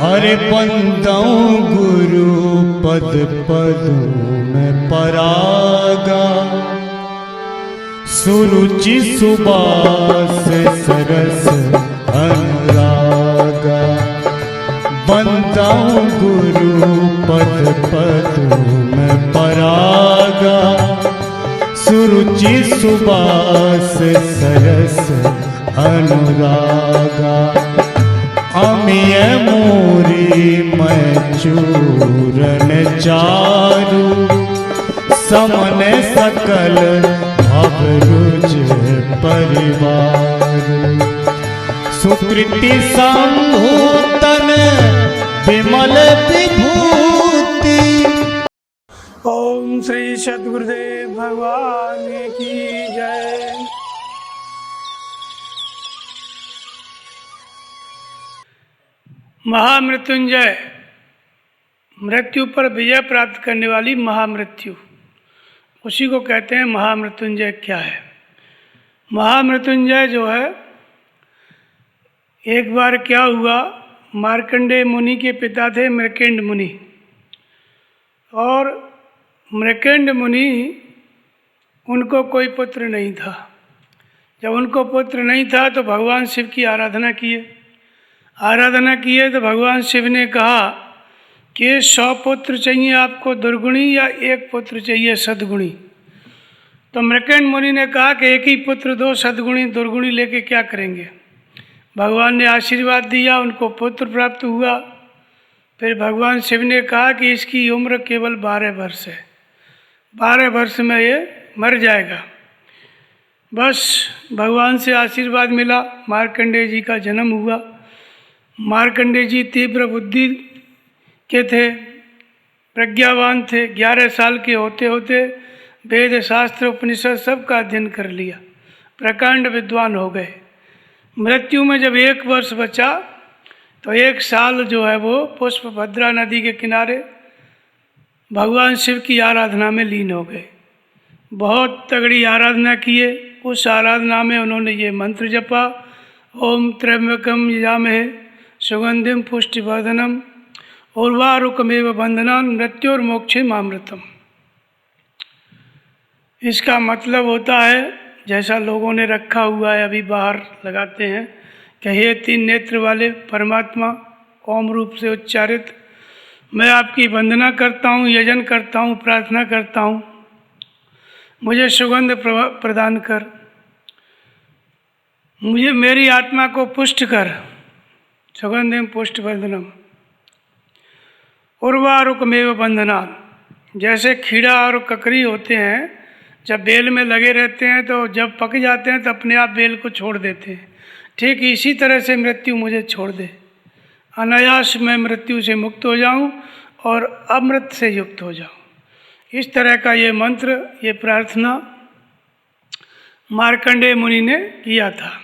अरे बंदाऊं गुरु पद पदों में परागा, सुरुचि सुबास सरस अनुरागा। बंदाऊं गुरु पद पदों में परागा, सुरुचि सुबास सरस अनुरागा। अमिय मोरी मैं चूरन चारु, समन सकल भवरुज परिवार। सुकृति संभूतन विमल विभूति। ओम श्री सद्गुरुदेव भगवान की जय। महामृत्युंजय, मृत्यु पर विजय प्राप्त करने वाली महामृत्यु, उसी को कहते हैं महामृत्युंजय। क्या है महामृत्युंजय? जो है, एक बार क्या हुआ, मार्कंडेय मुनि के पिता थे मृकेंड मुनि, और मृकेंड मुनि, उनको कोई पुत्र नहीं था। जब उनको पुत्र नहीं था तो भगवान शिव की आराधना किए तो भगवान शिव ने कहा कि 100 पुत्र चाहिए आपको दुर्गुणी या 1 पुत्र चाहिए सद्गुणी। तो मृकेंड मुनि ने कहा कि एक ही पुत्र दो, सद्गुणी दुर्गुणी लेके क्या करेंगे। भगवान ने आशीर्वाद दिया, उनको पुत्र प्राप्त हुआ। फिर भगवान शिव ने कहा कि इसकी उम्र केवल 12 वर्ष है, 12 वर्ष में ये मर जाएगा। बस भगवान से आशीर्वाद मिला, मार्कंडेय जी का जन्म हुआ। मार्कंडेय जी तीव्र बुद्धि के थे, प्रज्ञावान थे। 11 साल के होते होते वेद शास्त्र उपनिषद सब का अध्ययन कर लिया, प्रकांड विद्वान हो गए। मृत्यु में जब 1 वर्ष बचा तो 1 साल जो है वो पुष्पभद्रा नदी के किनारे भगवान शिव की आराधना में लीन हो गए। बहुत तगड़ी आराधना किए। उस आराधना में उन्होंने ये मंत्र जपा, ओम त्र्यंबकम यजामहे सुगंधिम पुष्टिवर्धनम उर्वारुकमेव बंधनान मृत्योर्मोक्षेमामृतम। इसका मतलब होता है, जैसा लोगों ने रखा हुआ है, अभी बाहर लगाते हैं कि हे 3 नेत्र वाले परमात्मा, ओम रूप से उच्चारित, मैं आपकी वंदना करता हूँ, यजन करता हूँ, प्रार्थना करता हूँ, मुझे सुगंध प्रदान कर, मुझे मेरी आत्मा को पुष्ट कर, सुगंधिम पुष्टिवर्धनम उर्वारुकमेव बंधनान। जैसे खीड़ा और ककड़ी होते हैं, जब बेल में लगे रहते हैं तो जब पक जाते हैं तो अपने आप बेल को छोड़ देते हैं। ठीक इसी तरह से मृत्यु मुझे छोड़ दे, अनायास मैं मृत्यु से मुक्त हो जाऊं और अमृत से युक्त हो जाऊं। इस तरह का ये मंत्र, ये प्रार्थना मार्कंडेय मुनि ने किया था।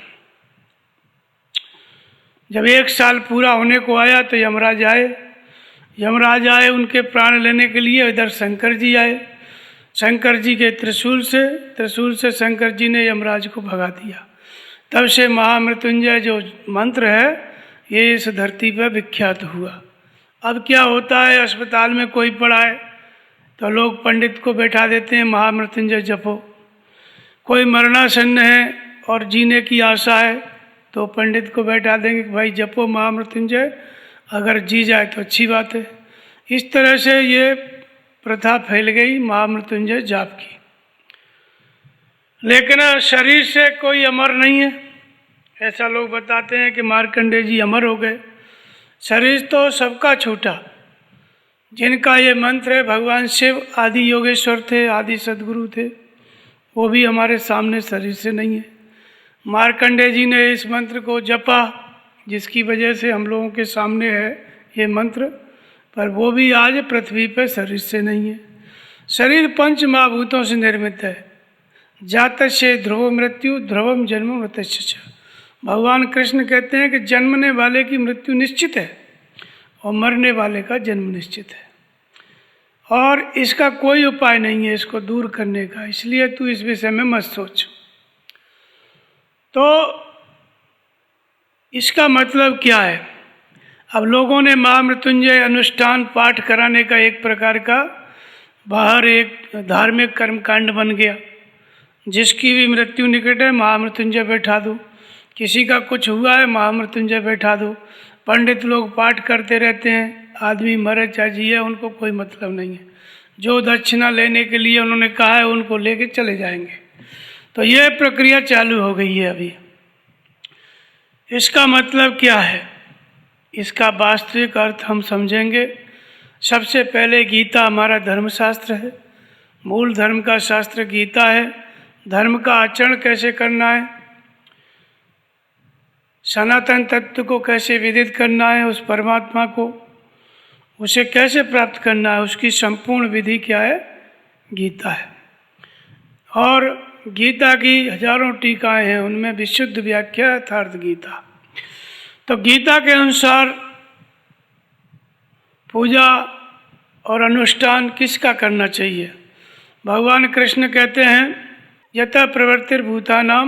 जब 1 साल पूरा होने को आया तो यमराज आए उनके प्राण लेने के लिए। इधर शंकर जी आए, शंकर जी के त्रिशूल से शंकर जी ने यमराज को भगा दिया। तब से महामृत्युंजय जो मंत्र है ये इस धरती पर विख्यात हुआ। अब क्या होता है, अस्पताल में कोई पड़ा है तो लोग पंडित को बैठा देते हैं, महामृत्युंजय जपो। कोई मरणासन्न है और जीने की आशा है तो पंडित को बैठा देंगे कि भाई जपो महामृत्युंजय, अगर जी जाए तो अच्छी बात है। इस तरह से ये प्रथा फैल गई महामृत्युंजय जाप की। लेकिन शरीर से कोई अमर नहीं है, ऐसा लोग बताते हैं कि मार्कंडेय जी अमर हो गए। शरीर तो सबका छूटा। जिनका ये मंत्र है, भगवान शिव आदि योगेश्वर थे, आदि सद्गुरु थे, वो भी हमारे सामने शरीर से नहीं है। मार्कंडेय जी ने इस मंत्र को जपा, जिसकी वजह से हम लोगों के सामने है ये मंत्र, पर वो भी आज पृथ्वी पर शरीर से नहीं है। शरीर 5 महाभूतों से निर्मित है। जातस्य ध्रुव मृत्यु ध्रुवम जन्म मृतस्य। भगवान कृष्ण कहते हैं कि जन्मने वाले की मृत्यु निश्चित है और मरने वाले का जन्म निश्चित है, और इसका कोई उपाय नहीं है इसको दूर करने का। इसलिए तू इस विषय में मत सोच। तो इसका मतलब क्या है? अब लोगों ने महामृत्युंजय अनुष्ठान पाठ कराने का एक प्रकार का बाहर एक धार्मिक कर्मकांड बन गया। जिसकी भी मृत्यु निकट है महामृत्युंजय बैठा दो, किसी का कुछ हुआ है महामृत्युंजय बैठा दो। पंडित लोग पाठ करते रहते हैं, आदमी मरे चाहे जिए उनको कोई मतलब नहीं है। जो दक्षिणा लेने के लिए उन्होंने कहा है उनको लेके चले जाएंगे। तो ये प्रक्रिया चालू हो गई है अभी। इसका मतलब क्या है, इसका वास्तविक अर्थ हम समझेंगे। सबसे पहले गीता हमारा धर्मशास्त्र है, मूल धर्म का शास्त्र गीता है। धर्म का आचरण कैसे करना है, सनातन तत्व को कैसे विदित करना है, उस परमात्मा को उसे कैसे प्राप्त करना है, उसकी संपूर्ण विधि क्या है, गीता है। और गीता की हजारों टीकाएं हैं, उनमें विशुद्ध व्याख्या यथार्थ गीता। तो गीता के अनुसार पूजा और अनुष्ठान किसका करना चाहिए। भगवान कृष्ण कहते हैं यथा प्रवृत्तिर्भूतानां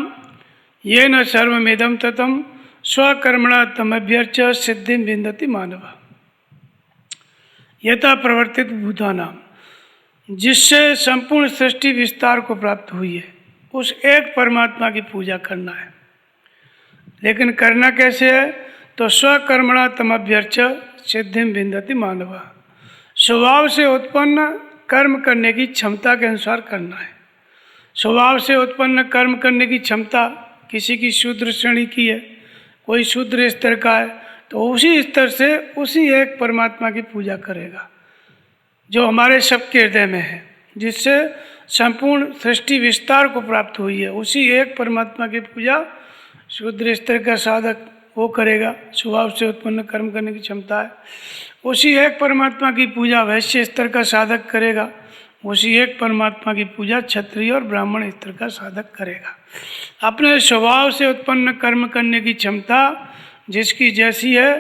येन सर्वमिदं ततं स्वकर्मणा तमभ्यर्च सिद्धिं विन्दति मानव। यथा प्रवर्तित भूतानां, जिससे संपूर्ण सृष्टि विस्तार को प्राप्त हुई है, उस एक परमात्मा की पूजा करना है। लेकिन करना कैसे है, तो स्वकर्मणा तमभ्यर्च सिद्धिं विन्दति मानव। स्वभाव से उत्पन्न कर्म करने की क्षमता के अनुसार करना है। स्वभाव से उत्पन्न कर्म करने की क्षमता किसी की शूद्र श्रेणी की है, कोई शूद्र स्तर का है, तो उसी स्तर से उसी एक परमात्मा की पूजा करेगा जो हमारे सबके हृदय में है, जिससे संपूर्ण सृष्टि विस्तार को प्राप्त हुई है। उसी एक परमात्मा की पूजा शूद्र स्तर का साधक वो करेगा, स्वभाव से उत्पन्न कर्म करने की क्षमता है। उसी एक परमात्मा की पूजा वैश्य स्तर का साधक करेगा, उसी एक परमात्मा की पूजा क्षत्रिय और ब्राह्मण स्तर का साधक करेगा। अपने स्वभाव से उत्पन्न कर्म करने की क्षमता जिसकी जैसी है,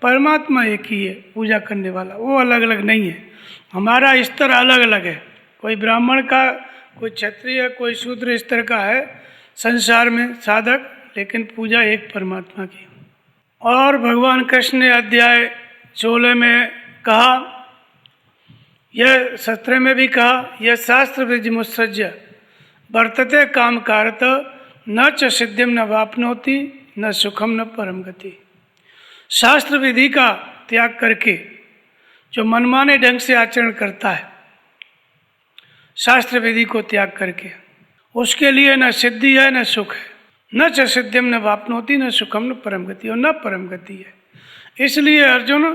परमात्मा एक ही है पूजा करने वाला, वो अलग अलग नहीं है। हमारा स्तर अलग अलग है, कोई ब्राह्मण का, कोई क्षत्रिय, कोई शूद्र स्तर का है संसार में साधक, लेकिन पूजा एक परमात्मा की। और भगवान कृष्ण ने अध्याय 16 में कहा, यह 17 में भी कहा, यह शास्त्र विधिमुत्सृज्य वर्तते काम कारत न च सिद्धिम न वाप्नोति न सुखम न परम गति। शास्त्र विधि का त्याग करके जो मनमाने ढंग से आचरण करता है, शास्त्र विधि को त्याग करके, उसके लिए न सिद्धि है न सुख है। न च सिद्धिम न वाप्नोति न सुखम न परम गति, और न परम गति है। इसलिए अर्जुन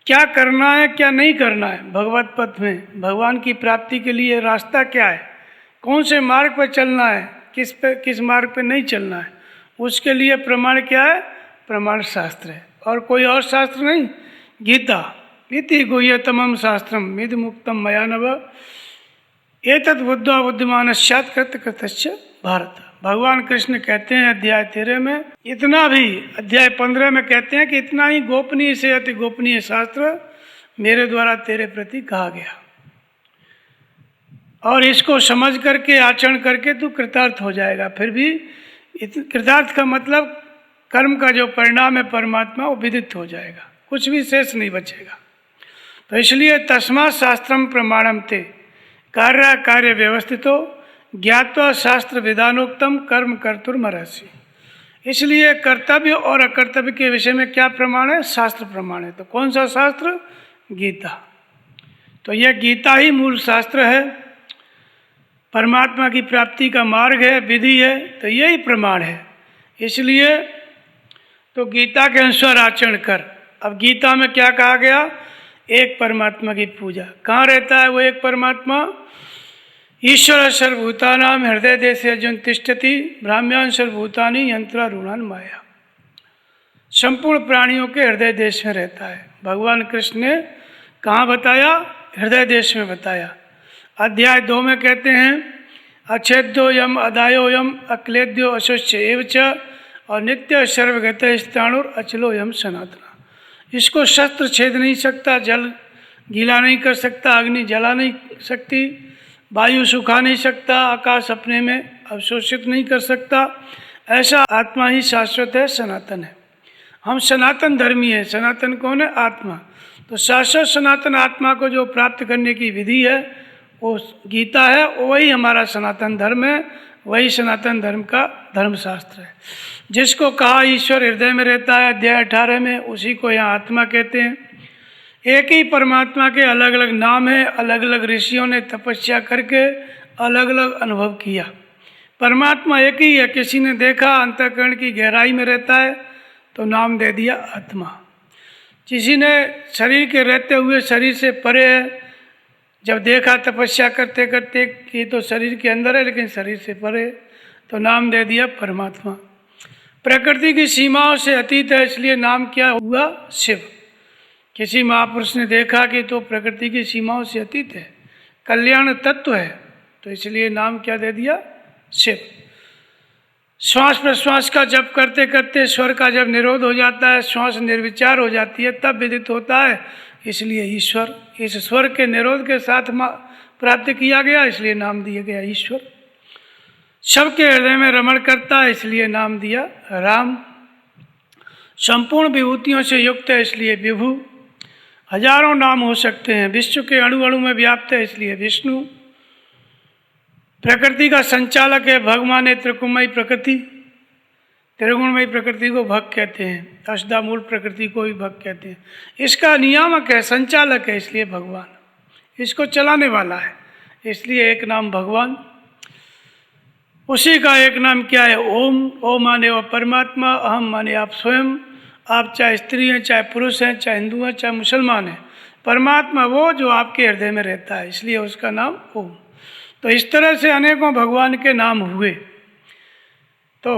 क्या करना है क्या नहीं करना है, भगवत पथ में भगवान की प्राप्ति के लिए रास्ता क्या है, कौन से मार्ग पर चलना है, किस मार्ग पर नहीं चलना है, उसके लिए प्रमाण क्या है, प्रमाण शास्त्र है और कोई और शास्त्र नहीं। गीता इति गुह्यतमं शास्त्रम विधि मुक्तम मया नव एतद् बुद्ध्वा बुद्धिमान स्यात् कृतकृतस्य भारत। भगवान कृष्ण कहते हैं अध्याय 13 में, इतना भी अध्याय 15 में कहते हैं कि इतना ही गोपनीय से अति गोपनीय शास्त्र मेरे द्वारा तेरे प्रति कहा गया, और इसको समझ करके आचरण करके तू कृतार्थ हो जाएगा। फिर भी कृतार्थ का मतलब कर्म का जो परिणाम है परमात्मा, वो विदित हो जाएगा, कुछ भी शेष नहीं बचेगा। तो इसलिए तस्मात् शास्त्रम प्रमाणम ते कार्य कार्य व्यवस्थितो ज्ञात्वा शास्त्र विधानोक्तम कर्म कर्तुर्मर्हसि। इसलिए कर्तव्य और अकर्तव्य के विषय में क्या प्रमाण है, शास्त्र प्रमाण है। तो कौन सा शास्त्र, गीता। तो यह गीता ही मूल शास्त्र है, परमात्मा की प्राप्ति का मार्ग है, विधि है, तो यही प्रमाण है। इसलिए तो गीता के अनुसार आचरण कर। अब गीता में क्या कहा गया, एक परमात्मा की पूजा। कहाँ रहता है वो एक परमात्मा, ईश्वर सर्वभूतानां हृदय देशे अर्जुन तिष्ठति ब्राह्म्यान् सर्वभूतानि यंत्रारूढ़ान् माया। संपूर्ण प्राणियों के हृदय देश में रहता है। भगवान कृष्ण ने कहाँ बताया, हृदय देश में बताया। अध्याय 2 में कहते हैं अच्छेद्यो यम अदायो यम अक्लेद्यो अशुच्च एव च और नित्य सर्वगत स्थाणुर अचलो यम सनातना। इसको शस्त्र छेद नहीं सकता, जल गीला नहीं कर सकता, अग्नि जला नहीं सकती, वायु सुखा नहीं सकता, आकाश अपने में अवशोषित नहीं कर सकता। ऐसा आत्मा ही शाश्वत है, सनातन है। हम सनातन धर्मी हैं। सनातन कौन है? आत्मा। तो शाश्वत सनातन आत्मा को जो प्राप्त करने की विधि है वो गीता है, वही हमारा सनातन धर्म है, वही सनातन धर्म का धर्मशास्त्र है। जिसको कहा ईश्वर हृदय में रहता है अध्याय 18 में, उसी को यहाँ आत्मा कहते हैं। एक ही परमात्मा के अलग अलग नाम हैं, अलग अलग ऋषियों ने तपस्या करके अलग अलग अनुभव किया। परमात्मा एक ही है। किसी ने देखा अंतःकरण की गहराई में रहता है तो नाम दे दिया आत्मा। किसी ने शरीर के रहते हुए शरीर से परे है, जब देखा तपस्या करते करते कि तो शरीर के अंदर है लेकिन शरीर से परे है, तो नाम दे दिया परमात्मा। प्रकृति की सीमाओं से अतीत है, इसलिए नाम क्या हुआ? शिव। किसी महापुरुष ने देखा कि तो प्रकृति की सीमाओं से अतीत है, कल्याण तत्व है, तो इसलिए नाम क्या दे दिया? शिव। श्वास प्रश्वास का जप करते करते स्वर का जब निरोध हो जाता है, श्वास निर्विचार हो जाती है, तब विदित होता है, इसलिए ईश्वर। इस स्वर के निरोध के साथ प्राप्त किया गया, इसलिए नाम दिया गया ईश्वर। सबके हृदय में रमण करता है, इसलिए नाम दिया राम। संपूर्ण विभूतियों से युक्त है, इसलिए विभु। हजारों नाम हो सकते हैं। विश्व के अणु अणु में व्याप्त है, इसलिए विष्णु। प्रकृति का संचालक है, भगवान है त्रिगुणमयी प्रकृति। त्रिगुणमयी प्रकृति को भग कहते हैं, अष्टा मूल प्रकृति को भी भग कहते हैं। इसका नियामक है, संचालक है, इसलिए भगवान। इसको चलाने वाला है, इसलिए एक नाम भगवान। उसी का एक नाम क्या है? ओम। ओम माने वो परमात्मा, अहम माने आप स्वयं। आप चाहे स्त्री हैं, चाहे पुरुष हैं, चाहे हिंदू हैं, चाहे मुसलमान हैं, परमात्मा वो जो आपके हृदय में रहता है, इसलिए उसका नाम ओम। तो इस तरह से अनेकों भगवान के नाम हुए। तो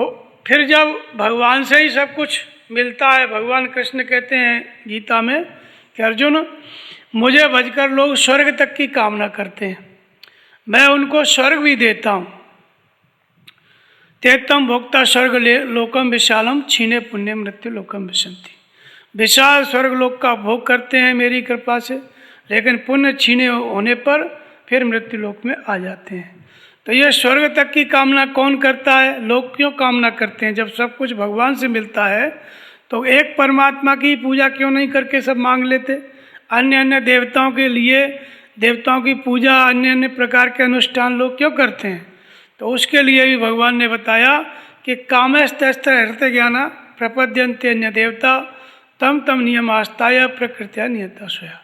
फिर जब भगवान से ही सब कुछ मिलता है, भगवान कृष्ण कहते हैं गीता में कि अर्जुन, मुझे भजकर लोग स्वर्ग तक की कामना करते हैं, मैं उनको स्वर्ग भी देता हूँ। तेतम भोक्ता स्वर्ग लोकम विशालम छीने पुण्य मृत्यु लोकम विशंति। विशाल स्वर्ग लोक का भोग करते हैं मेरी कृपा से, लेकिन पुण्य छीने होने पर फिर मृत्यु लोक में आ जाते हैं। तो ये स्वर्ग तक की कामना कौन करता है? लोग क्यों कामना करते हैं? जब सब कुछ भगवान से मिलता है तो एक परमात्मा की पूजा क्यों नहीं करके सब मांग लेते? अन्य अन्य देवताओं के लिए, देवताओं की पूजा, अन्य अन्य प्रकार के अनुष्ठान लोग क्यों करते हैं? तो उसके लिए भी भगवान ने बताया कि कामस्तस्त्र हृत ज्ञाना प्रपद्यन्ते अन्य देवता तम तम नियम आस्ताय प्रकृत्या नियता स्वया।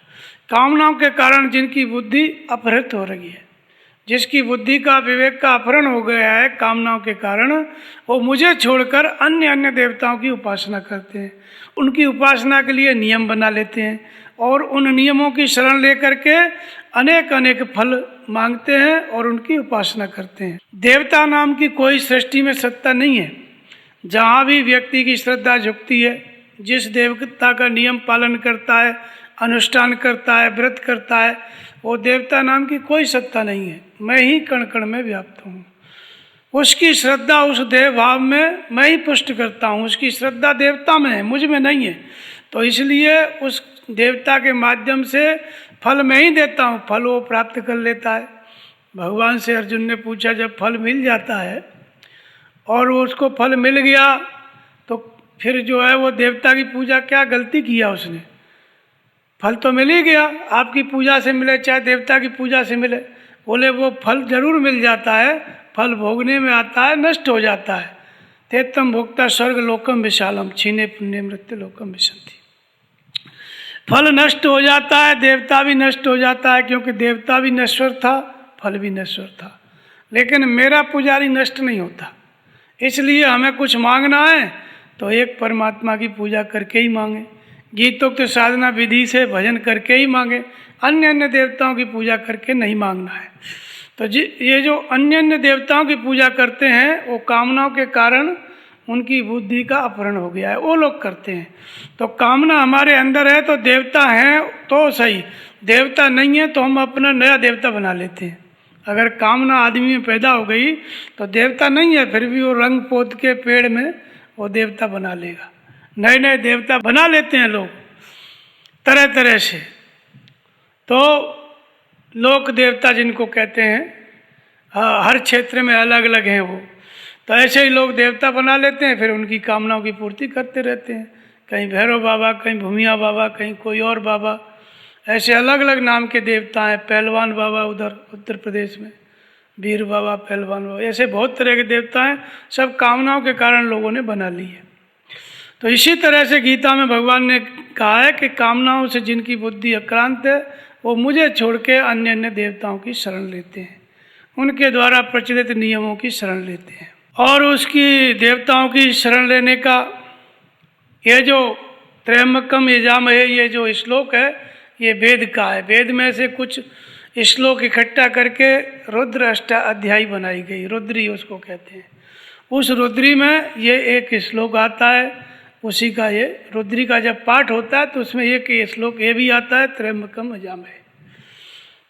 कामनाओं के कारण जिनकी बुद्धि अपहृत हो रही है, जिसकी बुद्धि का विवेक का अपहरण हो गया है कामनाओं के कारण, वो मुझे छोड़कर अन्य अन्य देवताओं की उपासना करते हैं। उनकी उपासना के लिए नियम बना लेते हैं और उन नियमों की शरण लेकर के अनेक अनेक फल मांगते हैं और उनकी उपासना करते हैं। देवता नाम की कोई सृष्टि में सत्ता नहीं है। जहाँ भी व्यक्ति की श्रद्धा झुकती है, जिस देवता का नियम पालन करता है, अनुष्ठान करता है, व्रत करता है, वो देवता नाम की कोई सत्ता नहीं है। मैं ही कण कण में व्याप्त हूँ। उसकी श्रद्धा उस देव भाव में मैं ही पुष्ट करता हूँ। उसकी श्रद्धा देवता में है, मुझ में नहीं है। तो इसलिए उस देवता के माध्यम से फल मैं ही देता हूँ, फल वो प्राप्त कर लेता है। भगवान से अर्जुन ने पूछा, जब फल मिल जाता है और उसको फल मिल गया तो फिर जो है वो देवता की पूजा, क्या गलती किया उसने? फल तो मिल ही गया, आपकी पूजा से मिले चाहे देवता की पूजा से मिले। बोले वो फल जरूर मिल जाता है, फल भोगने में आता है, नष्ट हो जाता है। तेतम भोक्ता स्वर्ग लोकम विशालम छीने पुण्य मृत्यु लोकम विशंति। फल नष्ट हो जाता है, देवता भी नष्ट हो जाता है, क्योंकि देवता भी नश्वर था, फल भी नश्वर था। लेकिन मेरा पुजारी नष्ट नहीं होता। इसलिए हमें कुछ मांगना है तो एक परमात्मा की पूजा करके ही मांगे, गीतोक्त साधना विधि से भजन करके ही मांगे, अन्य अन्य देवताओं की पूजा करके नहीं मांगना है। तो ये जो अन्य अन्य देवताओं की पूजा करते हैं, वो कामनाओं के कारण उनकी बुद्धि का अपहरण हो गया है, वो लोग करते हैं। तो कामना हमारे अंदर है तो देवता हैं तो सही, देवता नहीं है तो हम अपना नया देवता बना लेते हैं। अगर कामना आदमी में पैदा हो गई तो देवता नहीं है, फिर भी वो रंग पोत के पेड़ में वो देवता बना लेगा। नए नए देवता बना लेते हैं लोग तरह तरह से। तो लोक देवता जिनको कहते हैं, हर क्षेत्र में अलग अलग हैं वो। तो ऐसे ही लोग देवता बना लेते हैं, फिर उनकी कामनाओं की पूर्ति करते रहते हैं। कहीं भैरव बाबा, कहीं भूमिया बाबा, कहीं कोई और बाबा, ऐसे अलग अलग नाम के देवता हैं। पहलवान बाबा उधर उत्तर प्रदेश में, वीर बाबा, पहलवान बाबा, ऐसे बहुत तरह के देवता हैं। सब कामनाओं के कारण लोगों ने बना ली है। तो इसी तरह से गीता में भगवान ने कहा है कि कामनाओं से जिनकी बुद्धि अक्रांत है वो मुझे छोड़ के अन्य अन्य देवताओं की शरण लेते हैं, उनके द्वारा प्रचलित नियमों की शरण लेते हैं। और उसकी देवताओं की शरण लेने का ये जो त्रयम्बकम यजामहे, ये जो श्लोक है ये वेद का है। वेद में से कुछ श्लोक इकट्ठा करके रुद्र अष्टाध्यायी बनाई गई, रुद्री उसको कहते हैं। उस रुद्री में ये एक श्लोक आता है, उसी का ये रुद्री का जब पाठ होता है तो उसमें एक श्लोक ये भी आता है, त्रयम्बकम यजामहे।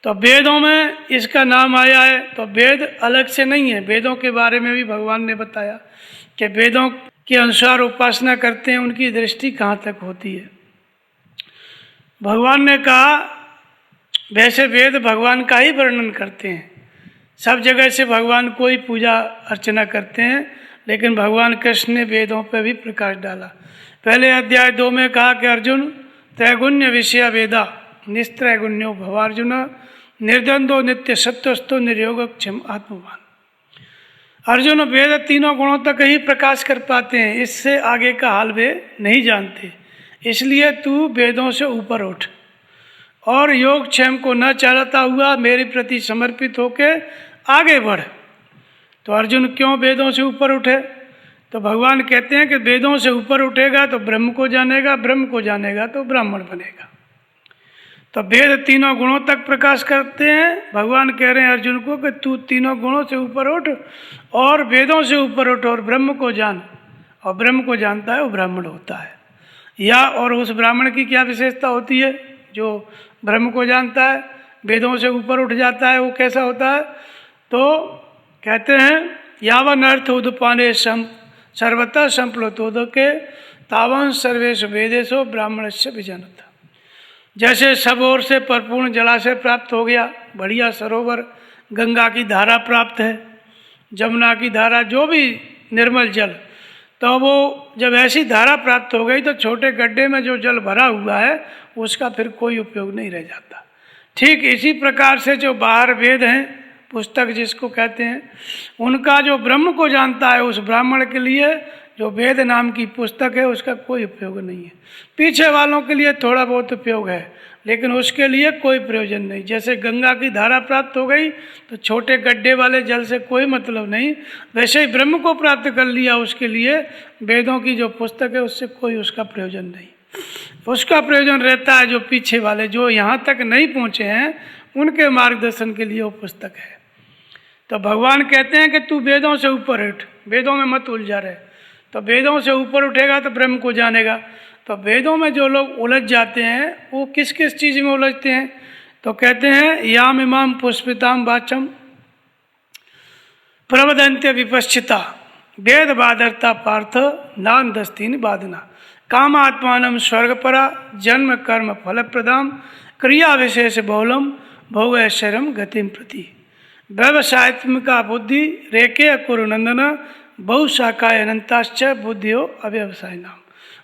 तो वेदों में इसका नाम आया है। तो वेद अलग से नहीं है, वेदों के बारे में भी भगवान ने बताया कि वेदों के अनुसार उपासना करते हैं, उनकी दृष्टि कहाँ तक होती है। भगवान ने कहा वैसे वेद भगवान का ही वर्णन करते हैं, सब जगह से भगवान को ही पूजा अर्चना करते हैं, लेकिन भगवान कृष्ण ने वेदों पर भी प्रकाश डाला। पहले अध्याय 2 में कहा कि अर्जुन त्रैगुण्य विषय वेदा निस्त्रैगुण्यो भवार्जुन निर्द्वंदो नित्य सत्वस्थो निर्योगक्षम आत्मवान। अर्जुन वेद तीनों गुणों तक ही प्रकाश कर पाते हैं, इससे आगे का हाल वे नहीं जानते, इसलिए तू वेदों से ऊपर उठ और योगक्षेम को न चाहता हुआ मेरे प्रति समर्पित होके आगे बढ़। तो अर्जुन क्यों वेदों से ऊपर उठे? तो भगवान कहते हैं कि वेदों से ऊपर उठेगा तो ब्रह्म को जानेगा, ब्रह्म को जानेगा तो ब्राह्मण बनेगा। तो वेद तीनों गुणों तक प्रकाश करते हैं। भगवान कह रहे हैं अर्जुन को कि तू तीनों गुणों से ऊपर उठ और वेदों से ऊपर उठ और ब्रह्म को जान, और ब्रह्म को जानता है वो ब्राह्मण होता है। या और उस ब्राह्मण की क्या विशेषता होती है? जो ब्रह्म को जानता है, वेदों से ऊपर उठ जाता है, वो कैसा होता है? तो कहते हैं यावन अर्थ उदपाने सर्वतः संप्लुतोदके तावन सर्वेश वेदेशो ब्राह्मणस्य विजनता। जैसे सब ओर से परिपूर्ण जलाशय प्राप्त हो गया, बढ़िया सरोवर, गंगा की धारा प्राप्त है, जमुना की धारा, जो भी निर्मल जल, तो वो जब ऐसी धारा प्राप्त हो गई तो छोटे गड्ढे में जो जल भरा हुआ है उसका फिर कोई उपयोग नहीं रह जाता। ठीक इसी प्रकार से जो बाहर वेद हैं, पुस्तक जिसको कहते हैं, उनका जो ब्रह्म को जानता है उस ब्राह्मण के लिए जो वेद नाम की पुस्तक है उसका कोई उपयोग नहीं है। पीछे वालों के लिए थोड़ा बहुत उपयोग है, लेकिन उसके लिए कोई प्रयोजन नहीं। जैसे गंगा की धारा प्राप्त हो गई तो छोटे गड्ढे वाले जल से कोई मतलब नहीं, वैसे ही ब्रह्म को प्राप्त कर लिया उसके लिए वेदों की जो पुस्तक है उससे कोई उसका प्रयोजन नहीं। उसका प्रयोजन रहता है जो पीछे वाले, जो यहाँ तक नहीं पहुँचे हैं, उनके मार्गदर्शन के लिए वो पुस्तक है। तो भगवान कहते हैं कि तू वेदों से ऊपर उठ, वेदों में मत उलझा रहे। तो वेदों से ऊपर उठेगा तो ब्रह्म को जानेगा। तो वेदों में जो लोग उलझ जाते हैं वो किस किस चीज़ में उलझते हैं? तो कहते हैं याम इमाम पुष्पिताम वाचम प्रवदंत्य विपश्चिता वेद बादरता पार्थ नान दस्तीन बादना कामात्मान स्वर्गपरा जन्म कर्म फलप्रदाम क्रिया विशेष बहुलम भोगैश्वर्यम गतिम प्रति व्यवसायत्मिका बुद्धि रेके कुरुनंदन बहुशाखाय अनंताश्च बुद्धियो अव्यवसाय नाम।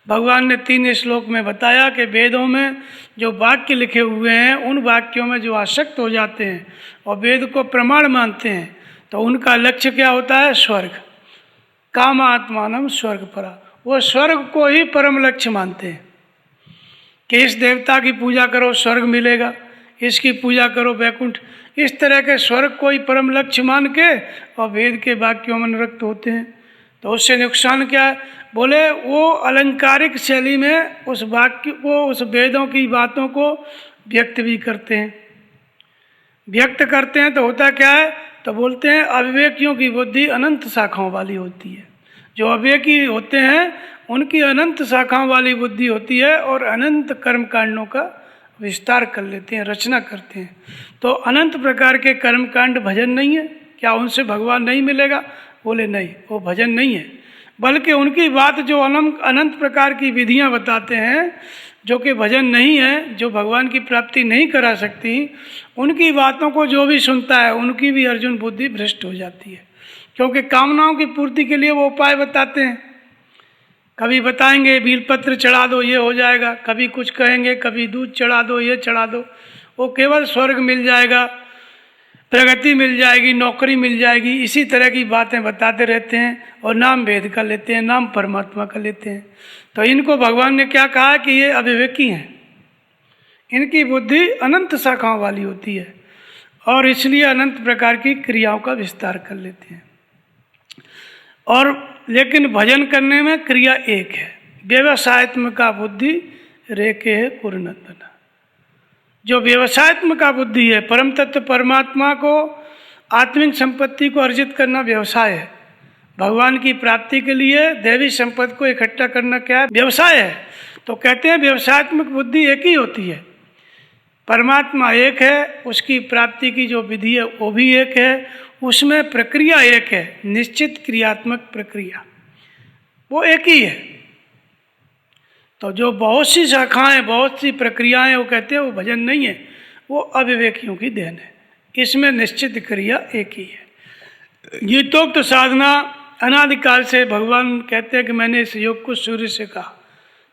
भगवान ने 3 श्लोक में बताया कि वेदों में जो वाक्य लिखे हुए हैं उन वाक्यों में जो आसक्त हो जाते हैं और वेद को प्रमाण मानते हैं तो उनका लक्ष्य क्या होता है? स्वर्ग। कामात्मानम स्वर्ग परा, वो स्वर्ग को ही परम लक्ष्य मानते हैं कि इस देवता की पूजा करो स्वर्ग मिलेगा, इसकी पूजा करो वैकुंठ। इस तरह के स्वर्ग को ही परम लक्ष्य मान के और वेद के वाक्यों में अनुरक्त होते हैं। तो उससे नुकसान क्या है? बोले वो अलंकारिक शैली में उस वाक्य को, उस वेदों की बातों को व्यक्त भी करते हैं। व्यक्त करते हैं तो होता क्या है? तो बोलते हैं अविवेकियों की बुद्धि अनंत शाखाओं वाली होती है। जो अविवेकी होते हैं उनकी अनंत शाखाओं वाली बुद्धि होती है और अनंत कर्म कांडों का विस्तार कर लेते हैं, रचना करते हैं। तो अनंत प्रकार के कर्म कांड भजन नहीं है क्या? उनसे भगवान नहीं मिलेगा? बोले नहीं, वो भजन नहीं है, बल्कि उनकी बात जो अनंत प्रकार की विधियां बताते हैं जो कि भजन नहीं है, जो भगवान की प्राप्ति नहीं करा सकती, उनकी बातों को जो भी सुनता है उनकी भी अर्जुन बुद्धि भ्रष्ट हो जाती है। क्योंकि कामनाओं की पूर्ति के लिए वो उपाय बताते हैं कभी बताएंगे बेलपत्र चढ़ा दो ये हो जाएगा, कभी कुछ कहेंगे, कभी दूध चढ़ा दो ये चढ़ा दो, वो केवल स्वर्ग मिल जाएगा, प्रगति मिल जाएगी, नौकरी मिल जाएगी, इसी तरह की बातें बताते रहते हैं और नाम भेद का लेते हैं, नाम परमात्मा का लेते हैं। तो इनको भगवान ने क्या कहा कि ये अविवेकी हैं, इनकी बुद्धि अनंत शाखाओं वाली होती है और इसलिए अनंत प्रकार की क्रियाओं का विस्तार कर लेते हैं। और लेकिन भजन करने में क्रिया एक है, व्यवसायत्मका बुद्धि रेखे है पूर्णतन। जो व्यवसायत्मका बुद्धि है, परम तत्व परमात्मा को, आत्मिक संपत्ति को अर्जित करना व्यवसाय है। भगवान की प्राप्ति के लिए दैवी संपत्ति को इकट्ठा करना क्या है? व्यवसाय है। तो कहते हैं व्यवसायत्मक बुद्धि एक ही होती है, परमात्मा एक है, उसकी प्राप्ति की जो विधि है वो भी एक है, उसमें प्रक्रिया एक है, निश्चित क्रियात्मक प्रक्रिया वो एक ही है। तो जो बहुत सी शाखाएं, बहुत सी प्रक्रियाएं, वो कहते हैं वो भजन नहीं है, वो अविवेकियों की देन है। इसमें निश्चित क्रिया एक ही है। गीतोक्त साधना अनादिकाल से भगवान कहते हैं कि मैंने इस योग को सूर्य से कहा,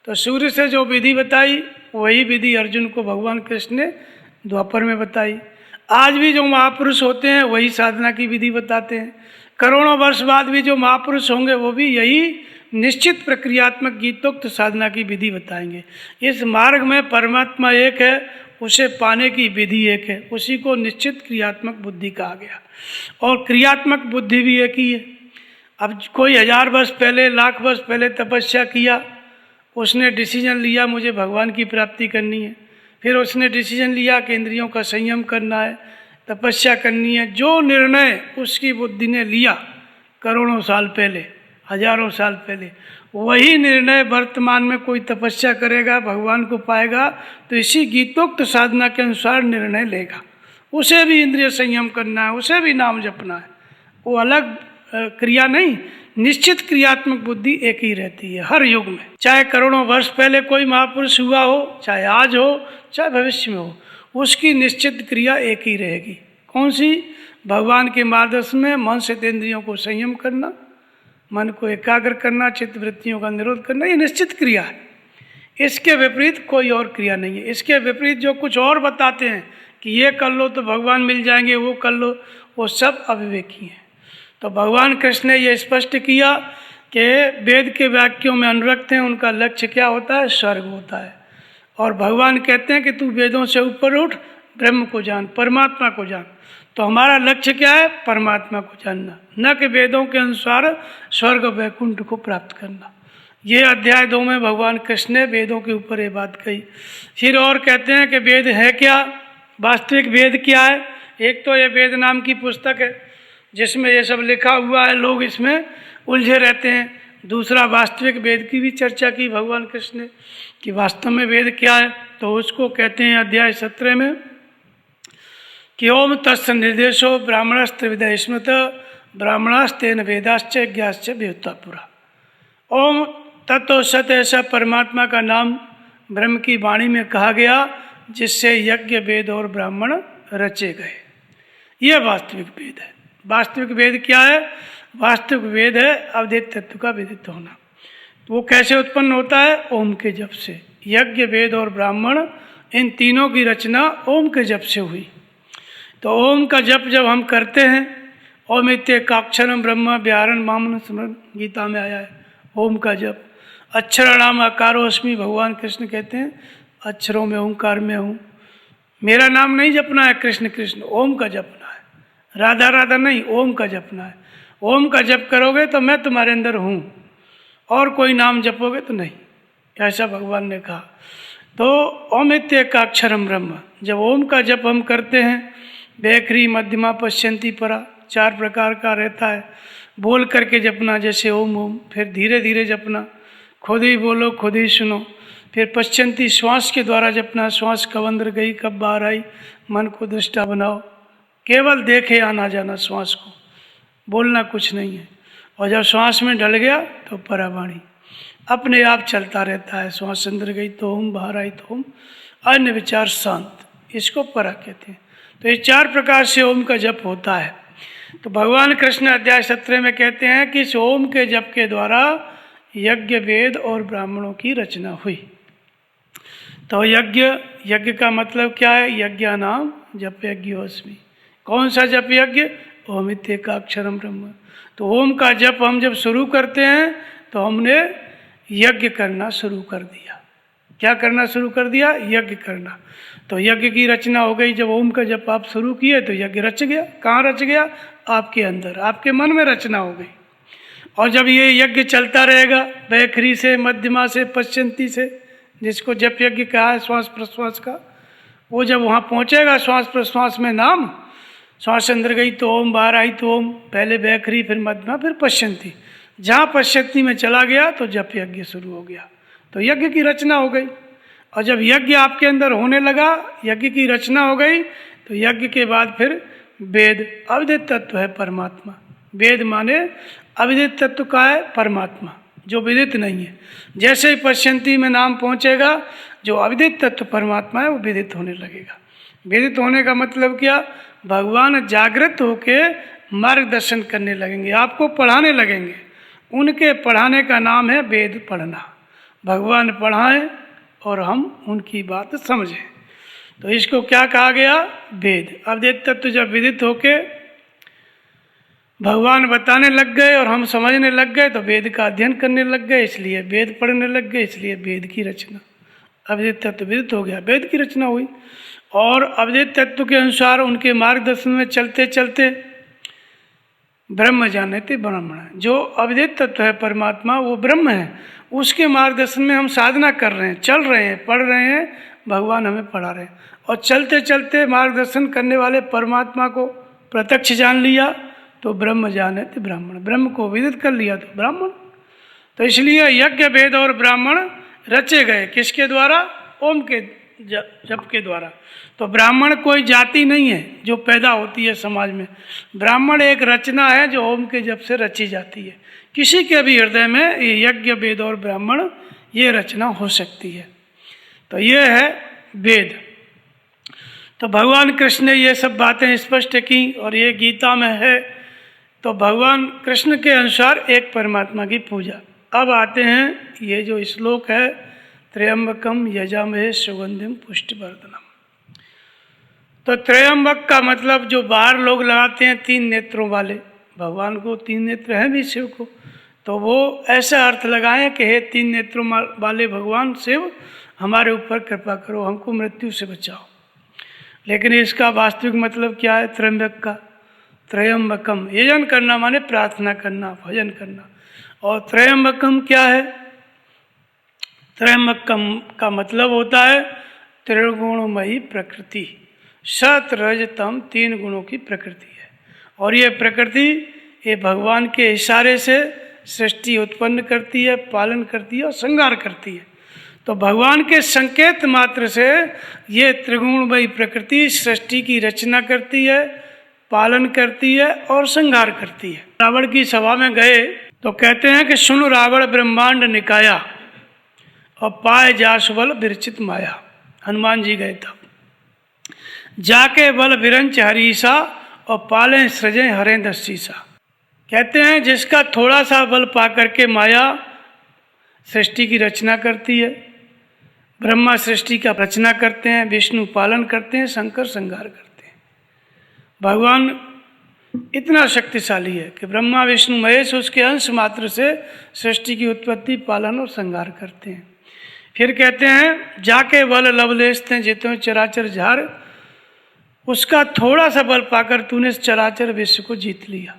तो सूर्य से जो विधि बताई वही विधि अर्जुन को भगवान कृष्ण ने द्वापर में बताई। आज भी जो महापुरुष होते हैं वही साधना की विधि बताते हैं। करोड़ों वर्ष बाद भी जो महापुरुष होंगे वो भी यही निश्चित प्रक्रियात्मक गीतोक्त साधना की विधि बताएंगे। इस मार्ग में परमात्मा एक है, उसे पाने की विधि एक है, उसी को निश्चित क्रियात्मक बुद्धि कहा गया। और क्रियात्मक बुद्धि भी एक ही है। अब कोई 1000 वर्ष पहले, लाख वर्ष पहले तपस्या किया, उसने डिसीजन लिया मुझे भगवान की प्राप्ति करनी है, फिर उसने डिसीजन लिया कि इंद्रियों का संयम करना है, तपस्या करनी है। जो निर्णय उसकी बुद्धि ने लिया करोड़ों साल पहले, हजारों साल पहले, वही निर्णय वर्तमान में कोई तपस्या करेगा, भगवान को पाएगा, तो इसी गीतोक्त साधना के अनुसार निर्णय लेगा। उसे भी इंद्रिय संयम करना है, उसे भी नाम जपना है, वो अलग क्रिया नहीं, निश्चित क्रियात्मक बुद्धि एक ही रहती है हर युग में। चाहे करोड़ों वर्ष पहले कोई महापुरुष हुआ हो, चाहे आज हो, चाहे भविष्य में हो, उसकी निश्चित क्रिया एक ही रहेगी। कौन सी? भगवान के मार्गदर्शन में मन से इंद्रियों को संयम करना, मन को एकाग्र करना, चित्त वृत्तियों का निरोध करना, ये निश्चित क्रिया है। इसके विपरीत कोई और क्रिया नहीं है। इसके विपरीत जो कुछ और बताते हैं कि ये कर लो तो भगवान मिल जाएंगे, वो कर लो, वो सब अविवेकी हैं। तो भगवान कृष्ण ने ये स्पष्ट किया कि वेद के वाक्यों में अनुरक्त हैं, उनका लक्ष्य क्या होता है? स्वर्ग होता है। और भगवान कहते हैं कि तू वेदों से ऊपर उठ, ब्रह्म को जान, परमात्मा को जान। तो हमारा लक्ष्य क्या है? परमात्मा को जानना, न कि वेदों के अनुसार स्वर्ग वैकुंठ को प्राप्त करना। ये अध्याय 2 में भगवान कृष्ण ने वेदों के ऊपर ये बात कही। फिर और कहते हैं कि वेद है क्या, वास्तविक वेद क्या है। एक तो ये वेद नाम की पुस्तक है जिसमें ये सब लिखा हुआ है, लोग इसमें उलझे रहते हैं। दूसरा, वास्तविक वेद की भी चर्चा की भगवान कृष्ण ने कि वास्तव में वेद क्या है। तो उसको कहते हैं अध्याय 17 में कि ओम तस्य निर्देशो ब्राह्मणस्त्रिविधः स्मृत ब्राह्मणास्तेन वेदाश्च ज्ञाश्च व्युत्तपुरा। ओम तत्व सत, ऐसा परमात्मा का नाम ब्रह्म की वाणी में कहा गया जिससे यज्ञ, वेद और ब्राह्मण रचे गए। यह वास्तविक वेद है। वास्तविक वेद क्या है? वास्तविक वेद है अवधेत तत्व का विदित होना। वो कैसे उत्पन्न होता है? ओम के जप से। यज्ञ, वेद और ब्राह्मण, इन तीनों की रचना ओम के जप से हुई। तो ओम का जप जब हम करते हैं, ओम इत्येकाक्षरम ब्रह्म व्याहरण मामन स्मरण, गीता में आया है ओम का जप। अक्षराणाम अकारो अस्मि, भगवान कृष्ण कहते हैं अक्षरों में ओंकार में हूँ। मेरा नाम नहीं जपना है कृष्ण कृष्ण, ओम का जपना है। राधा राधा नहीं, ओम का जपना है। ओम का जप करोगे तो मैं तुम्हारे अंदर हूँ, और कोई नाम जपोगे तो नहीं, ऐसा भगवान ने कहा। तो ओम इत्येकाक्षरम ब्रह्म, जब ओम का जप हम करते हैं, वैखरी मध्यमा पश्यंती परा, 4 प्रकार का रहता है। बोल करके जपना, जैसे ओम ओम, फिर धीरे धीरे जपना, खुद ही बोलो खुद ही सुनो। फिर पश्यंती, श्वास के द्वारा जपना, श्वास कब अंदर गई कब बाहर आई, मन को दृष्टा बनाओ, केवल देखे आना जाना श्वास को, बोलना कुछ नहीं है। और जब श्वास में ढल गया तो परावाणी अपने आप चलता रहता है। श्वास अंदर गई तो ओम, बाहर आई तो ओम, अन्य विचार शांत, इसको परा कहते हैं। तो ये 4 प्रकार से ओम का जप होता है। तो भगवान कृष्ण अध्याय 17 में कहते हैं कि इस ओम के जप के द्वारा यज्ञ वेद और ब्राह्मणों की रचना हुई। तो यज्ञ का मतलब क्या है? यज्ञ नाम जप यज्ञोस्मि। कौन सा जप यज्ञ? ओम इत्येकाक्षरम ब्रह्म। तो ओम का जप हम जब शुरू करते हैं तो हमने यज्ञ करना शुरू कर दिया। क्या करना शुरू कर दिया? यज्ञ करना। तो यज्ञ की रचना हो गई। जब ओम का जप आप शुरू किए तो यज्ञ रच गया। कहाँ रच गया? आपके अंदर, आपके मन में रचना हो गई। और जब ये यज्ञ चलता रहेगा वैखरी से, मध्यमा से, पश्चंती से, जिसको जप यज्ञ कहा है श्वास प्रश्वास का, वो जब वहाँ पहुँचेगा श्वास प्रश्वास में नाम, श्वास अंदर गई तो ओम, बाहर आई तो ओम, पहले वैखरी, फिर मध्यमा, फिर पश्चंती। जहाँ पश्चंती में चला गया तो जप यज्ञ शुरू हो गया। तो यज्ञ की रचना हो गई। और जब यज्ञ आपके अंदर होने लगा, यज्ञ की रचना हो गई, तो यज्ञ के बाद फिर वेद, अविदित तत्व है परमात्मा। वेद माने अविदित तत्व का है परमात्मा, जो विदित नहीं है। जैसे ही पश्चंती में नाम पहुँचेगा, जो अविदित तत्व परमात्मा है वो विदित होने लगेगा। विदित होने का मतलब क्या? भगवान जागृत होके मार्गदर्शन करने लगेंगे, आपको पढ़ाने लगेंगे। उनके पढ़ाने का नाम है वेद पढ़ना। भगवान पढ़ाएं और हम उनकी बात समझें। तो इसको क्या कहा गया? वेद। अविदित तत्व जब विदित होके भगवान बताने लग गए और हम समझने लग गए तो वेद का अध्ययन करने लग गए, इसलिए वेद पढ़ने लग गए, इसलिए वेद की रचना। अविदित तत्व विदित हो गया, वेद की रचना हुई। और अविदित तत्व के अनुसार उनके मार्गदर्शन में चलते चलते ब्रह्म जानते ब्राह्मण। जो अविदित तत्व है परमात्मा, वो ब्रह्म है। उसके मार्गदर्शन में हम साधना कर रहे हैं, चल रहे हैं, पढ़ रहे हैं, भगवान हमें पढ़ा रहे हैं। और चलते चलते मार्गदर्शन करने वाले परमात्मा को प्रत्यक्ष जान लिया तो ब्रह्म जानते ब्राह्मण। ब्रह्म को विदित कर लिया तो ब्राह्मण। तो इसलिए यज्ञ, वेद और ब्राह्मण रचे गए। किसके द्वारा? ओम के जप के द्वारा। तो ब्राह्मण कोई जाति नहीं है जो पैदा होती है समाज में। ब्राह्मण एक रचना है जो ओम के जप से रची जाती है। किसी के भी हृदय में ये यज्ञ, वेद और ब्राह्मण ये रचना हो सकती है। तो ये है वेद। तो भगवान कृष्ण ने ये सब बातें स्पष्ट की और ये गीता में है। तो भगवान कृष्ण के अनुसार एक परमात्मा की पूजा। अब आते हैं ये जो श्लोक है, त्र्यंबकम यजामहे सुगंधिम पुष्टिवर्धनम। तो त्र्यंबक का मतलब जो बाहर लोग लगाते हैं 3 नेत्रों वाले, भगवान को 3 नेत्र हैं भी शिव को, तो वो ऐसा अर्थ लगाएं कि हे 3 नेत्रों वाले भगवान शिव, हमारे ऊपर कृपा करो, हमको मृत्यु से बचाओ। लेकिन इसका वास्तविक मतलब क्या है? त्र्यंबक का, त्र्यंबकम, यजन करना माने प्रार्थना करना, भजन करना। और त्र्यंबकम क्या है? त्र्यंबकम का मतलब होता है त्रिगुणमयी प्रकृति। सत, रज, तम 3 गुणों की प्रकृति है। और ये प्रकृति ये भगवान के इशारे से सृष्टि उत्पन्न करती है, पालन करती है और श्रृंगार करती है। तो भगवान के संकेत मात्र से ये त्रिगुणमयी प्रकृति सृष्टि की रचना करती है, पालन करती है और श्रृंगार करती है। रावण की सभा में गए तो कहते हैं कि सुन रावण ब्रह्मांड निकाया और पाए जासु बल विरचित माया। हनुमान जी गए तब, जाके बल विरंच हरीसा और पाले सृजे हरेंद्र शीसा। कहते हैं जिसका थोड़ा सा बल पा करके माया सृष्टि की रचना करती है, ब्रह्मा सृष्टि का रचना करते हैं, विष्णु पालन करते हैं, शंकर श्रृंगार करते हैं। भगवान इतना शक्तिशाली है कि ब्रह्मा विष्णु महेश उसके अंश मात्र से सृष्टि की उत्पत्ति, पालन और श्रृंगार करते हैं। फिर कहते हैं जाके बल लवलेशते जितने चराचर झार, उसका थोड़ा सा बल पाकर तूने चराचर विश्व को जीत लिया।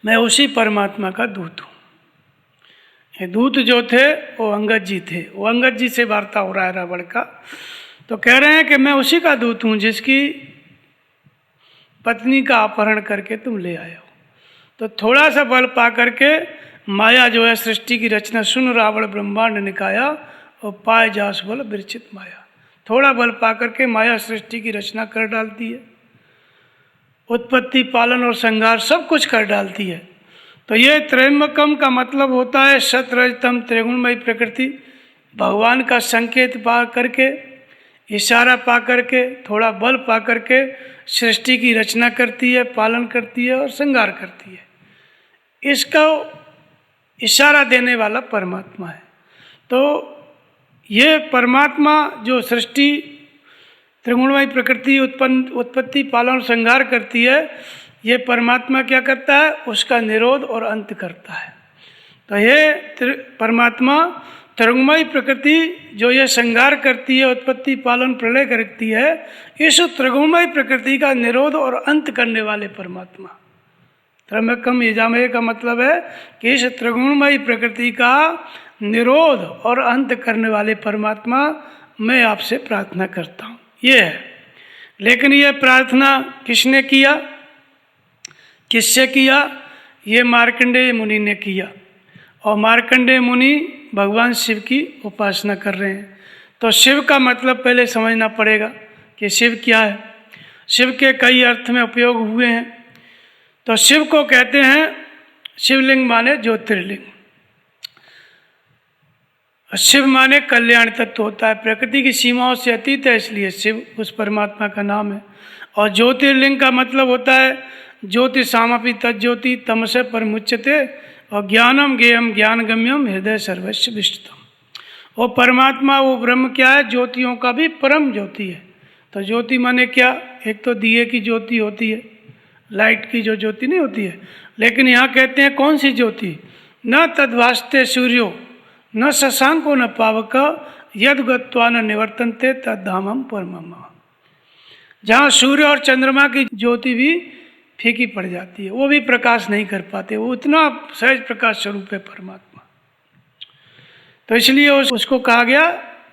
मैं उसी परमात्मा का दूत हूँ। ये दूत जो थे वो अंगद जी थे। वो अंगद जी से वार्ता हो रहा है रावण का। तो कह रहे हैं कि मैं उसी का दूत हूँ जिसकी पत्नी का अपहरण करके तुम ले आए हो। तो थोड़ा सा बल पा करके माया जो है सृष्टि की रचना, सुन रावण ब्रह्मांड निकाया और पाए जास बल विरचित माया। थोड़ा बल पा करके माया सृष्टि की रचना कर डालती है, उत्पत्ति, पालन और श्रृंगार सब कुछ कर डालती है। तो ये त्र्यंबकम का मतलब होता है सत, रज, तम त्रिगुणमयी प्रकृति। भगवान का संकेत पा करके, इशारा पा करके, थोड़ा बल पा करके सृष्टि की रचना करती है, पालन करती है और श्रृंगार करती है। इसका इशारा देने वाला परमात्मा है। तो ये परमात्मा जो सृष्टि त्रिगुणमय प्रकृति उत्पत्ति पालन और संहार करती है, ये परमात्मा क्या करता है? उसका निरोध और अंत करता है। तो ये परमात्मा त्रिगुणमय प्रकृति जो ये संहार करती है, उत्पत्ति पालन प्रलय करती है, इस त्रिगुणमय प्रकृति का निरोध और अंत करने वाले परमात्मा। त्रयम्बकम यजामहे का मतलब है कि इस त्रिगुणमय प्रकृति का निरोध और अंत करने वाले परमात्मा मैं आपसे प्रार्थना करता हूँ, ये है। लेकिन ये प्रार्थना किसने किया, किससे किया? ये मार्कंडेय मुनि ने किया। और मार्कंडेय मुनि भगवान शिव की उपासना कर रहे हैं। तो शिव का मतलब पहले समझना पड़ेगा कि शिव क्या है। शिव के कई अर्थ में उपयोग हुए हैं। तो शिव को कहते हैं, शिवलिंग माने ज्योतिर्लिंग। शिव माने कल्याण तत्व होता है, प्रकृति की सीमाओं से अतीत है, इसलिए शिव उस परमात्मा का नाम है। और ज्योतिर्लिंग का मतलब होता है ज्योति सामपि तज्ज्योति तमसे परमुच्यते और ज्ञानम ज्ञेयम ज्ञानगम्यम हृदय सर्वस्व विष्टतम। वो परमात्मा, वो ब्रह्म क्या है? ज्योतियों का भी परम ज्योति है। तो ज्योति माने क्या? एक तो दिए की ज्योति होती है, लाइट की जो ज्योति नहीं होती है, लेकिन यहाँ कहते हैं कौन सी ज्योति? न तद्वास्ते सूर्यो न शशांको न पावक यद गत्वा न निवर्तन्ते तद्धामम परमम। जहाँ सूर्य और चंद्रमा की ज्योति भी फीकी पड़ जाती है, वो भी प्रकाश नहीं कर पाते, वो इतना सहज प्रकाश स्वरूप है परमात्मा। तो इसलिए उसको कहा गया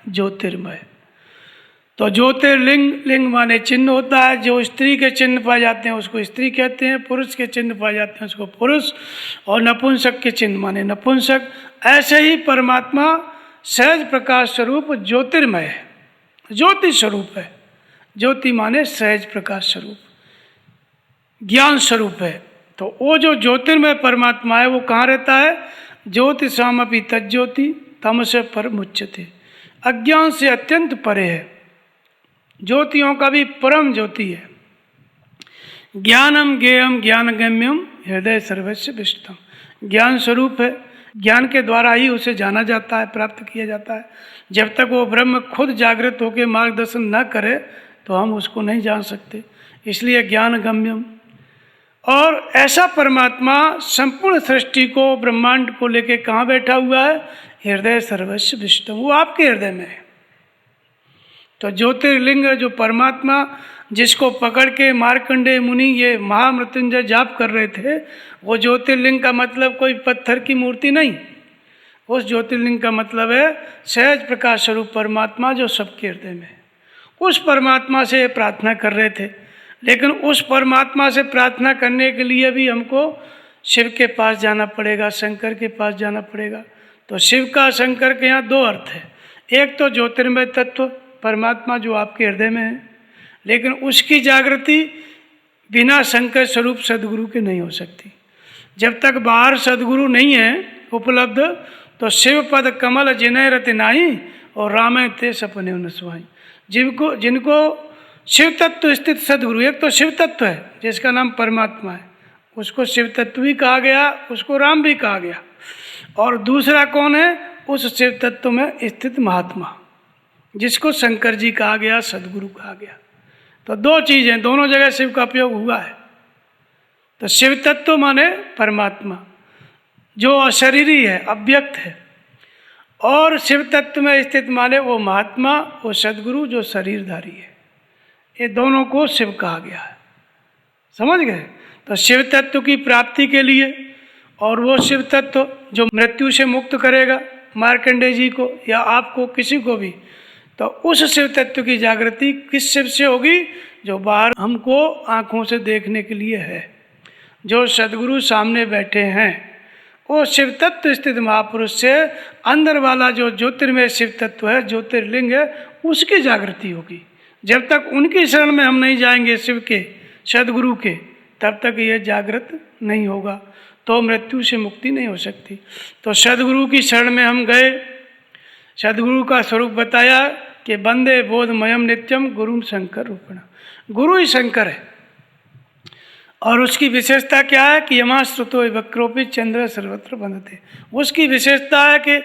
ज्योतिर्मय। तो ज्योतिर्लिंग, लिंग माने चिन्ह होता है। जो स्त्री के चिन्ह पाए जाते हैं उसको स्त्री कहते हैं, पुरुष के चिन्ह पाए जाते हैं उसको पुरुष, और नपुंसक के चिन्ह माने नपुंसक। ऐसे ही परमात्मा सहज प्रकाश स्वरूप ज्योतिर्मय है, ज्योति स्वरूप है। ज्योति माने सहज प्रकाश स्वरूप, ज्ञान स्वरूप है। तो वो जो ज्योतिर्मय परमात्मा है वो कहाँ रहता है? ज्योति सामपि तज्ज्योति तमसे परमुच्यते, अज्ञान से अत्यंत परे है, ज्योतियों का भी परम ज्योति है। ज्ञानम ज्ञेयम ज्ञानगम्यम हृदय सर्वस्व विष्टतम, ज्ञान स्वरूप है। ज्ञान के द्वारा ही उसे जाना जाता है, प्राप्त किया जाता है। जब तक वो ब्रह्म खुद जागृत होकर मार्गदर्शन न करे तो हम उसको नहीं जान सकते, इसलिए ज्ञानगम्यम। और ऐसा परमात्मा संपूर्ण सृष्टि को, ब्रह्मांड को लेके कहाँ बैठा हुआ है? हृदय सर्वस्व विष्टम, वो आपके हृदय में है। तो ज्योतिर्लिंग जो परमात्मा जिसको पकड़ के मार्कंडेय मुनि ये महामृत्युंजय जाप कर रहे थे, वो ज्योतिर्लिंग का मतलब कोई पत्थर की मूर्ति नहीं। उस ज्योतिर्लिंग का मतलब है सहज प्रकाश स्वरूप परमात्मा जो सबके हृदय में है। उस परमात्मा से प्रार्थना कर रहे थे, लेकिन उस परमात्मा से प्रार्थना करने के लिए भी हमको शिव के पास जाना पड़ेगा, शंकर के पास जाना पड़ेगा। तो शिव का, शंकर के यहाँ दो अर्थ है। एक तो ज्योतिर्मय तत्व परमात्मा जो आपके हृदय में है, लेकिन उसकी जागृति बिना शंकर स्वरूप सदगुरु के नहीं हो सकती। जब तक बाहर सदगुरु नहीं है उपलब्ध, तो शिव पद कमल जिनय रति नाही और रामय ते सपने न सुहाई। जिनको शिव तत्व स्थित सदगुरु, एक तो शिव तत्व है जिसका नाम परमात्मा है, उसको शिव तत्व भी कहा गया, उसको राम भी कहा गया। और दूसरा कौन है? उस शिव तत्व में स्थित महात्मा जिसको शंकर जी कहा गया, सदगुरु कहा गया। तो दो चीजें, दोनों जगह शिव का उपयोग हुआ है। तो शिव तत्व माने परमात्मा जो अशरीरी है, अव्यक्त है, और शिव तत्व में स्थित माने वो महात्मा, वो सदगुरु जो शरीरधारी है। ये दोनों को शिव कहा गया है, समझ गए? तो शिव तत्व की प्राप्ति के लिए, और वो शिव तत्व जो मृत्यु से मुक्त करेगा मार्कंडेय जी को या आपको, किसी को भी, तो उस शिव तत्व की जागृति किस शिव से होगी? जो बाहर हमको आंखों से देखने के लिए है, जो सदगुरु सामने बैठे हैं, वो शिव तत्व स्थित महापुरुष से अंदर वाला जो ज्योतिर्मय शिव तत्व है, ज्योतिर्लिंग है, उसकी जागृति होगी। जब तक उनकी शरण में हम नहीं जाएंगे, शिव के, सदगुरु के, तब तक ये जागृत नहीं होगा, तो मृत्यु से मुक्ति नहीं हो सकती। तो सदगुरु की शरण में हम गए, सदगुरु का स्वरूप बताया कि वंदे बोधमयम नित्यम गुरुम शंकर रूपण। गुरु ही शंकर है, और उसकी विशेषता क्या है कि यमाश्रुतो वक्रोपी चंद्र सर्वत्र बंधते। उसकी विशेषता है कि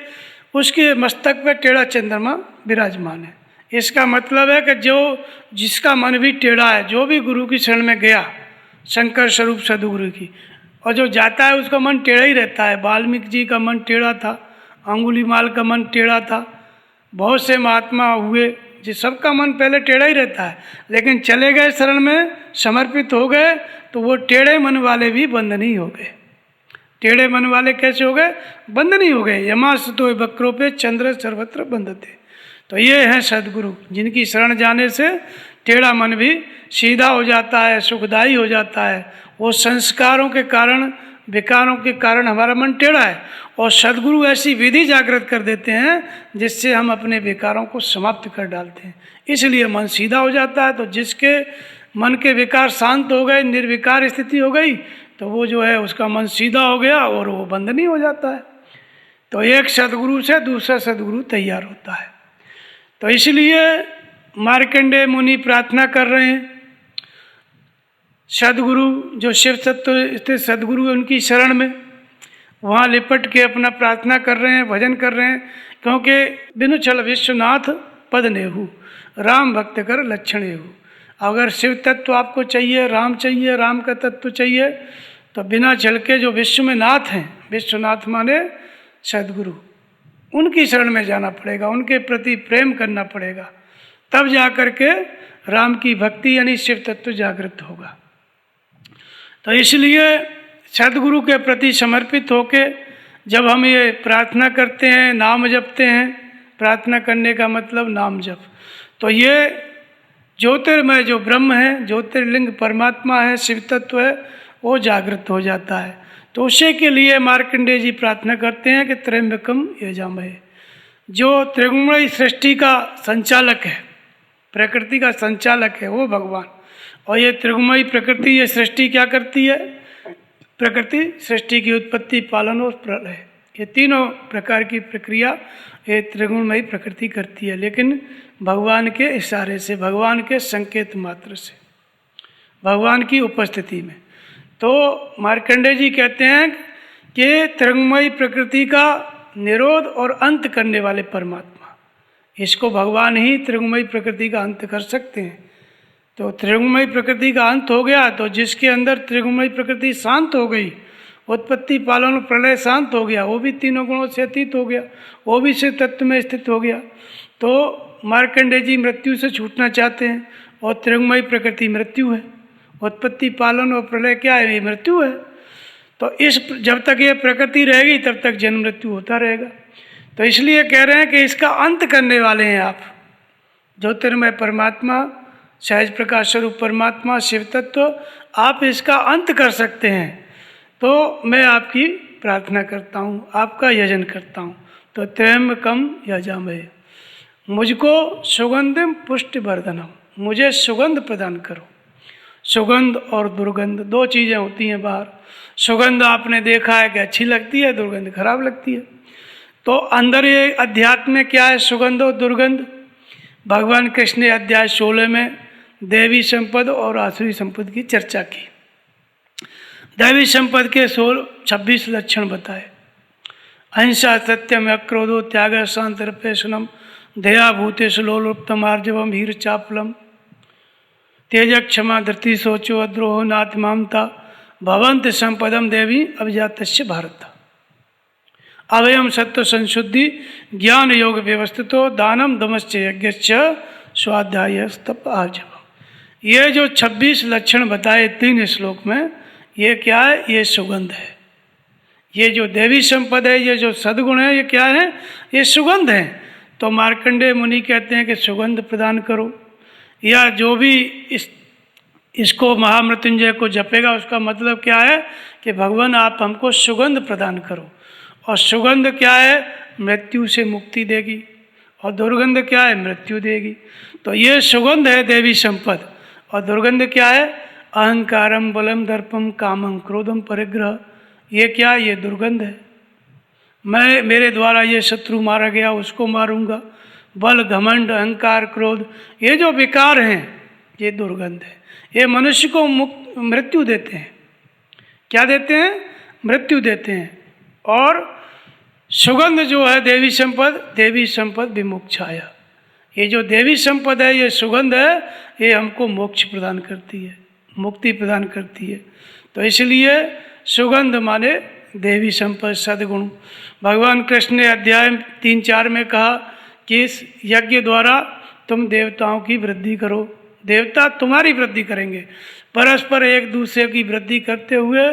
उसके मस्तक पे टेढ़ा चंद्रमा विराजमान है। इसका मतलब है कि जो जिसका मन भी टेढ़ा है, जो भी गुरु की शरण में गया, शंकर स्वरूप सदगुरु की, और जो जाता है उसका मन टेढ़ा ही रहता है। वाल्मीकि जी का मन टेढ़ा था, अंगुलीमाल का मन टेढ़ा था, बहुत से महात्मा हुए जिस सबका मन पहले टेढ़ा ही रहता है, लेकिन चले गए शरण में, समर्पित हो गए, तो वो टेढ़े मन वाले भी बंधनी हो गए। टेढ़े मन वाले कैसे हो गए? बंधनी हो गए। यमाश्रुतो वक्रोपे चंद्र सर्वत्र बंधते। तो ये हैं सदगुरु, जिनकी शरण जाने से टेढ़ा मन भी सीधा हो जाता है, सुखदायी हो जाता है। वो संस्कारों के कारण, विकारों के कारण हमारा मन टेढ़ा है, और सदगुरु ऐसी विधि जागृत कर देते हैं जिससे हम अपने विकारों को समाप्त कर डालते हैं, इसलिए मन सीधा हो जाता है। तो जिसके मन के विकार शांत हो गए, निर्विकार स्थिति हो गई, तो वो जो है उसका मन सीधा हो गया और वो बंधनी हो जाता है। तो एक सदगुरु से दूसरा सदगुरु तैयार होता है। तो इसलिए मार्कंडेय मुनि प्रार्थना कर रहे हैं, सदगुरु जो शिव तत्व स्थित सदगुरु है उनकी शरण में, वहाँ लिपट के अपना प्रार्थना कर रहे हैं, भजन कर रहे हैं। क्योंकि बिनु छल विश्वनाथ पद नेहु, राम भक्त कर लक्षण एहु। अगर शिव तत्व आपको चाहिए, राम का तत्व चाहिए, तो बिना छल के जो विश्व में नाथ हैं, विश्वनाथ माने सदगुरु, उनकी शरण में जाना पड़ेगा, उनके प्रति प्रेम करना पड़ेगा, तब जा कर के राम की भक्ति यानी शिव तत्व जागृत होगा। तो इसलिए सदगुरु के प्रति समर्पित होके जब हम ये प्रार्थना करते हैं, नाम जपते हैं, प्रार्थना करने का मतलब नाम जप, तो ये ज्योतिर्मय जो ब्रह्म है, ज्योतिर्लिंग परमात्मा है, शिव तत्व है, वो जागृत हो जाता है। तो उसी के लिए मार्कंडेय जी प्रार्थना करते हैं कि त्र्यंबकम यजामहे, जो त्रिगुणमयी सृष्टि का संचालक है, प्रकृति का संचालक है, वो भगवान। और ये त्रिगुणमयी प्रकृति, ये सृष्टि क्या करती है? प्रकृति सृष्टि की उत्पत्ति, पालन और प्रलय, ये तीनों प्रकार की प्रक्रिया ये त्रिगुणमयी प्रकृति करती है, लेकिन भगवान के इशारे से, भगवान के संकेत मात्र से, भगवान की उपस्थिति में। तो मार्कंडेय जी कहते हैं कि त्रिगुणमयी प्रकृति का निरोध और अंत करने वाले परमात्मा, इसको भगवान ही त्रिगुणमयी प्रकृति का अंत कर सकते हैं। तो त्रिगुणमयी प्रकृति का अंत हो गया, तो जिसके अंदर त्रिगुणमयी प्रकृति शांत हो गई, उत्पत्ति पालन प्रलय शांत हो गया, वो भी तीनों गुणों से अतीत हो गया, वो भी शिव तत्व में स्थित हो गया। तो मार्कंडेय जी मृत्यु से छूटना चाहते हैं, और त्रिगुणमयी प्रकृति मृत्यु है, उत्पत्ति पालन और प्रलय क्या है? ये मृत्यु है। तो इस जब तक ये प्रकृति रहेगी तब तक जन्म मृत्यु होता रहेगा। तो इसलिए कह रहे हैं कि इसका अंत करने वाले हैं आप, ज्योतिर्मय परमात्मा, सहज प्रकाश स्वरूप परमात्मा, शिव तत्व, आप इसका अंत कर सकते हैं। तो मैं आपकी प्रार्थना करता हूँ, आपका यजन करता हूँ। तो त्र्यंबकम यजामहे, मुझको सुगंधिम पुष्टि वर्धनम, मुझे सुगंध प्रदान करो। सुगंध और दुर्गंध दो चीज़ें होती हैं बाहर। सुगंध आपने देखा है कि अच्छी लगती है, दुर्गंध खराब लगती है। तो अंदर ये अध्यात्म में क्या है? सुगंध और दुर्गंध। भगवान कृष्ण ने अध्याय 16 में दैवी संपद और आसुरी संपद की चर्चा की। दैवी संपद के 26 लक्षण बताए। अहिंसा, सत्यम, अक्रोधो, त्याग, शांतिरपेशनम, दया, भूतेषु लोलुप्तम, आर्जवम, हीर चापलम, तेज, क्षमा, धृति, शोचो, अद्रोहो, नातिमामता, भवंत संपदम देवी अभिजातस्य भारत। अवयम सत्व संशुद्धि, ज्ञान योग व्यवस्थितो, दानम दमश्च यज्ञश्च, स्वाध्याय तप आर्जवम। ये जो 26 लक्षण बताए 3 श्लोक में, ये क्या है? ये सुगंध है। ये जो देवी संपद है, ये जो सद्गुण है, ये क्या है? ये सुगंध है। तो मार्कंडेय मुनि कहते हैं कि सुगंध प्रदान करो, या जो भी इसको महामृत्युंजय को जपेगा उसका मतलब क्या है कि भगवान आप हमको सुगंध प्रदान करो। और सुगंध क्या है? मृत्यु से मुक्ति देगी, और दुर्गंध क्या है? मृत्यु देगी। तो ये सुगंध है देवी संपद। और दुर्गंध क्या है? अहंकारम, बलम, दर्पम, कामम, क्रोधम, परिग्रह। ये क्या? ये दुर्गंध है। मेरे द्वारा ये शत्रु मारा गया, उसको मारूंगा। बल, घमंड, अहंकार, क्रोध, ये जो विकार हैं, ये दुर्गंध है। ये मनुष्य को मृत्यु देते हैं। क्या देते हैं? मृत्यु देते हैं। और सुगंध जो है देवी संपद विमुक्षाया, ये जो देवी संपद है, ये सुगंध है, ये हमको मोक्ष प्रदान करती है, मुक्ति प्रदान करती है। तो इसलिए सुगंध माने देवी संपद सद्गुण। भगवान कृष्ण ने अध्याय 3-4 में कहा कि इस यज्ञ द्वारा तुम देवताओं की वृद्धि करो, देवता तुम्हारी वृद्धि करेंगे, परस्पर एक दूसरे की वृद्धि करते हुए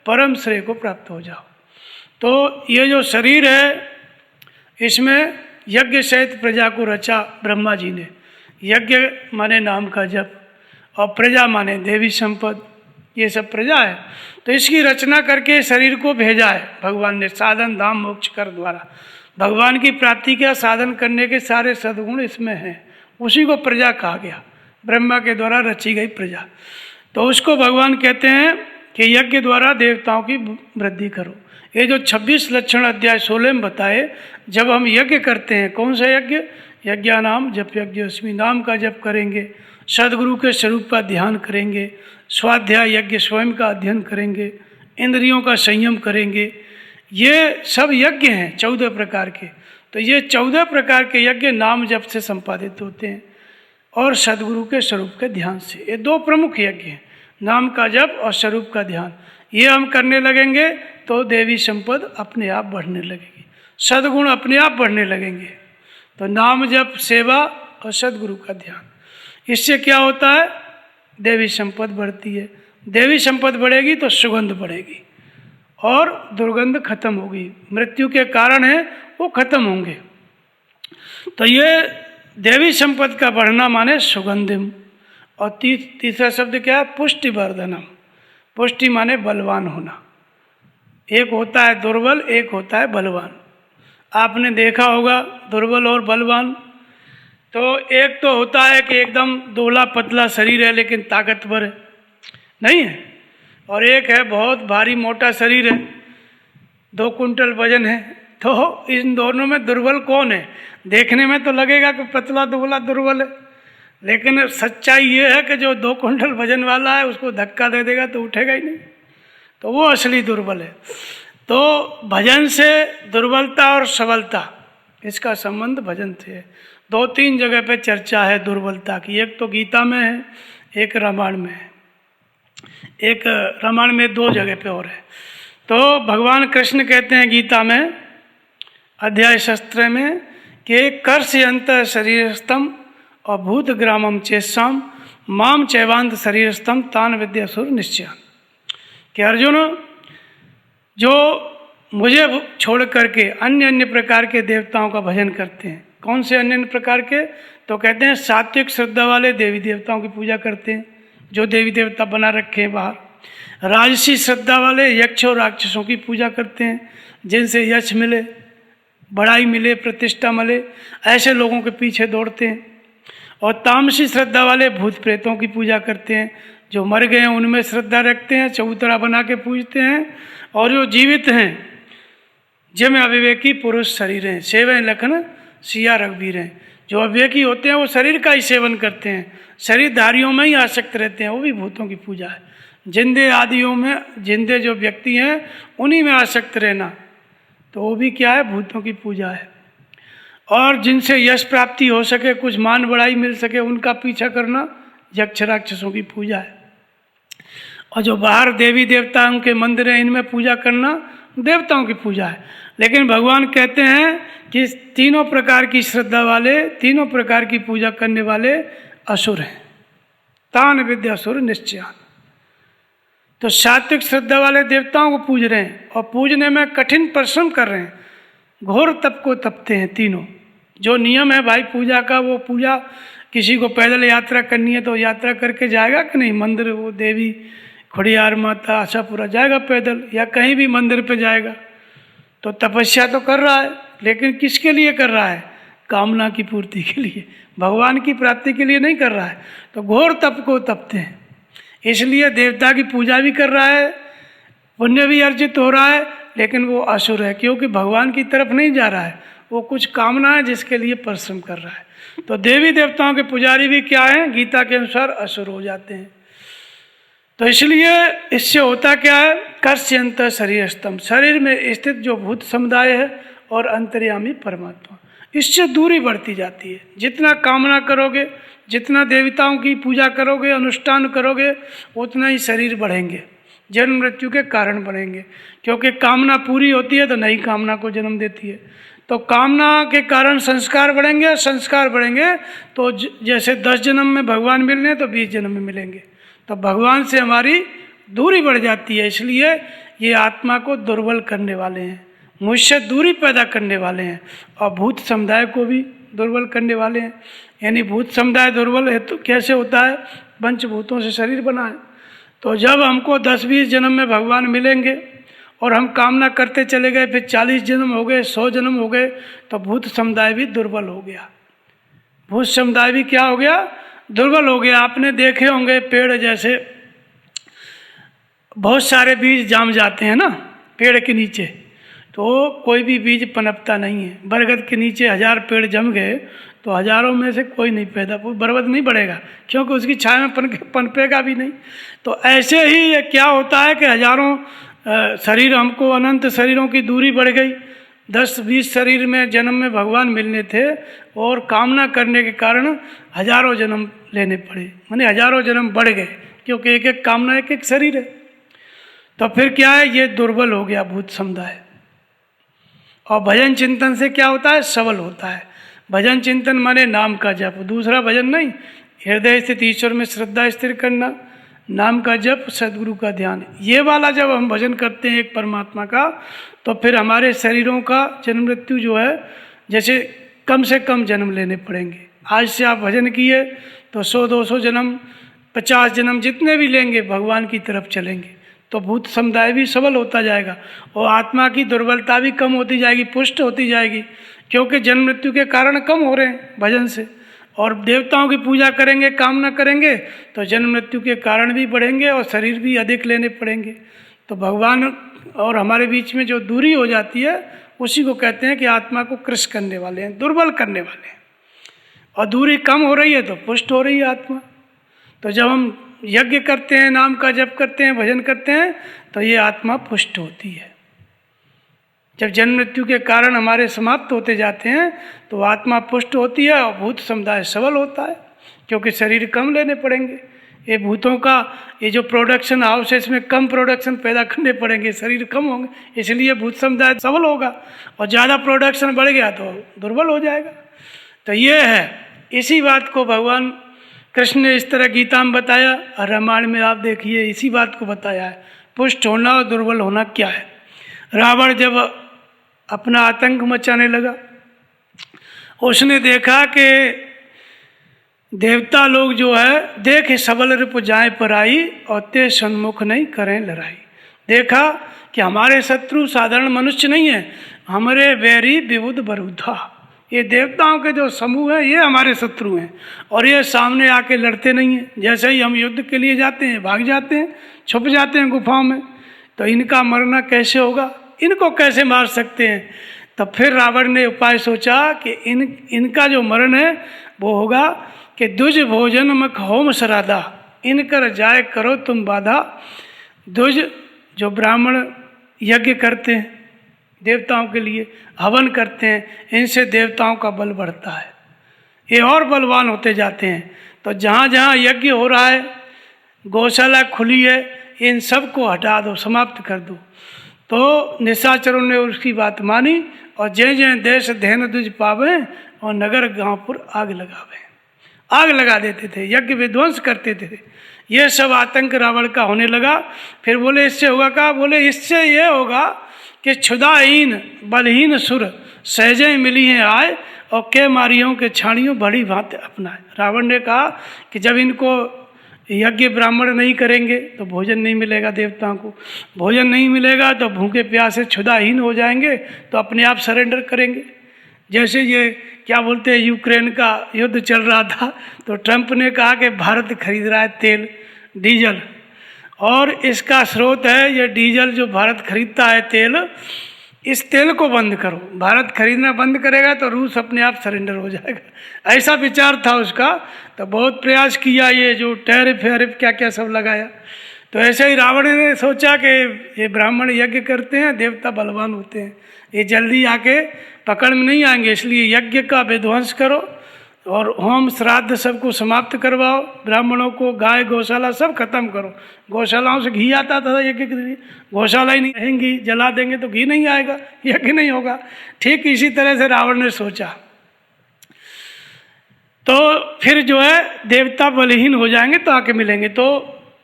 परम श्रेय को प्राप्त हो जाओ। तो ये जो शरीर है, इसमें यज्ञ सहित प्रजा को रचा ब्रह्मा जी ने। यज्ञ माने नाम का जप, और प्रजा माने देवी संपद, ये सब प्रजा है। तो इसकी रचना करके शरीर को भेजा है भगवान ने, साधन धाम मोक्ष कर द्वारा। भगवान की प्राप्ति का साधन करने के सारे सद्गुण इसमें हैं, उसी को प्रजा कहा गया, ब्रह्मा के द्वारा रची गई प्रजा। तो उसको भगवान कहते हैं कि यज्ञ द्वारा देवताओं की वृद्धि करो। ये जो 26 लक्षण अध्याय 16 में बताए, जब हम यज्ञ करते हैं, कौन सा यज्ञ? यज्ञानाम जप यज्ञस्मि, नाम का जप करेंगे, सदगुरु के स्वरूप का ध्यान करेंगे, स्वाध्याय यज्ञ स्वयं का अध्ययन करेंगे, इंद्रियों का संयम करेंगे। ये सब यज्ञ हैं 14 प्रकार के। तो ये 14 प्रकार के यज्ञ नाम जप से संपादित होते हैं और सदगुरु के स्वरूप के ध्यान से। ये 2 प्रमुख यज्ञ हैं, नाम का जप और स्वरूप का ध्यान। ये हम करने लगेंगे तो देवी संपद अपने आप बढ़ने लगेगी, सद्गुण अपने आप बढ़ने लगेंगे। तो नाम जप, सेवा और सदगुरु का ध्यान, इससे क्या होता है? देवी संपद बढ़ती है। देवी संपद बढ़ेगी तो सुगंध बढ़ेगी और दुर्गंध खत्म होगी, मृत्यु के कारण है वो खत्म होंगे। तो ये देवी संपद का बढ़ना माने सुगंधिम। और तीसरा शब्द क्या है? पुष्टिवर्धनम। पुष्टि माने बलवान होना। एक होता है दुर्बल, एक होता है बलवान। आपने देखा होगा दुर्बल और बलवान। तो एक तो होता है कि एकदम दुबला पतला शरीर है लेकिन ताकतवर है, नहीं है, और एक है बहुत भारी मोटा शरीर है, 2 कुंटल वजन है। तो इन दोनों में दुर्बल कौन है? देखने में तो लगेगा कि पतला दुबला दुर्बल है, लेकिन सच्चाई ये है कि जो 2 कुंटल वजन वाला है उसको धक्का दे देगा तो उठेगा ही नहीं, तो वो असली दुर्बल है। तो भजन से दुर्बलता और सबलता, इसका संबंध भजन से है। 2-3 जगह पे चर्चा है दुर्बलता की, एक तो गीता में है, एक रामायण में है, एक रामायण में 2 जगह पे और है। तो भगवान कृष्ण कहते हैं गीता में अध्याय 17 में कि कर्षयंत शरीरस्थम और भूत ग्रामम चेष्याम माम चैवांत शरीरस्थम तान विद्यासुर निश्चयान, कि अर्जुन जो मुझे छोड़ करके अन्य प्रकार के देवताओं का भजन करते हैं। कौन से अन्य प्रकार के? तो कहते हैं सात्विक श्रद्धा वाले देवी देवताओं की पूजा करते हैं, जो देवी देवता बना रखे हैं बाहर। राजसी श्रद्धा वाले यक्ष और राक्षसों की पूजा करते हैं, जिनसे यश मिले, बड़ाई मिले, प्रतिष्ठा मिले, ऐसे लोगों के पीछे दौड़ते हैं। और तामसी श्रद्धा वाले भूत प्रेतों की पूजा करते हैं, जो मर गए हैं उनमें श्रद्धा रखते हैं, चबूतरा बना के पूजते हैं। और जो जीवित हैं जिनमें अविवेकी पुरुष शरीर हैं, सेवन लखन सिया रघुवीर हैं, जो अविवेकी होते हैं वो शरीर का ही सेवन करते हैं, शरीरधारियों में ही आसक्त रहते हैं, वो भी भूतों की पूजा है। जिंदे आदियों में, जिंदे जो व्यक्ति हैं उन्हीं में आसक्त रहना, तो वो भी क्या है? भूतों की पूजा है। और जिनसे यश प्राप्ति हो सके, कुछ मान बढ़ाई मिल सके, उनका पीछा करना यक्ष राक्षसों की पूजा है। और जो बाहर देवी देवताओं के मंदिर हैं इनमें पूजा करना देवताओं की पूजा है। लेकिन भगवान कहते हैं कि 3 प्रकार की श्रद्धा वाले, 3 प्रकार की पूजा करने वाले असुर हैं, तान विद्यासुर निश्चयान। तो सात्विक श्रद्धा वाले देवताओं को पूज रहे हैं और पूजने में कठिन परिश्रम कर रहे हैं, घोर तप को तपते हैं तीनों। जो नियम है भाई पूजा का, वो पूजा किसी को पैदल यात्रा करनी है तो यात्रा करके जाएगा कि नहीं? मंदिर वो देवी खड़ियार माता आशापुरा जाएगा पैदल, या कहीं भी मंदिर पे जाएगा। तो तपस्या तो कर रहा है, लेकिन किसके लिए कर रहा है? कामना की पूर्ति के लिए, भगवान की प्राप्ति के लिए नहीं कर रहा है। तो घोर तप को तपते हैं, इसलिए देवता की पूजा भी कर रहा है, पुण्य भी अर्जित हो रहा है, लेकिन वो असुर है, क्योंकि भगवान की तरफ नहीं जा रहा है, वो कुछ कामना है जिसके लिए परिश्रम कर रहा है। तो देवी देवताओं के पुजारी भी क्या हैं, गीता के अनुसार असुर हो जाते हैं। तो इसलिए इससे होता क्या है, कर्ष्यंत शरीर स्तंभ, शरीर में स्थित जो भूत समुदाय है और अंतर्यामी परमात्मा, इससे दूरी बढ़ती जाती है। जितना कामना करोगे, जितना देवताओं की पूजा करोगे, अनुष्ठान करोगे, उतना ही शरीर बढ़ेंगे, जन्म मृत्यु के कारण बनेंगे। क्योंकि कामना पूरी होती है तो नई कामना को जन्म देती है। तो कामना के कारण संस्कार बढ़ेंगे, संस्कार बढ़ेंगे तो जैसे 10 जन्म में भगवान मिलने हैं तो 20 जन्म में मिलेंगे। तो भगवान से हमारी दूरी बढ़ जाती है। इसलिए ये आत्मा को दुर्बल करने वाले हैं, मुझसे दूरी पैदा करने वाले हैं, और भूत समुदाय को भी दुर्बल करने वाले हैं। यानी भूत समुदाय दुर्बल है तो कैसे होता है, पंचभूतों से शरीर बना है। तो जब हमको 10-20 जन्म में भगवान मिलेंगे और हम कामना करते चले गए, फिर 40 जन्म हो गए, 100 जन्म हो गए, तो भूत समुदाय भी दुर्बल हो गया। भूत समुदाय भी क्या हो गया, दुर्बल हो गया। आपने देखे होंगे पेड़ जैसे बहुत सारे बीज जाम जाते हैं ना पेड़ के नीचे, तो कोई भी बीज पनपता नहीं है। बरगद के नीचे 1000 पेड़ जम गए तो हजारों में से कोई नहीं पैदा, कोई बरगद नहीं बढ़ेगा, क्योंकि उसकी छाया में पनपेगा भी नहीं। तो ऐसे ही ये क्या होता है कि हजारों शरीर, हमको अनंत शरीरों की दूरी बढ़ गई। 10-20 शरीर में जन्म में भगवान मिलने थे और कामना करने के कारण हजारों जन्म लेने पड़े, माने हजारों जन्म बढ़ गए, क्योंकि एक एक कामना एक एक शरीर है। तो फिर क्या है, ये दुर्बल हो गया भूत समुदाय। और भजन चिंतन से क्या होता है, सबल होता है। भजन चिंतन माने नाम का जप, दूसरा भजन नहीं, हृदय स्थित ईश्वर में श्रद्धा स्थिर करना, नाम का जप, सदगुरु का ध्यान। ये वाला जब हम भजन करते हैं एक परमात्मा का, तो फिर हमारे शरीरों का जन्म मृत्यु जो है, जैसे कम से कम जन्म लेने पड़ेंगे। आज से आप भजन किए तो 100-200 जन्म, 50 जन्म, जितने भी लेंगे भगवान की तरफ चलेंगे, तो भूत समुदाय भी सबल होता जाएगा और आत्मा की दुर्बलता भी कम होती जाएगी, पुष्ट होती जाएगी। क्योंकि जन्म मृत्यु के कारण कम हो रहे हैं भजन से। और देवताओं की पूजा करेंगे, कामना करेंगे, तो जन्म मृत्यु के कारण भी बढ़ेंगे और शरीर भी अधिक लेने पड़ेंगे। तो भगवान और हमारे बीच में जो दूरी हो जाती है, उसी को कहते हैं कि आत्मा को कृश करने वाले हैं, दुर्बल करने वाले हैं। और दूरी कम हो रही है तो पुष्ट हो रही है आत्मा। तो जब हम यज्ञ करते हैं, नाम का जप करते हैं, भजन करते हैं, तो ये आत्मा पुष्ट होती है। जब जन्म मृत्यु के कारण हमारे समाप्त होते जाते हैं तो आत्मा पुष्ट होती है और भूत समुदाय सबल होता है, क्योंकि शरीर कम लेने पड़ेंगे। ये भूतों का ये जो प्रोडक्शन हाउस है, इसमें कम प्रोडक्शन पैदा करने पड़ेंगे, शरीर कम होंगे, इसलिए भूत समुदाय सबल होगा। और ज़्यादा प्रोडक्शन बढ़ गया तो दुर्बल हो जाएगा। तो ये है, इसी बात को भगवान कृष्ण ने इस तरह गीता में बताया, और रामायण में आप देखिए इसी बात को बताया है, पुष्ट होना और दुर्बल होना क्या है। रावण जब अपना आतंक मचाने लगा, उसने देखा कि देवता लोग जो है, देख सबल रिपु जाए पर आई और ते सन्मुख नहीं करें लड़ाई। देखा कि हमारे शत्रु साधारण मनुष्य नहीं है, हमारे बैरी विबुध बरूधा, ये देवताओं के जो समूह हैं ये हमारे शत्रु हैं, और ये सामने आके लड़ते नहीं हैं। जैसे ही हम युद्ध के लिए जाते हैं, भाग जाते हैं, छुप जाते हैं गुफाओं में। तो इनका मरना कैसे होगा, इनको कैसे मार सकते हैं। तब फिर रावण ने उपाय सोचा कि इनका जो मरण है वो होगा कि दुज भोजन मख होम सराधा, इनकर जाय करो तुम बाधा। दुज जो ब्राह्मण यज्ञ करते हैं, देवताओं के लिए हवन करते हैं, इनसे देवताओं का बल बढ़ता है, ये और बलवान होते जाते हैं। तो जहाँ जहाँ यज्ञ हो रहा है, गौशाला खुली है, इन सब को हटा दो, समाप्त कर दो। तो निशाचरों ने उसकी बात मानी और जय जय देश धैन दुज पावे और नगर गांवपुर आग लगावे, आग लगा देते थे, यज्ञ विध्वंस करते थे। ये सब आतंक रावण का होने लगा। फिर बोले इससे होगा क्या, बोले इससे ये होगा कि क्षुधाहीन बलहीन सुर सहजे मिली हैं आए और के मारियों के छाणियों बड़ी भांति अपनाए। रावण ने कहा कि जब इनको यज्ञ ब्राह्मण नहीं करेंगे तो भोजन नहीं मिलेगा, देवताओं को भोजन नहीं मिलेगा तो भूखे प्यासे क्षुधाहीन हो जाएंगे, तो अपने आप सरेंडर करेंगे। जैसे ये क्या बोलते हैं, यूक्रेन का युद्ध चल रहा था, तो ट्रंप ने कहा कि भारत खरीद रहा है तेल डीजल, और इसका स्रोत है ये डीजल जो भारत खरीदता है तेल, इस तेल को बंद करो। भारत खरीदना बंद करेगा तो रूस अपने आप सरेंडर हो जाएगा। ऐसा विचार था उसका। तो बहुत प्रयास किया, ये जो टैरिफ वैरिफ क्या क्या सब लगाया। तो ऐसे ही रावण ने सोचा कि ये ब्राह्मण यज्ञ करते हैं, देवता बलवान होते हैं, ये जल्दी आके पकड़ में नहीं आएंगे, इसलिए यज्ञ का विध्वंस करो और होम श्राद्ध सबको समाप्त करवाओ। ब्राह्मणों को गाय गौशाला सब खत्म करो। गौशालाओं से घी आता था यज्ञ के लिए, गौशाला ही नहीं रहेंगी, जला देंगे तो घी नहीं आएगा, यज्ञ नहीं होगा। ठीक इसी तरह से रावण ने सोचा। तो फिर जो है देवता बलहीन हो जाएंगे तो आके मिलेंगे। तो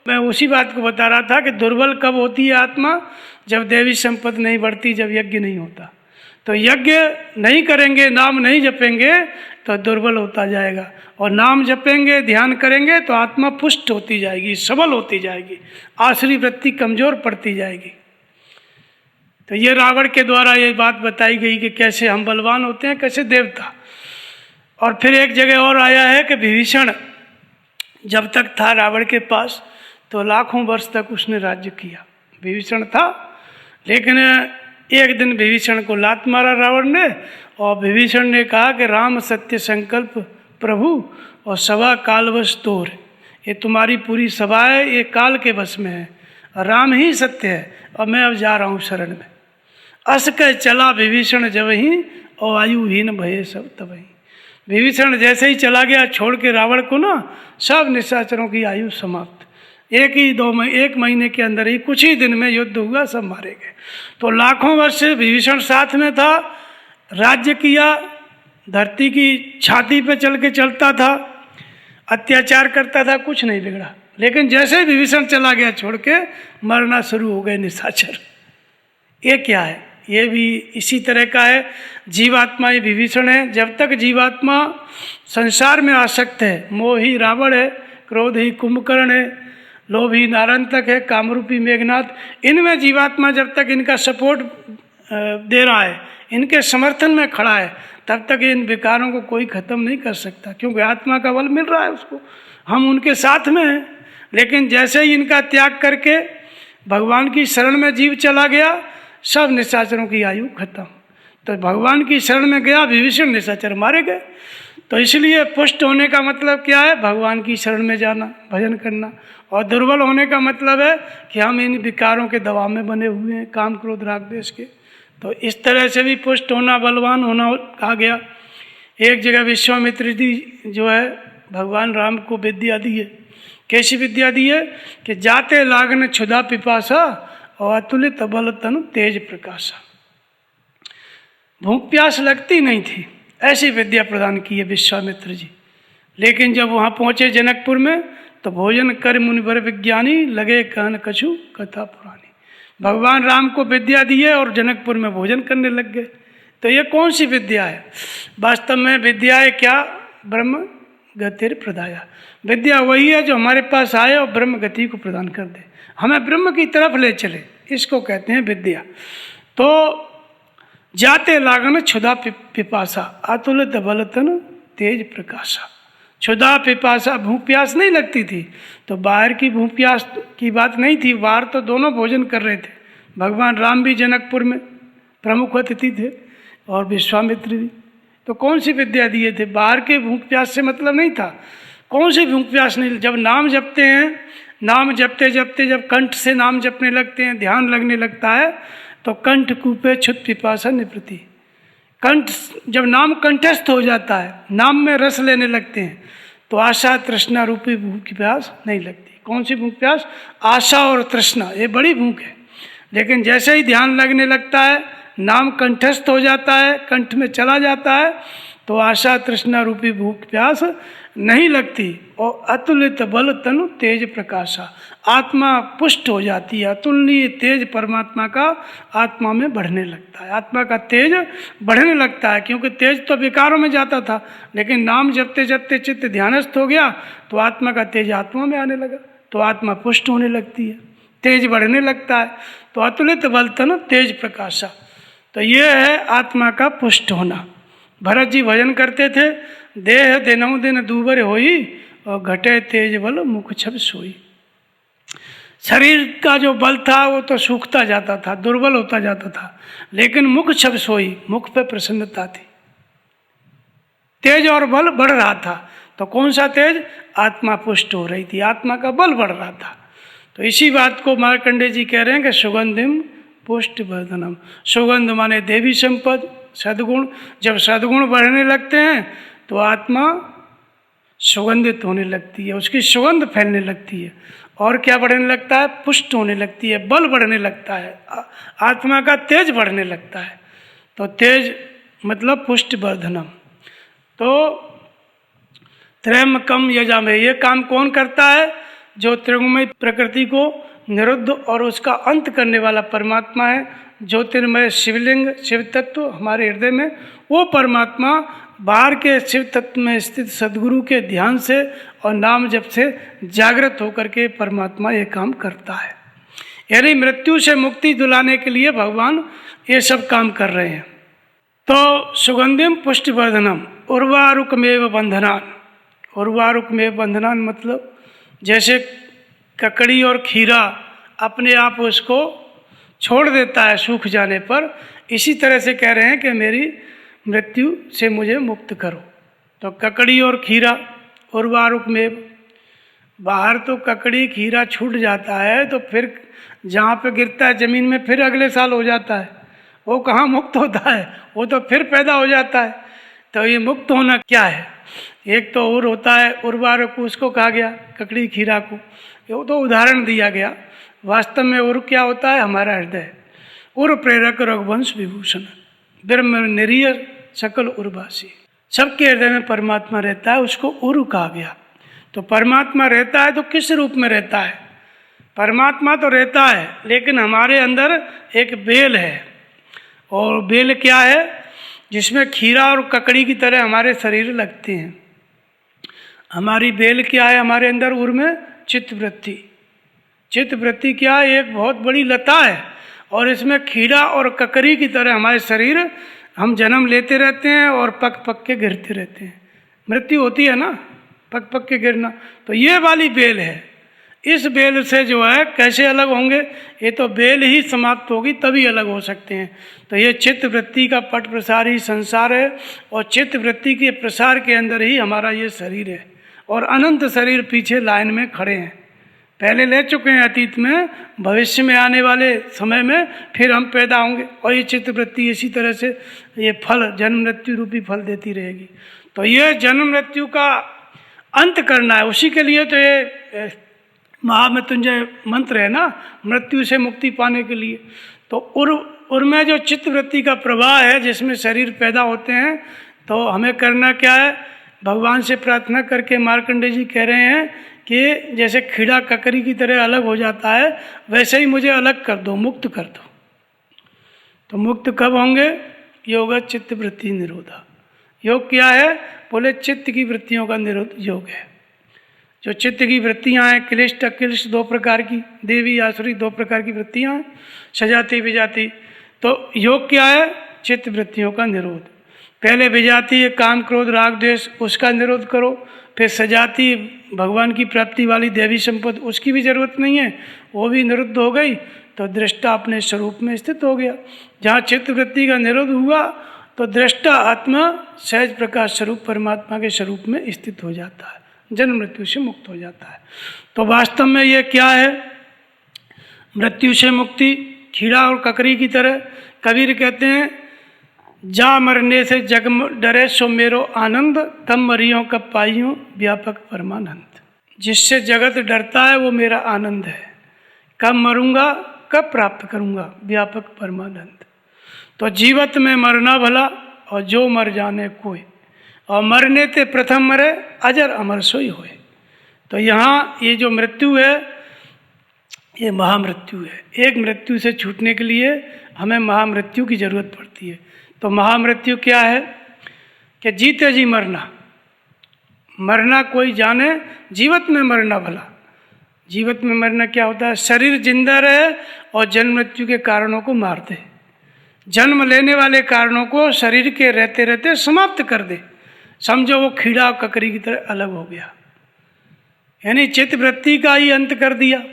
मैं उसी बात को बता रहा था कि दुर्बल कब होती है आत्मा, जब देवी संपत्ति नहीं बढ़ती, जब यज्ञ नहीं होता। तो यज्ञ नहीं करेंगे, नाम नहीं जपेंगे तो दुर्बल होता जाएगा, और नाम जपेंगे, ध्यान करेंगे तो आत्मा पुष्ट होती जाएगी, सबल होती जाएगी, आसुरी वृत्ति कमजोर पड़ती जाएगी। तो ये रावण के द्वारा ये बात बताई गई कि कैसे हम बलवान होते हैं, कैसे देवता। और फिर एक जगह और आया है कि विभीषण जब तक था रावण के पास तो लाखों वर्ष तक उसने राज्य किया। विभीषण था, लेकिन एक दिन विभीषण को लात मारा रावण ने, और विभीषण ने कहा कि राम सत्य संकल्प प्रभु और सभा कालवश तोर, ये तुम्हारी पूरी सभा है, ये काल के वश में है, राम ही सत्य है, और मैं अब जा रहा हूँ शरण में। अस कह चला विभीषण जब ही, और आयुहीन भये सब तबही। विभीषण जैसे ही चला गया छोड़ के रावण को ना, सब निशाचरों की आयु समाप्त। एक महीने के अंदर ही, कुछ ही दिन में युद्ध हुआ, सब मारे गए। तो लाखों वर्ष विभीषण साथ में था, राज्य किया, धरती की छाती पे चल के चलता था, अत्याचार करता था, कुछ नहीं बिगड़ा। लेकिन जैसे ही विभीषण चला गया छोड़ के, मरना शुरू हो गए निशाचर। ये क्या है? ये भी इसी तरह का है। जीवात्मा ये विभीषण है। जब तक जीवात्मा संसार में आसक्त है, मोह ही रावण है, क्रोध ही कुंभकर्ण है, लोभ ही नारंतक है, कामरूपी मेघनाथ, इनमें जीवात्मा जब तक इनका सपोर्ट दे रहा है, इनके समर्थन में खड़ा है, तब तक इन विकारों को कोई खत्म नहीं कर सकता, क्योंकि आत्मा का बल मिल रहा है उसको, हम उनके साथ में हैं। लेकिन जैसे ही इनका त्याग करके भगवान की शरण में जीव चला गया, सब निशाचरों की आयु खत्म। तो भगवान की शरण में गया विभीषण, निशाचर मारे गए। तो इसलिए पुष्ट होने का मतलब क्या है? भगवान की शरण में जाना, भजन करना। और दुर्बल होने का मतलब है कि हम इन विकारों के दबाव में बने हुए हैं, काम क्रोध राग द्वेष के। तो इस तरह से भी पुष्ट होना, बलवान होना कहा गया। एक जगह विश्वामित्र जी जो है भगवान राम को विद्या दी है। कैसी विद्या दी है? कि जाते लागन क्षुधा पिपासा और अतुलित बल तनु तेज प्रकाशा। भूख प्यास लगती नहीं थी, ऐसी विद्या प्रदान की है विश्वामित्र जी। लेकिन जब वहाँ पहुँचे जनकपुर में, तो भोजन कर मुनिवर विज्ञानी, लगे कहन कछु कथा पुरानी। भगवान राम को विद्या दी है और जनकपुर में भोजन करने लग गए। तो ये कौन सी विद्या है? वास्तव में विद्या है क्या? ब्रह्म गतिर प्रदाया। विद्या वही है जो हमारे पास आए और ब्रह्म गति को प्रदान कर दे, हमें ब्रह्म की तरफ ले चले, इसको कहते हैं विद्या। तो जाते लागन क्षुधा पिपासा, अतुलित बलतन तेज प्रकाशा। क्षुधा पिपासा, भूख प्यास नहीं लगती थी। तो बाहर की भूख प्यास की बात नहीं थी, बाहर तो दोनों भोजन कर रहे थे। भगवान राम भी जनकपुर में प्रमुख अतिथि थे और विश्वामित्र भी। तो कौन सी विद्या दिए थे? बाहर के भूख प्यास से मतलब नहीं था। कौन सी भूख प्यास नहीं? जब नाम जपते हैं, नाम जपते जपते जब कंठ से नाम जपने लगते हैं, ध्यान लगने लगता है, तो कंठ कूपे क्षुत पिपासा निवृत्ति। कंठ, जब नाम कंठस्थ हो जाता है, नाम में रस लेने लगते हैं, तो आशा तृष्णा रूपी भूख की प्यास नहीं लगती। कौन सी भूख प्यास? आशा और तृष्णा, ये बड़ी भूख है। लेकिन जैसे ही ध्यान लगने लगता है, नाम कंठस्थ हो जाता है, कंठ में चला जाता है, तो आशा तृष्णा रूपी भूख प्यास नहीं लगती। और अतुलित बल तनु तेज प्रकाशा, आत्मा पुष्ट हो जाती है। अतुलनीय तेज परमात्मा का आत्मा में बढ़ने लगता है, आत्मा का तेज बढ़ने लगता है। क्योंकि तेज तो विकारों में जाता था, लेकिन नाम जपते जपते चित्त ध्यानस्थ हो गया, तो आत्मा का तेज आत्मा में आने लगा, तो आत्मा पुष्ट होने लगती है, तेज बढ़ने लगता है। तो अतुलित बल तनु तेज प्रकाशा, तो ये है आत्मा का पुष्ट होना। भरत जी भजन करते थे, देह दिनों दिन दूबर होई, और घटे तेज बल मुख छब सोई। शरीर का जो बल था वो तो सूखता जाता था, दुर्बल होता जाता था, लेकिन मुख छब सोई, मुख पे प्रसन्नता थी, तेज और बल बढ़ रहा था। तो कौन सा तेज? आत्मा पुष्ट हो रही थी, आत्मा का बल बढ़ रहा था। तो इसी बात को मार्कंडेय जी कह रहे हैं कि सुगंधिम पुष्ट वर्धनम। सुगंध माने देवी संपद, सद्गुण। जब सद्गुण बढ़ने लगते हैं तो आत्मा सुगंधित होने लगती है, उसकी सुगंध फैलने लगती है। और क्या बढ़ने लगता है? पुष्ट होने लगती है, बल बढ़ने लगता है, आत्मा का तेज बढ़ने लगता है। तो तेज मतलब पुष्ट वर्धनम। तो त्रयम्बकम यजामहे, ये काम कौन करता है? जो त्रिगुणमय प्रकृति को निरुद्ध और उसका अंत करने वाला परमात्मा है। ज्योतिर्मय शिवलिंग, शिव तत्व हमारे हृदय में, वो परमात्मा बाहर के शिव तत्व में स्थित सदगुरु के ध्यान से और नाम जप से जागृत होकर के परमात्मा ये काम करता है। यानी मृत्यु से मुक्ति दिलाने के लिए भगवान ये सब काम कर रहे हैं। तो सुगंधिम पुष्टिवर्धनम उर्वारुकमेव बंधनान। उर्वारुकमेव बंधनान मतलब जैसे ककड़ी और खीरा अपने आप उसको छोड़ देता है सूख जाने पर, इसी तरह से कह रहे हैं कि मेरी मृत्यु से मुझे मुक्त करो। तो ककड़ी और खीरा उर्वारुकमेव, बाहर तो ककड़ी खीरा छूट जाता है तो फिर जहाँ पे गिरता है ज़मीन में फिर अगले साल हो जाता है, वो कहाँ मुक्त होता है? वो तो फिर पैदा हो जाता है। तो ये मुक्त होना क्या है? एक तो उर होता है, उर्वारुक उसको कहा गया, ककड़ी खीरा को, ये तो उदाहरण दिया गया। वास्तव में उर क्या होता है? हमारा हृदय। उर प्रेरक रघुवंश विभूषण ब्रह्म निरीय सकल उर्वासी। सबके हृदय में परमात्मा रहता है, उसको उर कहा गया। तो परमात्मा रहता है तो किस रूप में रहता है? परमात्मा तो रहता है, लेकिन हमारे अंदर एक बेल है। और बेल क्या है? जिसमें खीरा और ककड़ी की तरह हमारे शरीर लगते हैं। हमारी बेल क्या है हमारे अंदर? उर में चित्तवृत्ति। चित्तवृत्ति क्या है? एक बहुत बड़ी लता है, और इसमें खीरा और ककड़ी की तरह हमारे शरीर, हम जन्म लेते रहते हैं और पक पक के गिरते रहते हैं। मृत्यु होती है ना, पक पक के गिरना। तो ये वाली बेल है। इस बेल से जो है कैसे अलग होंगे? ये तो बेल ही समाप्त होगी तभी अलग हो सकते हैं। तो ये चित्त वृत्ति का पट प्रसार ही संसार है, और चित्त वृत्ति के प्रसार के अंदर ही हमारा ये शरीर है। और अनंत शरीर पीछे लाइन में खड़े हैं, पहले ले चुके हैं अतीत में, भविष्य में आने वाले समय में फिर हम पैदा होंगे। और ये चित्त वृत्ति इसी तरह से ये फल, जन्म मृत्यु रूपी फल देती रहेगी। तो ये जन्म मृत्यु का अंत करना है, उसी के लिए तो ये महामृत्युंजय मंत्र है ना, मृत्यु से मुक्ति पाने के लिए। तो उर में जो चित्त वृत्ति का प्रवाह है, जिसमें शरीर पैदा होते हैं, तो हमें करना क्या है? भगवान से प्रार्थना करके मार्कंडेय जी कह रहे हैं कि जैसे खीरा ककड़ी की तरह अलग हो जाता है, वैसे ही मुझे अलग कर दो, मुक्त कर दो। तो मुक्त कब होंगे? योग चित्त वृत्ति निरोधा। योग क्या है? बोले चित्त की वृत्तियों का निरोध योग है। जो चित्त की वृत्तियां हैं, क्लिष्ट अक्लिष्ट दो प्रकार की, देवी आसुरी दो प्रकार की वृत्तियां हैं, सजाती विजाती। तो योग क्या है? चित्त वृत्तियों का निरोध। पहले विजाती है काम क्रोध राग द्वेष, उसका निरोध करो। फिर सजाती भगवान की प्राप्ति वाली देवी संपद, उसकी भी जरूरत नहीं है, वो भी निरुद्ध हो गई। तो दृष्टा अपने स्वरूप में स्थित हो गया। जहाँ चित्त वृत्ति का निरोध हुआ तो दृष्टा आत्मा सहज प्रकाश स्वरूप परमात्मा के स्वरूप में स्थित हो जाता है, जन्म मृत्यु से मुक्त हो जाता है। तो वास्तव में ये क्या है? मृत्यु से मुक्ति खीरा और ककड़ी की तरह। कबीर कहते हैं, जा मरने से जग डरे सो मेरो आनंद, कब मरियों कब पाइयों व्यापक परमानंद। जिससे जगत डरता है वो मेरा आनंद है, कब मरूंगा कब प्राप्त करूंगा व्यापक परमानंद। तो जीवत में मरना भला और जो मर जाने कोई, और मरने ते प्रथम मरे अजर अमर सोई होए। तो यहाँ ये जो मृत्यु है ये महामृत्यु है। एक मृत्यु से छूटने के लिए हमें महामृत्यु की जरूरत पड़ती है। तो महामृत्यु क्या है? कि जीते जी मरना। मरना कोई जाने, जीवत में मरना भला। जीवत में मरना क्या होता है? शरीर जिंदा रहे और जन्म मृत्यु के कारणों को मार दे, जन्म लेने वाले कारणों को शरीर के रहते रहते समाप्त कर दे। समझो वो खीरा और ककड़ी की तरह अलग हो गया, यानी चित्त वृत्ति का ही अंत कर दिया।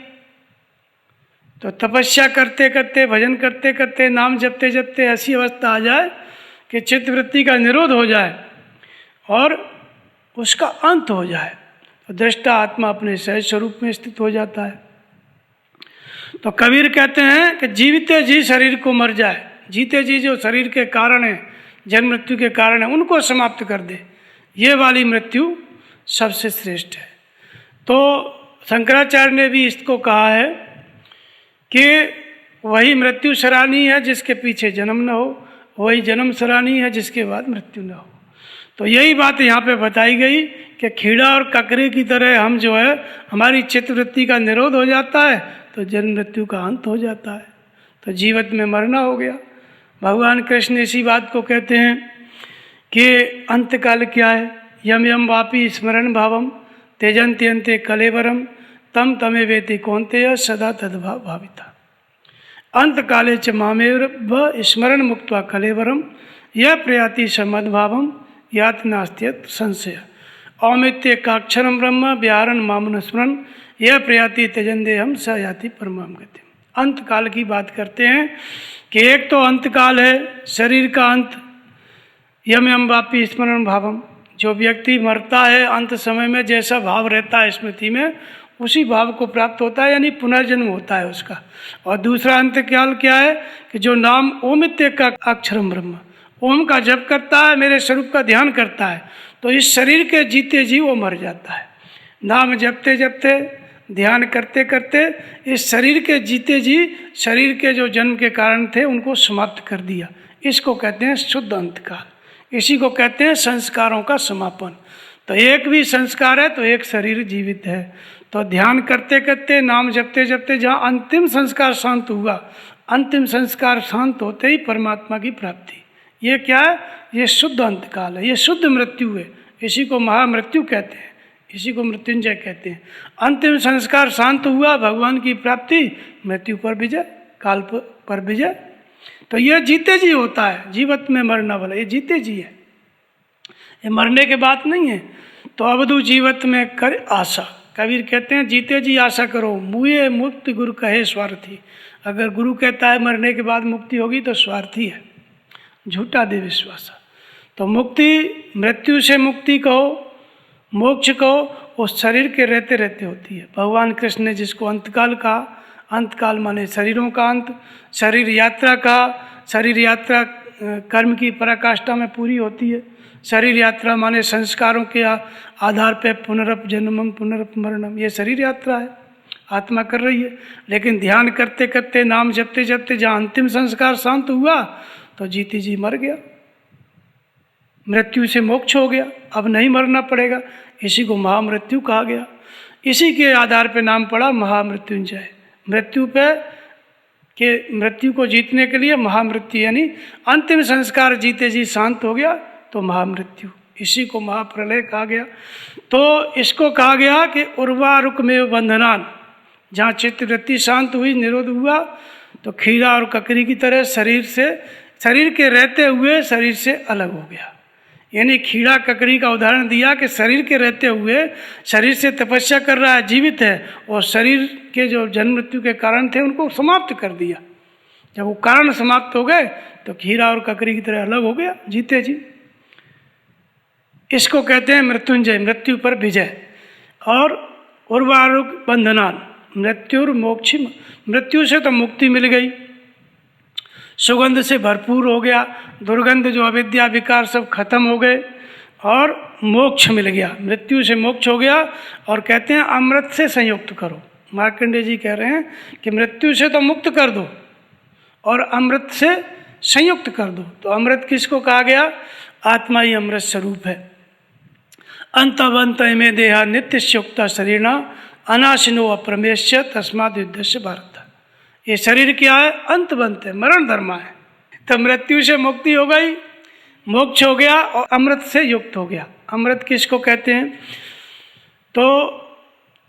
तो तपस्या करते करते, भजन करते करते, नाम जपते जपते ऐसी अवस्था आ जाए कि चित्तवृत्ति का निरोध हो जाए और उसका अंत हो जाए, तो दृष्टा आत्मा अपने सहज स्वरूप में स्थित हो जाता है। तो कबीर कहते हैं कि जीविते जी शरीर को मर जाए, जीते जी जो शरीर के कारण है, जन्म मृत्यु के कारण है, उनको समाप्त कर दे, ये वाली मृत्यु सबसे श्रेष्ठ है। तो शंकराचार्य ने भी इसको कहा है कि वही मृत्यु सराहनीय है जिसके पीछे जन्म न हो, वही जन्म सराहनीय है जिसके बाद मृत्यु न हो। तो यही बात यहाँ पे बताई गई कि खीड़ा और ककरे की तरह हम जो है, हमारी चित्तवृत्ति का निरोध हो जाता है तो जन्म मृत्यु का अंत हो जाता है, तो जीवित में मरना हो गया। भगवान कृष्ण इसी बात को कहते हैं कि अंतकाल क्या है, यम यम वापी स्मरण भावम तेजंती अंते कलेवरम तम तमे वेति कौन्तेय सदा तद्भाव भाविता। अंत काले च मामेव स्मरण मुक्त्वा कलेवरम यह प्रयाति समद्भावम यात नास्त्यत संशय औमित्येकाक्षरम ब्रह्म व्याहरण मामन स्मरण यह प्रयाति त्यजंदेहम स याति परमाम गति। अंत काल की बात करते हैं कि एक तो अंत काल है शरीर का अंत, यम यम वापी स्मरण भावम, जो व्यक्ति मरता है अंत समय में जैसा भाव रहता है स्मृति में, उसी भाव को प्राप्त होता है, यानी पुनर्जन्म होता है उसका। और दूसरा अंतकाल क्या है कि जो नाम ओमित्य का अक्षरम ब्रह्म, ओम का जप करता है, मेरे स्वरूप का ध्यान करता है, तो इस शरीर के जीते जी वो मर जाता है। नाम जपते जपते, ध्यान करते करते इस शरीर के जीते जी शरीर के जो जन्म के कारण थे उनको समाप्त कर दिया। इसको कहते हैं शुद्ध अंतकाल। इसी को कहते हैं संस्कारों का समापन। तो एक भी संस्कार है तो एक शरीर जीवित है। तो ध्यान करते करते, नाम जपते जपते जहाँ अंतिम संस्कार शांत हुआ, अंतिम संस्कार शांत होते ही परमात्मा की प्राप्ति। ये क्या है? ये शुद्ध अंतकाल है, ये शुद्ध मृत्यु है। इसी को महामृत्यु कहते हैं, इसी को मृत्युंजय कहते हैं। अंतिम संस्कार शांत हुआ, भगवान की प्राप्ति, मृत्यु पर विजय, काल पर विजय। तो ये जीते जी होता है, जीवत में मरना वाला ये जीते जी है, ये मरने के बात नहीं है। तो अवधु जीवत में कर आशा, कबीर कहते हैं जीते जी आशा करो, मुए मुक्ति गुरु कहे स्वार्थी। अगर गुरु कहता है मरने के बाद मुक्ति होगी तो स्वार्थी है, झूठा दे विश्वासा। तो मुक्ति, मृत्यु से मुक्ति कहो, मोक्ष कहो, उस शरीर के रहते रहते होती है। भगवान कृष्ण ने जिसको अंतकाल कहा, अंतकाल माने शरीरों का अंत, शरीर यात्रा का, शरीर यात्रा कर्म की पराकाष्ठा में पूरी होती है। शरीर यात्रा माने संस्कारों के आधार पे पुनरप जन्मम पुनरप मरणम, ये शरीर यात्रा है, आत्मा कर रही है। लेकिन ध्यान करते करते, नाम जपते जपते जहाँ अंतिम संस्कार शांत हुआ तो जीती जी मर गया, मृत्यु से मोक्ष हो गया, अब नहीं मरना पड़ेगा। इसी को महामृत्यु कहा गया। इसी के आधार पे नाम पड़ा महामृत्युंजय। मृत्यु पे के मृत्यु को जीतने के लिए महामृत्यु, यानी अंतिम संस्कार जीते जी शांत हो गया तो महामृत्यु। इसी को महाप्रलय कहा गया। तो इसको कहा गया कि उर्वारुक में बंधनान, जहाँ चित्तवृत्ति शांत हुई, निरोध हुआ, तो खीरा और ककरी की तरह शरीर के रहते हुए शरीर से अलग हो गया। यानी खीड़ा ककड़ी का उदाहरण दिया कि शरीर के रहते हुए शरीर से तपस्या कर रहा है, जीवित है, और शरीर के जो जन्म मृत्यु के कारण थे उनको समाप्त कर दिया। जब वो कारण समाप्त हो गए तो खीड़ा और ककड़ी की तरह अलग हो गया, जीते जी। इसको कहते हैं मृत्युंजय, मृत्यु पर विजय। और उर्वारुक बंधनान, मृत्युर मोक्ष, मृत्यु से तो मुक्ति मिल गई, सुगंध से भरपूर हो गया, दुर्गंध जो अविद्या विकार सब खत्म हो गए, और मोक्ष मिल गया, मृत्यु से मोक्ष हो गया। और कहते हैं अमृत से संयुक्त करो। मार्कंडेय जी कह रहे हैं कि मृत्यु से तो मुक्त कर दो और अमृत से संयुक्त कर दो। तो अमृत किसको कहा गया? आत्मा ही अमृत स्वरूप है। अंतवंत में देहा नित्य स्युक्ता शरीरणा अनाशिनो अप्रमेश्य तस्माद युद्धस्य भारत। ये शरीर क्या है? अंतवंत है, मरण धर्मा है। तो मृत्यु से मुक्ति हो गई, मोक्ष हो गया और अमृत से युक्त हो गया। अमृत किसको कहते हैं? तो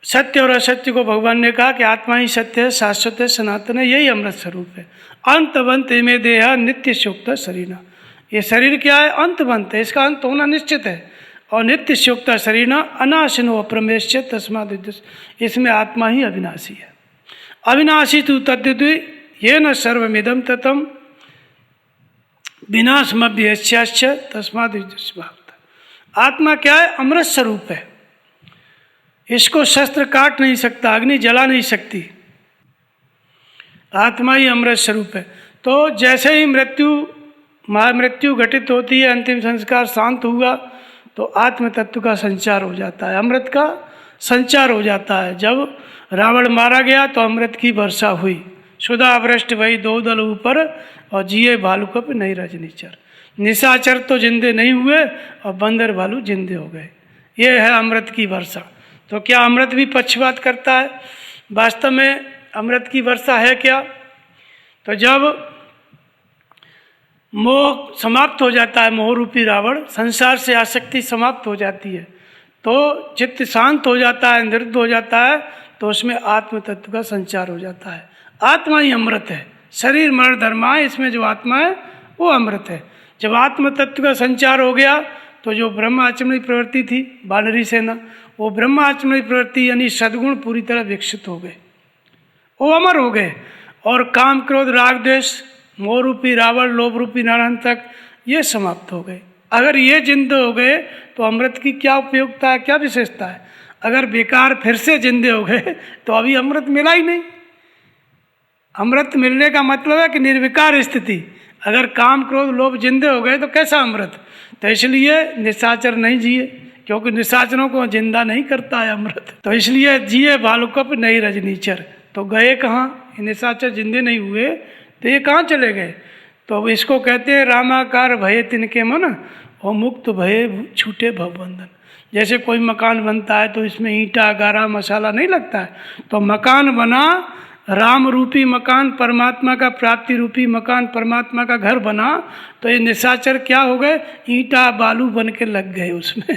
सत्य और असत्य को भगवान ने कहा कि आत्मा ही सत्य है, शाश्वत है, सनातन है, यही अमृत स्वरूप है। अंतवंत में देहा नित्य स्युक्ता शरीरणा, ये शरीर क्या है? अंतवंत है, इसका अंत होना निश्चित है। और नित्य स्युक्ता शरीरणा अनाशिनो अप्रमेश्य तस्माद, इसमें आत्मा ही अविनाशी है। अविनाशी तु तद्विद्वि ये न सर्वमिदं ततम विनाशमभ्यस्याश्च तस्माद् विदुषभावता। आत्मा क्या है? अमृत स्वरूप है। इसको शस्त्र काट नहीं सकता, अग्नि जला नहीं सकती। आत्मा ही अमृत स्वरूप है। तो जैसे ही मृत्यु घटित होती है, अंतिम संस्कार शांत हुआ, तो आत्म तत्व का संचार हो जाता है, अमृत का संचार हो जाता है। जब रावण मारा गया तो अमृत की वर्षा हुई। सुधा वृष्टि भई दो दल ऊपर, और जिए भालू कप नहीं रजनीचर। निशाचर तो जिंदे नहीं हुए और बंदर भालू जिंदे हो गए। ये है अमृत की वर्षा। तो क्या अमृत भी पक्षपात करता है? वास्तव में अमृत की वर्षा है क्या? तो जब मोह समाप्त हो जाता है, मोह रूपी रावण, संसार से आसक्ति समाप्त हो जाती है, तो चित्त शांत हो जाता है, निरुद्ध हो जाता है, तो उसमें आत्म तत्व का संचार हो जाता है। आत्मा ही अमृत है। शरीर मरण धर्मा है, इसमें जो आत्मा है वो अमृत है। जब आत्म तत्व का संचार हो गया तो जो ब्रह्माचमनी प्रवृत्ति थी, बानरी सेना, वो ब्रह्माचमनी प्रवृत्ति यानी सद्गुण पूरी तरह विकसित हो गए, वो अमर हो गए। और काम क्रोध राग द्वेष, मोह रूपी रावण, लोभ रूपी नारायण तक, ये समाप्त हो गए। अगर ये जिंदे हो गए तो अमृत की क्या उपयोगिता है, क्या विशेषता है? अगर बेकार फिर से जिंदे हो गए तो अभी अमृत मिला ही नहीं। अमृत मिलने का मतलब है कि निर्विकार स्थिति। अगर काम क्रोध लोभ जिंदे हो गए तो कैसा अमृत? तो इसलिए निशाचर नहीं जिए, क्योंकि निशाचरों को जिंदा नहीं करता है अमृत। तो इसलिए जिए भालुकप नहीं रजनीचर। तो गए कहाँ? निशाचर जिंदे नहीं हुए तो ये कहाँ चले गए? तो इसको कहते हैं रामाकार भय तिनके मन, और मुक्त भय छूटे भवबंधन। जैसे कोई मकान बनता है तो इसमें ईंटा गारा मसाला नहीं लगता है, तो मकान बना, राम रूपी मकान, परमात्मा का प्राप्ति रूपी मकान, परमात्मा का घर बना, तो ये निशाचर क्या हो गए? ईंटा बालू बन के लग गए उसमें।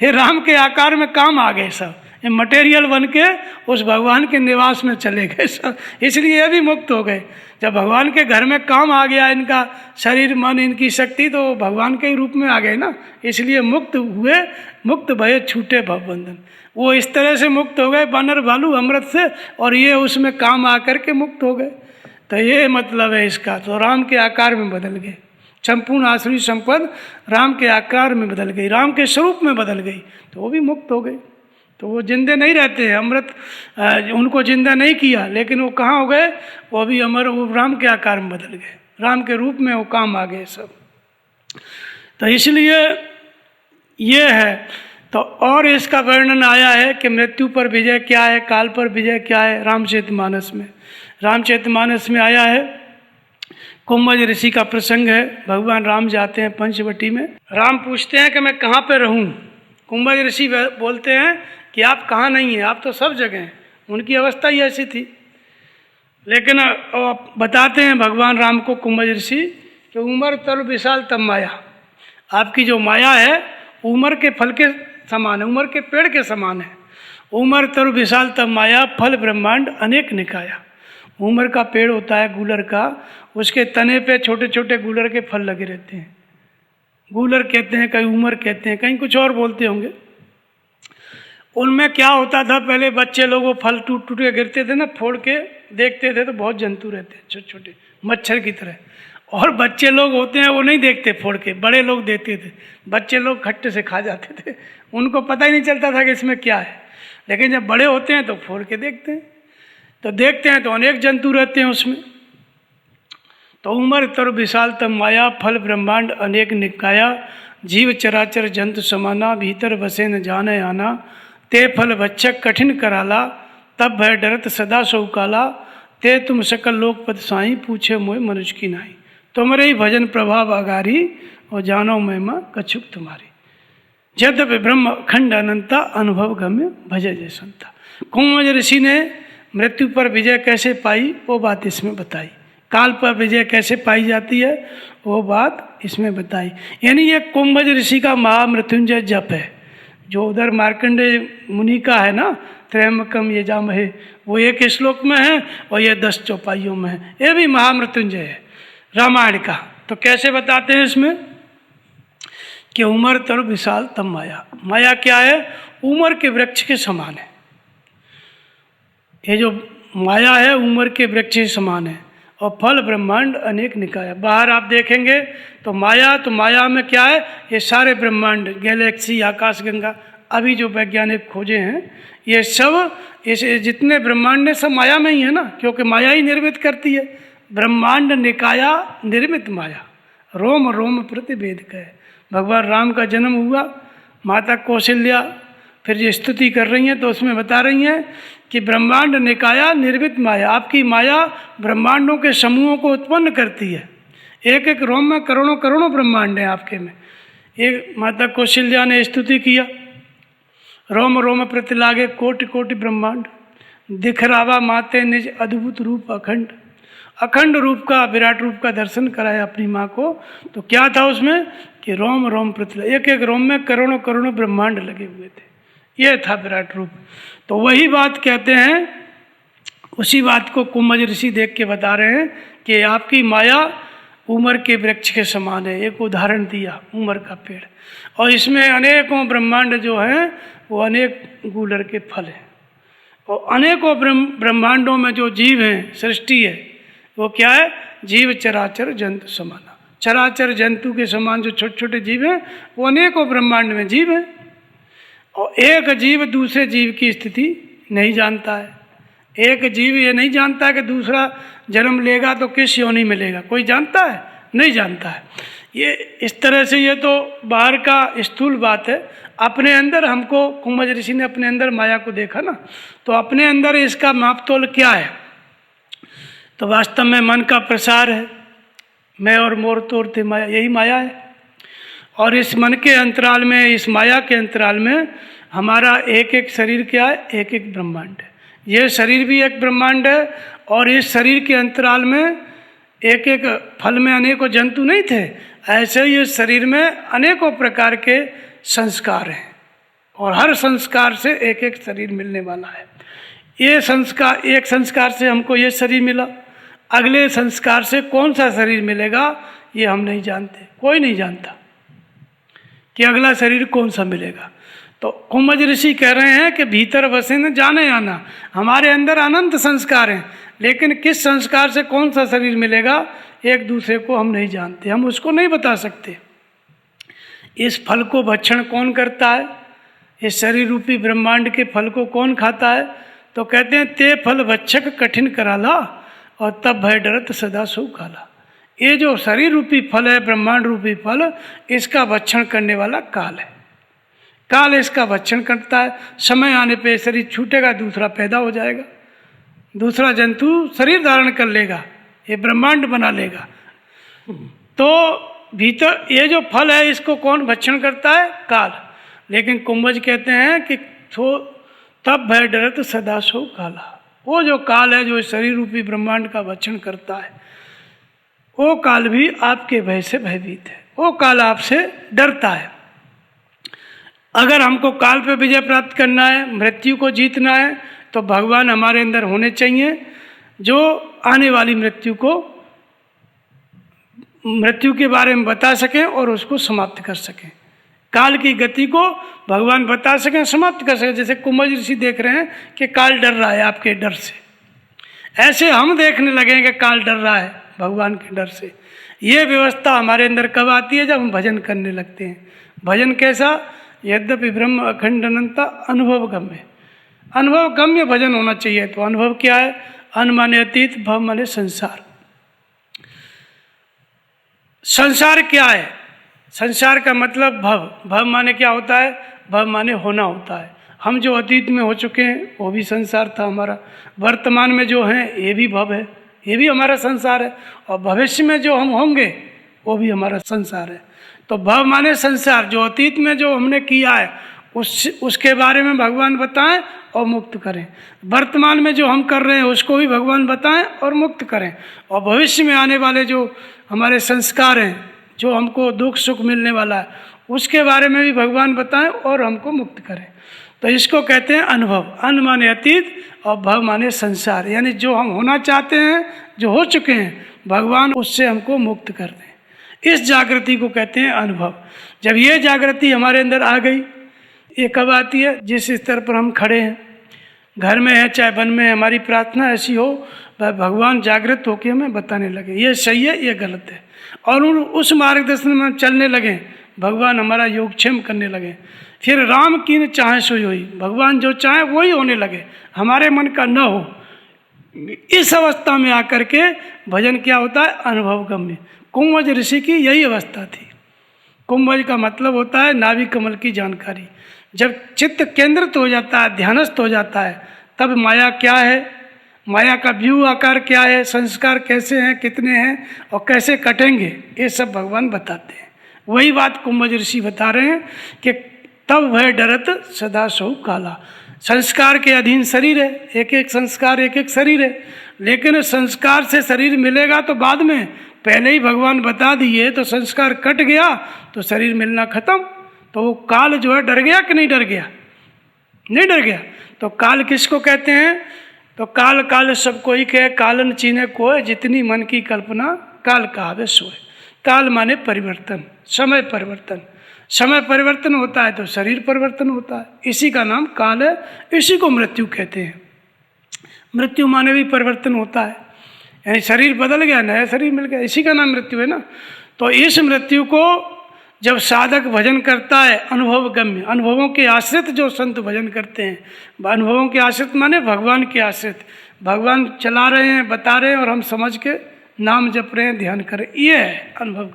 ये राम के आकार में काम आ गए सब, ये मटेरियल बन के उस भगवान के निवास में चले गए सब। इसलिए ये भी मुक्त हो गए। जब भगवान के घर में काम आ गया इनका शरीर मन इनकी शक्ति, तो भगवान के ही रूप में आ गए ना, इसलिए मुक्त हुए। मुक्त भय छूटे भवबंधन। वो इस तरह से मुक्त हो गए बानर भालू अमृत से, और ये उसमें काम आकर के मुक्त हो गए। तो ये मतलब है इसका। तो राम के आकार में बदल गए, संपूर्ण आश्रय संपद राम के आकार में बदल गई, राम के स्वरूप में बदल गई, तो वो भी मुक्त हो गए। तो वो जिंदे नहीं रहते हैं, अमृत उनको जिंदा नहीं किया, लेकिन वो कहाँ हो गए? वो भी अमर, वो राम के आकार में बदल गए, राम के रूप में वो काम आ गए सब। तो इसलिए ये है। तो और इसका वर्णन आया है कि मृत्यु पर विजय क्या है, काल पर विजय क्या है, रामचरितमानस में। रामचरितमानस में आया है, कुंभज ऋषि का प्रसंग है। भगवान राम जाते हैं पंचवटी में, राम पूछते हैं कि मैं कहाँ पे रहूँ। कुंभज ऋषि बोलते हैं कि आप कहाँ नहीं हैं, आप तो सब जगह हैं। उनकी अवस्था ही ऐसी थी। लेकिन बताते हैं भगवान राम को कुंभज ऋषि कि उमर तरु विशाल तब माया, आपकी जो माया है उमर के फल के समान है, उमर के पेड़ के समान है। उमर तरु विशाल तब माया, फल ब्रह्मांड अनेक निकाया। उमर का पेड़ होता है गूलर का, उसके तने पे छोटे छोटे गूलर के फल लगे रहते हैं। गूलर कहते हैं, कहीं उमर कहते हैं, कहीं कुछ और बोलते होंगे। उनमें क्या होता था, पहले बच्चे लोग वो फल टूट टूट के गिरते थे ना, फोड़ के देखते थे तो बहुत जंतु रहते हैं छोटे छोटे मच्छर की तरह। और बच्चे लोग होते हैं वो नहीं देखते फोड़ के, बड़े लोग देखते थे। बच्चे लोग खट्टे से खा जाते थे, उनको पता ही नहीं चलता था कि इसमें क्या है। लेकिन जब बड़े होते हैं तो फोड़ के देखते हैं, तो देखते हैं तो अनेक जंतु रहते हैं उसमें। तो उमर तर विशाल तब माया, फल ब्रह्मांड अनेक निकाया। जीव चराचर जंतु समाना, भीतर बसे न जाने आना। ते फल भक्षक कठिन कराला, तब भय डरत सदा सो काला। ते तुम सकल लोकपत साई, पूछे मोय मनुष्य की नाई। तुम्हारे ही भजन प्रभाव आगारी, और जानो महिमा कछुक तुम्हारी। यद्यपि ब्रह्म अखंड अनंता, अनुभव गम्य भजय जय संता। कुंभज ऋषि ने मृत्यु पर विजय कैसे पाई वो बात इसमें बताई। काल पर विजय कैसे पाई जाती है वो बात इसमें बताई। यानी ये कुंभज ऋषि का महामृत्युंजय जप है, जो उधर मार्कंडेय मुनि का है ना, त्रयंबकम यजामहे, वो एक श्लोक में है और ये 10 चौपाइयों में है। ये भी महामृत्युंजय है रामायण का। तो कैसे बताते हैं इसमें कि उमर तरु विशाल तब माया। माया क्या है? उमर के वृक्ष के समान है। ये जो माया है उम्र के वृक्ष के समान है और फल ब्रह्मांड अनेक निकाय। बाहर आप देखेंगे तो माया में क्या है, ये सारे ब्रह्मांड, गैलेक्सी, आकाश गंगा, अभी जो वैज्ञानिक खोजे हैं ये सब, इस जितने ब्रह्मांड है सब माया में ही है ना, क्योंकि माया ही निर्मित करती है। ब्रह्मांड निकाया निर्मित माया, रोम रोम प्रतिभेद कहे। भगवान राम का जन्म हुआ, माता कौशल्या फिर ये स्तुति कर रही हैं तो उसमें बता रही हैं कि ब्रह्मांड निकाया निर्मित माया, आपकी माया ब्रह्मांडों के समूहों को उत्पन्न करती है। एक एक रोम में करोड़ों करोड़ों ब्रह्मांड हैं आपके में। एक माता कौशल्या ने स्तुति किया, रोम रोम प्रति लागे कोटि कोटि ब्रह्मांड, दिखरावा माते निज अद्भुत रूप अखंड। अखंड रूप का, विराट रूप का दर्शन कराया अपनी माँ को। तो क्या था उसमें कि रोम रोम प्रति, एक एक रोम में करोड़ों करोड़ों ब्रह्मांड लगे हुए थे, ये था विराट रूप। तो वही बात कहते हैं, उसी बात को कुंभज ऋषि देख के बता रहे हैं कि आपकी माया उमर के वृक्ष के समान है। एक उदाहरण दिया उमर का पेड़, और इसमें अनेकों ब्रह्मांड जो हैं वो अनेक गूलर के फल हैं, और अनेकों ब्रह्मांडों में जो जीव हैं, सृष्टि है, वो क्या है, जीव चराचर जंतु समाना। चराचर जंतु के समान जो छोटे छोटे जीव हैं वो अनेकों ब्रह्मांड में जीव हैं, और एक जीव दूसरे जीव की स्थिति नहीं जानता है। एक जीव ये नहीं जानता है कि दूसरा जन्म लेगा तो किस योनि में लेगा, कोई जानता है? नहीं जानता है। ये इस तरह से, ये तो बाहर का स्थूल बात है। अपने अंदर हमको, कुंभज ऋषि ने अपने अंदर माया को देखा ना, तो अपने अंदर इसका मापतोल क्या है? तो वास्तव में मन का प्रसार है, मैं और मोर तोड़ते माया, यही माया है। और इस मन के अंतराल में, इस माया के अंतराल में हमारा एक एक शरीर क्या है, एक एक ब्रह्मांड है। ये शरीर भी एक ब्रह्मांड है, और इस शरीर के अंतराल में एक एक फल में अनेकों जंतु नहीं थे, ऐसे ही इस शरीर में अनेकों प्रकार के संस्कार हैं, और हर संस्कार से एक एक शरीर मिलने वाला है। ये संस्कार, एक संस्कार से हमको ये शरीर मिला, अगले संस्कार से कौन सा शरीर मिलेगा ये हम नहीं जानते, कोई नहीं जानता कि अगला शरीर कौन सा मिलेगा। तो कुंभज ऋषि कह रहे हैं कि भीतर बसे न जाने आना, हमारे अंदर अनंत संस्कार हैं, लेकिन किस संस्कार से कौन सा शरीर मिलेगा एक दूसरे को हम नहीं जानते, हम उसको नहीं बता सकते। इस फल को भक्षण कौन करता है, इस शरीर रूपी ब्रह्मांड के फल को कौन खाता है? तो कहते हैं ते फल भक्षक कठिन कराला, और तब भय डरत सदा सो काला। ये जो शरीर रूपी फल है, ब्रह्मांड रूपी फल, इसका भक्षण करने वाला काल है। काल इसका भक्षण करता है। समय आने पे शरीर छूटेगा, दूसरा पैदा हो जाएगा, दूसरा जंतु शरीर धारण कर लेगा, ये ब्रह्मांड बना लेगा। तो भीतर ये जो फल है इसको कौन भक्षण करता है? काल। लेकिन कुंभज कहते हैं कि तब भय डरत सदा सो काला। वो जो काल है जो शरीर रूपी ब्रह्मांड का भक्षण करता है, वो काल भी आपके भय से भयभीत है, वो काल आपसे डरता है। अगर हमको काल पे विजय प्राप्त करना है, मृत्यु को जीतना है, तो भगवान हमारे अंदर होने चाहिए जो आने वाली मृत्यु के बारे में बता सकें और उसको समाप्त कर सकें। काल की गति को भगवान बता सकें, समाप्त कर सकें। जैसे कुंभज ऋषि देख रहे हैं कि काल डर रहा है आपके डर से, ऐसे हम देखने लगे कि काल डर रहा है भगवान के डर से। ये व्यवस्था हमारे अंदर कब आती है? जब हम भजन करने लगते हैं। भजन कैसा? यद्यपि ब्रह्म अखंड अनंता अनुभव गम्य, अनुभव गम्य भजन होना चाहिए। तो अनुभव क्या है? अन माने अतीत, भव माने संसार। संसार क्या है? संसार का मतलब भव। भव माने क्या होता है? भव माने होना होता है। हम जो अतीत में हो चुके हैं वो भी संसार था हमारा, वर्तमान में जो हैं ये भी भव है, ये भी हमारा संसार है, और भविष्य में जो हम होंगे वो भी हमारा संसार है। तो भव माने संसार, जो अतीत में जो हमने किया है उसके बारे में भगवान बताएं और मुक्त करें। वर्तमान में जो हम कर रहे हैं उसको भी भगवान बताएं और मुक्त करें, और भविष्य में आने वाले जो हमारे संस्कार हैं, जो हमको दुख सुख मिलने वाला है, उसके बारे में भी भगवान बताएं और हमको मुक्त करें। तो इसको कहते हैं अनुभव। अन माने अतीत और भव माने संसार, यानी जो हम होना चाहते हैं, जो हो चुके हैं, भगवान उससे हमको मुक्त कर दें। इस जागृति को कहते हैं अनुभव। जब ये जागृति हमारे अंदर आ गई, ये कब आती है? जिस स्तर पर हम खड़े हैं। घर में है चाहे वन में है, हमारी प्रार्थना ऐसी हो वह भगवान जागृत होकर हमें बताने लगे ये सही है ये गलत है, और उस मार्गदर्शन में हम चलने लगे, भगवान हमारा योगक्षेम करने लगे। फिर राम की न चाहे सोई हुई, भगवान जो चाहे वही होने लगे, हमारे मन का न हो। इस अवस्था में आकर के भजन क्या होता है, अनुभव गम्य। कुंभज ऋषि की यही अवस्था थी। कुंभज का मतलब होता है नाभि कमल की जानकारी। जब चित्त केंद्रित हो जाता है, ध्यानस्थ हो जाता है, तब माया क्या है, माया का व्यू आकार क्या है, संस्कार कैसे हैं, कितने हैं और कैसे कटेंगे, ये सब भगवान बताते हैं। वही बात कुंभज ऋषि बता रहे हैं कि तब वह डरत सदा सो काला। संस्कार के अधीन शरीर है, एक एक संस्कार एक एक शरीर है, लेकिन संस्कार से शरीर मिलेगा तो बाद में, पहले ही भगवान बता दिए तो संस्कार कट गया तो शरीर मिलना खत्म। तो वो काल जो है डर गया कि नहीं डर गया, नहीं डर गया। तो काल किसको कहते हैं, तो काल काल सब कोई कहे, कालन चीने कोय, जितनी मन की कल्पना काल कहावे सोए। काल माने परिवर्तन, समय परिवर्तन। समय परिवर्तन होता है तो शरीर परिवर्तन होता है, इसी का नाम काल है, इसी को मृत्यु कहते हैं। मृत्यु माने भी परिवर्तन होता है, यानी शरीर बदल गया, नया शरीर मिल गया, इसी का नाम मृत्यु है ना। तो इस मृत्यु को जब साधक भजन करता है, अनुभव गम्य, अनुभवों के आश्रित जो संत भजन करते हैं, अनुभवों के आश्रित माने भगवान के आश्रित, भगवान चला रहे हैं, बता रहे हैं और हम समझ के नाम जप रहे हैं, ध्यान करें, ये है अनुभव।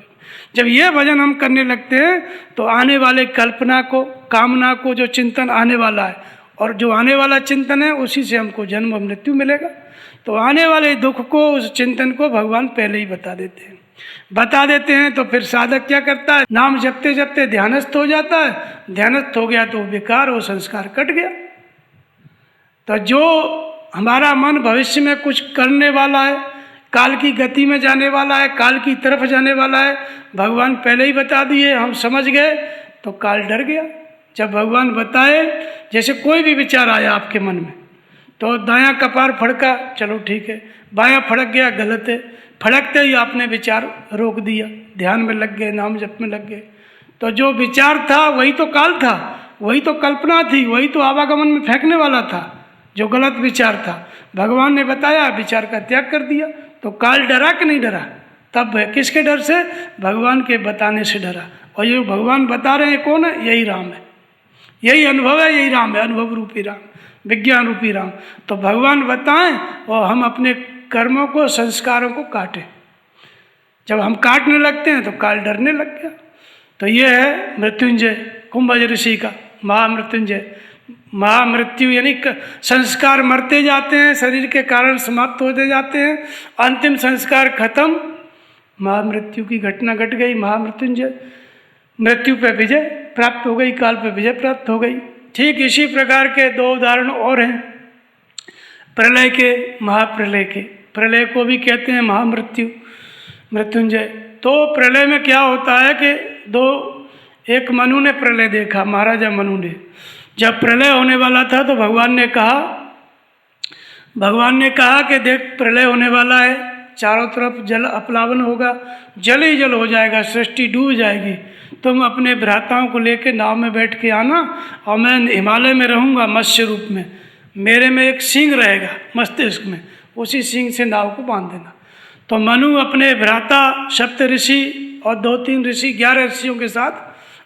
जब ये भजन हम करने लगते हैं तो आने वाले कल्पना को, कामना को, जो चिंतन आने वाला है, और जो आने वाला चिंतन है उसी से हमको जन्म और मृत्यु मिलेगा। तो आने वाले दुख को, उस चिंतन को भगवान पहले ही बता देते हैं, तो फिर साधक क्या करता है, नाम जपते जपते ध्यानस्थ हो जाता है। ध्यानस्थ हो गया तो विकार और संस्कार कट गया। तो जो हमारा मन भविष्य में कुछ करने वाला है, काल की गति में जाने वाला है, काल की तरफ जाने वाला है, भगवान पहले ही बता दिए, हम समझ गए तो काल डर गया। जब भगवान बताए, जैसे कोई भी विचार आया आपके मन में, तो दायां कपार फड़का, चलो ठीक है, बायां फड़क गया, गलत है, फड़कते ही आपने विचार रोक दिया, ध्यान में लग गए, नाम जप में लग गए। तो जो विचार था वही तो काल था, वही तो कल्पना थी, वही तो आवागमन में फेंकने वाला था, जो गलत विचार था। भगवान ने बताया, विचार का त्याग कर दिया, तो काल डरा कि नहीं डरा, तब है किसके डर से, भगवान के बताने से डरा। और ये भगवान बता रहे हैं कौन है, यही राम है, यही अनुभव है, यही राम है, अनुभव रूपी राम, विज्ञान रूपी राम। तो भगवान बताएं और हम अपने कर्मों को, संस्कारों को काटें। जब हम काटने लगते हैं तो काल डरने लग गया। तो ये है मृत्युंजय, कुंभज ऋषि का महामृत्युंजय। महामृत्यु यानी संस्कार मरते जाते हैं, शरीर के कारण समाप्त होते जाते हैं, अंतिम संस्कार खत्म, महामृत्यु की घटना घट गई, महामृत्युंजय। मृत्यु पे विजय प्राप्त हो गई, काल पे विजय प्राप्त हो गई। ठीक इसी प्रकार के दो उदाहरण और हैं, प्रलय के, महाप्रलय के। प्रलय को भी कहते हैं महामृत्यु, मृत्युंजय। तो प्रलय में क्या होता है कि एक मनु ने प्रलय देखा, महाराजा मनु ने। जब प्रलय होने वाला था तो भगवान ने कहा कि देख प्रलय होने वाला है, चारों तरफ जल अपलावन होगा, जल ही जल हो जाएगा, सृष्टि डूब जाएगी। तुम अपने भ्राताओं को लेकर नाव में बैठ के आना, और मैं हिमालय में रहूँगा मत्स्य रूप में, मेरे में एक सींग रहेगा मस्तिष्क में, उसी सींग से नाव को बांध देना। तो मनु अपने भ्राता सप्त ऋषि और 2-3 ऋषि 11 ऋषियों के साथ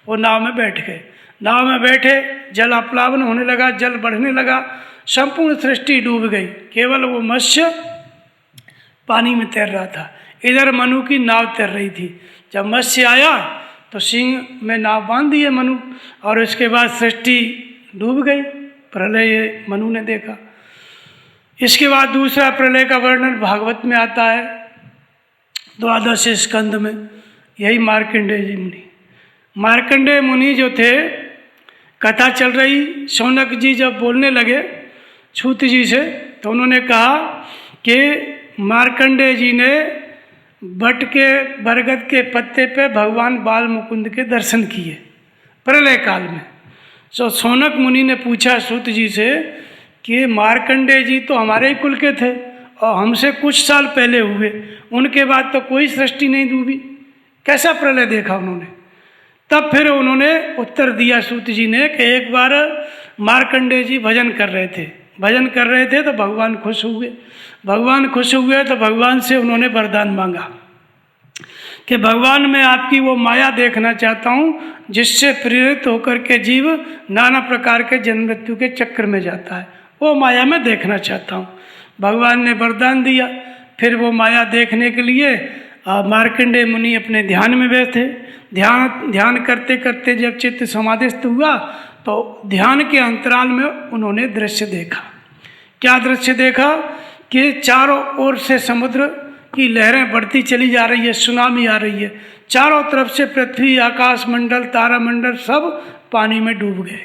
वो नाव में बैठ गए। नाव में बैठे, जल अपलावन होने लगा, जल बढ़ने लगा, संपूर्ण सृष्टि डूब गई, केवल वो मत्स्य पानी में तैर रहा था, इधर मनु की नाव तैर रही थी। जब मत्स्य आया तो सिंह में नाव बांध दिए मनु, और इसके बाद सृष्टि डूब गई। प्रलय मनु ने देखा। इसके बाद दूसरा प्रलय का वर्णन भागवत में आता है 12 स्कंद में, यही मार्कंडेय जी मुनि। मार्कंडेय मुनि जो थे, कथा चल रही, शौनक जी जब बोलने लगे छूत जी से, तो उन्होंने कहा कि मार्कंडेय जी ने बट के बरगद के पत्ते पे भगवान बाल मुकुंद के दर्शन किए प्रलय काल में। तो शौनक मुनि ने पूछा सूत जी से कि मार्कंडेय जी तो हमारे ही कुल के थे और हमसे कुछ साल पहले हुए, उनके बाद तो कोई सृष्टि नहीं डूबी, कैसा प्रलय देखा उन्होंने। तब फिर उन्होंने उत्तर दिया सूत जी ने कि एक बार मार्कंडेय जी भजन कर रहे थे, भजन कर रहे थे तो भगवान खुश हुए। भगवान खुश हुए तो भगवान से उन्होंने वरदान मांगा कि भगवान मैं आपकी वो माया देखना चाहता हूँ जिससे प्रेरित होकर के जीव नाना प्रकार के जन्म मृत्यु के चक्र में जाता है, वो माया मैं देखना चाहता हूँ। भगवान ने वरदान दिया। फिर वो माया देखने के लिए मार्कंडेय मुनि अपने ध्यान में बैठे। ध्यान करते करते जब चित्त समाधिस्थ हुआ तो ध्यान के अंतराल में उन्होंने दृश्य देखा। क्या दृश्य देखा कि चारों ओर से समुद्र की लहरें बढ़ती चली जा रही है, सुनामी आ रही है, चारों तरफ से पृथ्वी, आकाश मंडल, तारामंडल सब पानी में डूब गए।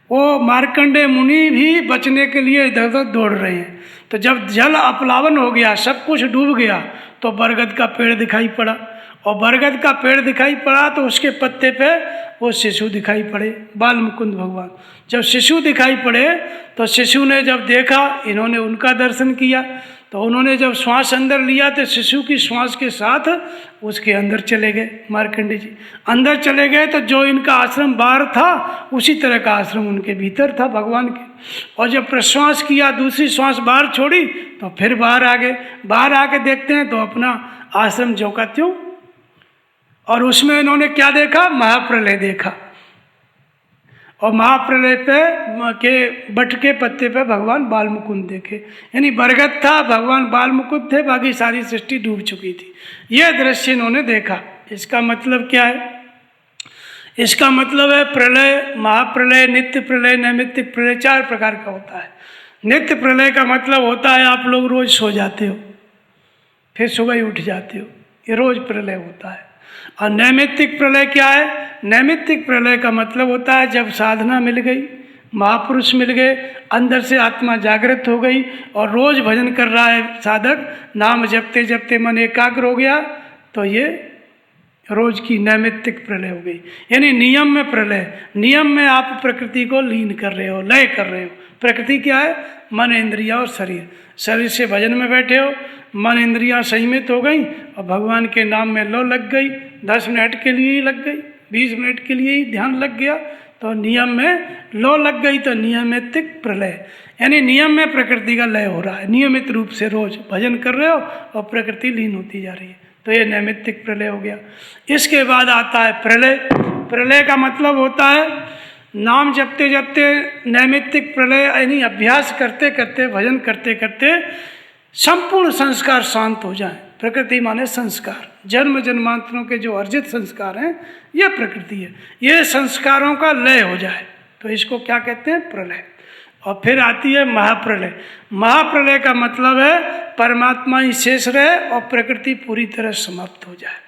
वो मार्कंडेय मुनि भी बचने के लिए इधर उधर दौड़ रहे हैं। तो जब जल अपलावन हो गया, सब कुछ डूब गया, तो बरगद का पेड़ दिखाई पड़ा। और बरगद का पेड़ दिखाई पड़ा तो उसके पत्ते पे वो शिशु दिखाई पड़े, बाल मुकुंद भगवान। जब शिशु दिखाई पड़े तो शिशु ने जब देखा, इन्होंने उनका दर्शन किया। तो उन्होंने जब श्वास अंदर लिया तो शिशु की श्वास के साथ उसके अंदर चले गए। मार्कंडेय जी अंदर चले गए तो जो इनका आश्रम बाहर था उसी तरह का आश्रम उनके भीतर था भगवान के। और जब प्रश्वास किया, दूसरी श्वास बाहर छोड़ी तो फिर बाहर आ गए। बाहर आके देखते हैं तो अपना आश्रम ज्यों का त्यों। और उसमें इन्होंने क्या देखा? महाप्रलय देखा। और महाप्रलय पे के बट के पत्ते पे भगवान बाल मुकुंद देखे। यानी बरगद था, भगवान बाल मुकुंद थे, बाकी सारी सृष्टि डूब चुकी थी। यह दृश्य इन्होंने देखा। इसका मतलब क्या है? इसका मतलब है प्रलय, महाप्रलय, नित्य प्रलय, नैमित्तिक प्रलय 4 प्रकार का होता है। नित्य प्रलय का मतलब होता है आप लोग रोज सो जाते हो, फिर सुबह ही उठ जाते हो, ये रोज प्रलय होता है। और नैमित्तिक प्रलय क्या है? नैमित्तिक प्रलय का मतलब होता है जब साधना मिल गई, महापुरुष मिल गए, अंदर से आत्मा जागृत हो गई और रोज भजन कर रहा है साधक, नाम जपते जपते मन एकाग्र हो गया, तो ये रोज की नैमित्तिक प्रलय हो गई। यानी नियम में प्रलय, नियम में आप प्रकृति को लीन कर रहे हो, लय कर रहे हो। प्रकृति क्या है? मन, इंद्रिया और शरीर। शरीर से भजन में बैठे हो, मन इंद्रियां संयमित हो गई और भगवान के नाम में लो लग गई। 10 मिनट के लिए ही लग गई, 20 मिनट के लिए ही ध्यान लग गया, तो नियम में लो लग गई, तो नियमित प्रलय। यानी नियम में प्रकृति का लय हो रहा है, नियमित रूप से रोज भजन कर रहे हो और प्रकृति लीन होती जा रही है, तो ये नैमित्तिक प्रलय हो गया। इसके बाद आता है प्रलय। प्रलय का मतलब होता है नाम जपते जपते नैमित्तिक प्रलय, यानी अभ्यास करते करते, भजन करते करते संपूर्ण संस्कार शांत हो जाए। प्रकृति माने संस्कार, जन्म जन्मांतरों के जो अर्जित संस्कार हैं, यह प्रकृति है, ये संस्कारों का लय हो जाए, तो इसको क्या कहते हैं? प्रलय। और फिर आती है महाप्रलय। महाप्रलय का मतलब है परमात्मा ही शेष रहे और प्रकृति पूरी तरह समाप्त हो जाए।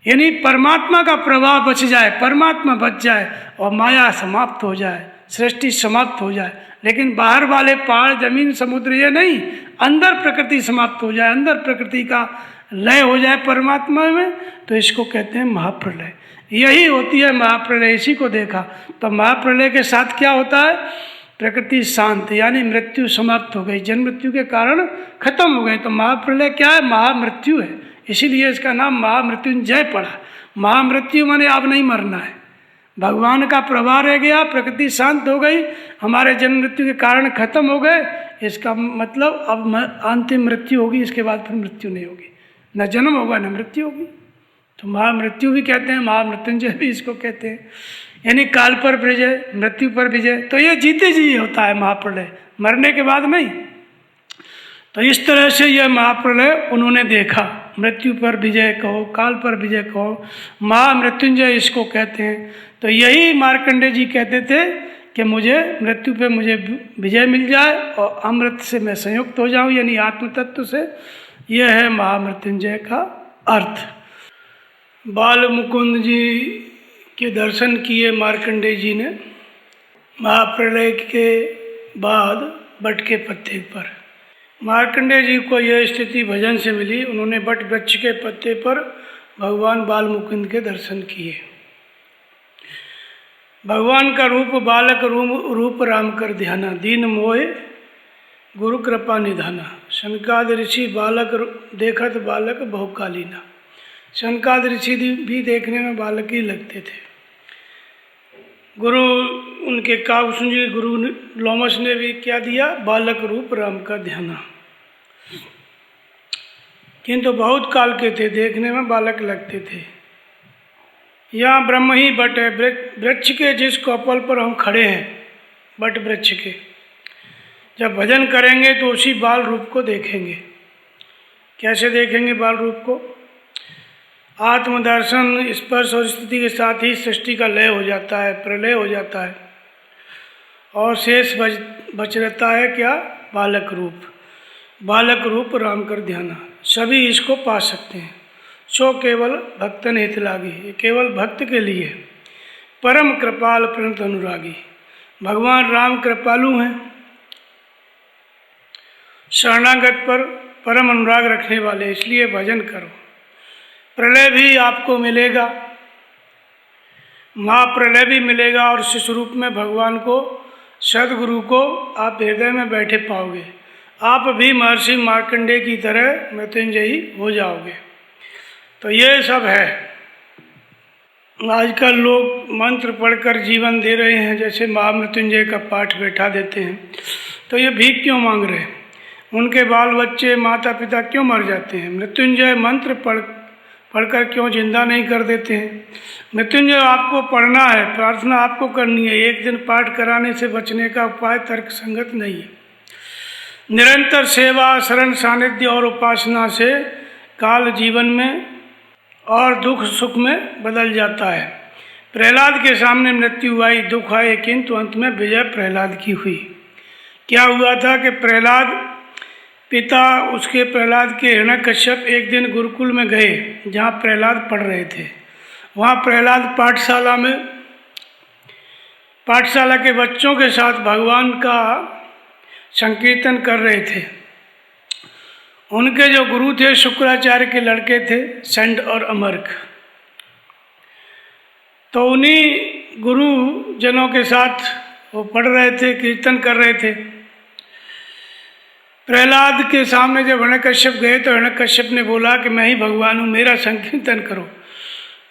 यानी परमात्मा का प्रभाव बच जाए, परमात्मा बच जाए और माया समाप्त हो जाए, सृष्टि समाप्त हो जाए। लेकिन बाहर वाले पहाड़, जमीन, समुद्र ये नहीं, अंदर प्रकृति समाप्त हो जाए, अंदर प्रकृति का लय हो जाए परमात्मा में, तो इसको कहते हैं महाप्रलय। यही होती है महाप्रलय, इसी को देखा। तो महाप्रलय के साथ क्या होता है? प्रकृति शांत, यानी मृत्यु समाप्त हो गई, जन्म मृत्यु के कारण खत्म हो गए। तो महाप्रलय क्या है? महामृत्यु है, इसीलिए इसका नाम महामृत्युंजय पड़ा। महामृत्यु माने अब नहीं मरना है, भगवान का प्रभाव रह गया, प्रकृति शांत हो गई, हमारे जन्म मृत्यु के कारण खत्म हो गए। इसका मतलब अब अंतिम मृत्यु होगी, इसके बाद फिर मृत्यु नहीं होगी, न जन्म होगा न मृत्यु होगी। तो महामृत्यु भी कहते हैं, महामृत्युंजय भी इसको कहते हैं, यानी काल पर विजय, मृत्यु पर विजय। तो ये जीते जी होता है महाप्रलय, मरने के बाद नहीं। तो इस तरह से यह महाप्रलय उन्होंने देखा। मृत्यु पर विजय कहो, काल पर विजय कहो, महामृत्युंजय इसको कहते हैं। तो यही मार्कंडेय जी कहते थे कि मुझे मृत्यु पे मुझे विजय मिल जाए और अमृत से मैं संयुक्त हो जाऊं, यानी आत्म तत्व से। यह है महामृत्युंजय का अर्थ। बाल मुकुंद जी के दर्शन किए मार्कंडेय जी ने महाप्रलय के बाद बट के पत्ते पर। मार्कंडेय जी को यह स्थिति भजन से मिली। उन्होंने बट वृक्ष के पत्ते पर भगवान बाल मुकुंद के दर्शन किए। भगवान का रूप बालक रूप राम कर ध्याना, दीन मोहे गुरु कृपा निधाना। शनकाद ऋषि बालक देखत बालक बहुकालीना। शनकाद ऋषि भी देखने में बालक ही लगते थे। गुरु उनके काव्य सुनिए, गुरु लोमस ने भी क्या दिया, बालक रूप राम का ध्याना। किंतु बहुत काल के थे, देखने में बालक लगते थे। यहाँ ब्रह्म ही बट है, वृक्ष के जिस कौपल पर हम खड़े हैं, बट वृक्ष के, जब भजन करेंगे तो उसी बाल रूप को देखेंगे। कैसे देखेंगे बाल रूप को? आत्मदर्शन, स्पर्श और स्थिति के साथ ही सृष्टि का लय हो जाता है, प्रलय हो जाता है, और शेष बच रहता है क्या? बालक रूप। बालक रूप राम कर ध्याना, सभी इसको पा सकते हैं। सो केवल भक्तन हित लागी, ये केवल भक्त के लिए। परम कृपाल प्रणत अनुरागी, भगवान राम कृपालु हैं, शरणागत पर परम अनुराग रखने वाले, इसलिए भजन करो। प्रलय भी आपको मिलेगा, महाप्रलय भी मिलेगा, और शिष्य रूप में भगवान को, सदगुरु को आप हृदय में बैठे पाओगे। आप भी महर्षि मार्कंडेय की तरह मृत्युंजयी हो जाओगे। तो ये सब है। आजकल लोग मंत्र पढ़कर जीवन दे रहे हैं, जैसे महामृत्युंजय का पाठ बैठा देते हैं, तो ये भीख क्यों मांग रहे हैं? उनके बाल बच्चे, माता पिता क्यों मर जाते हैं? मृत्युंजय मंत्र पढ़कर क्यों जिंदा नहीं कर देते हैं? मृत्युंजय आपको पढ़ना है, प्रार्थना आपको करनी है। एक दिन पाठ कराने से बचने का उपाय तर्क संगत नहीं है। निरंतर सेवा, शरण, सानिध्य और उपासना से काल जीवन में और दुख सुख में बदल जाता है। प्रहलाद के सामने मृत्यु आई, दुख आए, किंतु अंत में विजय प्रहलाद की हुई। क्या हुआ था कि प्रहलाद पिता उसके, प्रहलाद के हिरण्यकश्यप एक दिन गुरुकुल में गए जहाँ प्रहलाद पढ़ रहे थे। वहाँ प्रहलाद पाठशाला के बच्चों के साथ भगवान का संकीर्तन कर रहे थे। उनके जो गुरु थे शुक्राचार्य के लड़के थे संड और अमर्क। तो उन्हीं गुरु जनों के साथ वो पढ़ रहे थे, कीर्तन कर रहे थे। प्रहलाद के सामने जब हिरण्यकश्यप गए तो हिरण्यकश्यप ने बोला कि मैं ही भगवान हूँ, मेरा संकीर्तन करो।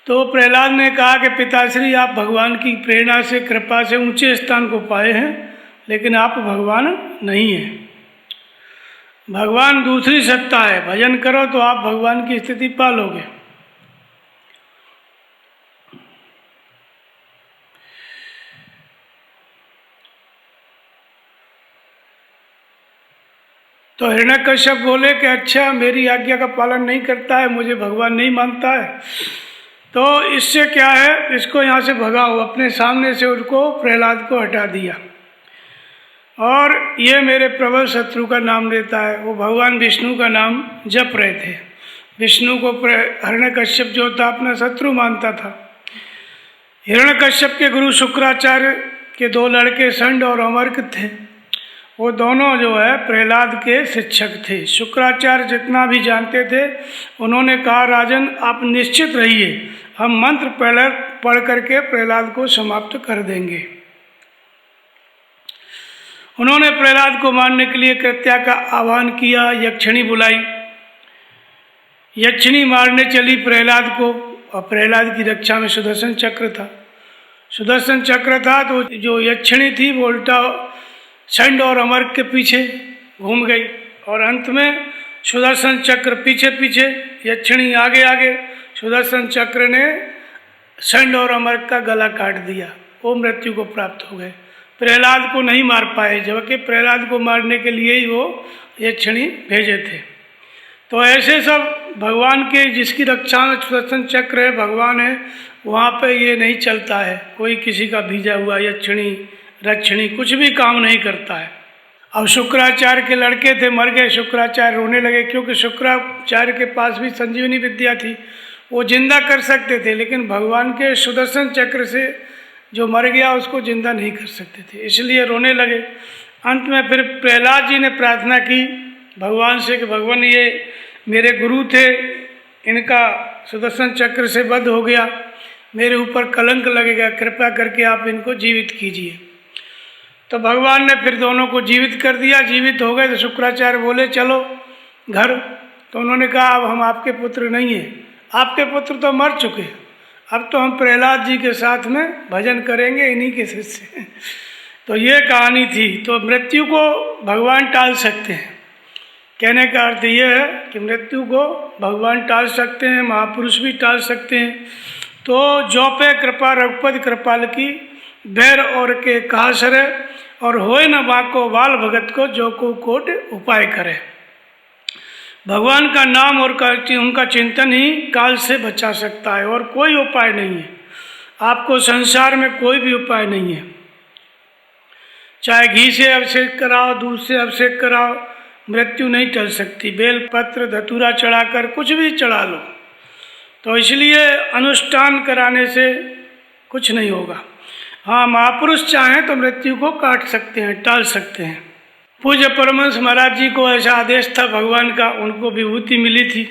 तो प्रहलाद ने कहा कि पिताश्री, आप भगवान की प्रेरणा से, कृपा से ऊंचे स्थान को पाए हैं, लेकिन आप भगवान नहीं हैं। भगवान दूसरी सत्ता है, भजन करो तो आप भगवान की स्थिति पालोगे। तो हिरण्यकश्यप बोले कि अच्छा, मेरी आज्ञा का पालन नहीं करता है, मुझे भगवान नहीं मानता है, तो इससे क्या है, इसको यहाँ से भगाओ। अपने सामने से उनको, प्रहलाद को हटा दिया। और ये मेरे प्रबल शत्रु का नाम लेता है। वो भगवान विष्णु का नाम जप रहे थे। विष्णु को हिरण्यकश्यप जो था अपना शत्रु मानता था। हिरण्यकश्यप के गुरु शुक्राचार्य के दो लड़के संड और अमर्क थे। वो दोनों जो है प्रहलाद के शिक्षक थे। शुक्राचार्य जितना भी जानते थे, उन्होंने कहा, राजन आप निश्चित रहिए, हम मंत्र पढ़ करके प्रहलाद को समाप्त कर देंगे। उन्होंने प्रहलाद को मारने के लिए कृत्या का आह्वान किया। यक्षिणी बुलाई, यक्षिणी मारने चली प्रहलाद को, और प्रहलाद की रक्षा में सुदर्शन चक्र था। सुदर्शन चक्र था तो जो यक्षिणी थी वो उल्टा संड और अमर्क के पीछे घूम गई, और अंत में सुदर्शन चक्र पीछे पीछे, यक्षिणी आगे आगे। सुदर्शन चक्र ने संड और अमर्क का गला काट दिया, वो मृत्यु को प्राप्त हो गए। प्रहलाद को नहीं मार पाए, जबकि प्रहलाद को मारने के लिए ही वो यक्षिणी भेजे थे। तो ऐसे सब भगवान के, जिसकी रक्षा में सुदर्शन चक्र है, भगवान है, वहाँ पे ये नहीं चलता है। कोई किसी का भेजा हुआ यक्षिणी रक्षिणी कुछ भी काम नहीं करता है। अब शुक्राचार्य के लड़के थे, मर गए। शुक्राचार्य रोने लगे, क्योंकि शुक्राचार्य के पास भी संजीवनी विद्या थी, वो जिंदा कर सकते थे, लेकिन भगवान के सुदर्शन चक्र से जो मर गया उसको जिंदा नहीं कर सकते थे, इसलिए रोने लगे। अंत में फिर प्रहलाद जी ने प्रार्थना की भगवान से कि भगवान, ये मेरे गुरु थे, इनका सुदर्शन चक्र से वध हो गया, मेरे ऊपर कलंक लगेगा, कृपा करके आप इनको जीवित कीजिए। तो भगवान ने फिर दोनों को जीवित कर दिया। जीवित हो गए तो शुक्राचार्य बोले चलो घर। तो उन्होंने कहा, अब हम आपके पुत्र नहीं हैं, आपके पुत्र तो मर चुके, अब तो हम प्रहलाद जी के साथ में भजन करेंगे, इन्हीं के शिष्य। तो ये कहानी थी। तो मृत्यु को भगवान टाल सकते हैं। कहने का अर्थ ये है कि मृत्यु को भगवान टाल सकते हैं, महापुरुष भी टाल सकते हैं। तो जो पे कृपा रघुपति कृपाल की, बैर और के कहा सरे, और होए न बाको बाल भगत को, जो को कोट उपाय करे। भगवान का नाम और उनका चिंतन ही काल से बचा सकता है, और कोई उपाय नहीं है। आपको संसार में कोई भी उपाय नहीं है। चाहे घी से अभिषेक कराओ, दूध से अभिषेक कराओ, मृत्यु नहीं टल सकती। बेल पत्र धतूरा चढ़ाकर कुछ भी चढ़ा लो। तो इसलिए अनुष्ठान कराने से कुछ नहीं होगा। हाँ, महापुरुष चाहें तो मृत्यु को काट सकते हैं, टाल सकते हैं। पूज्य परमहंस महाराज जी को ऐसा आदेश था भगवान का, उनको विभूति मिली थी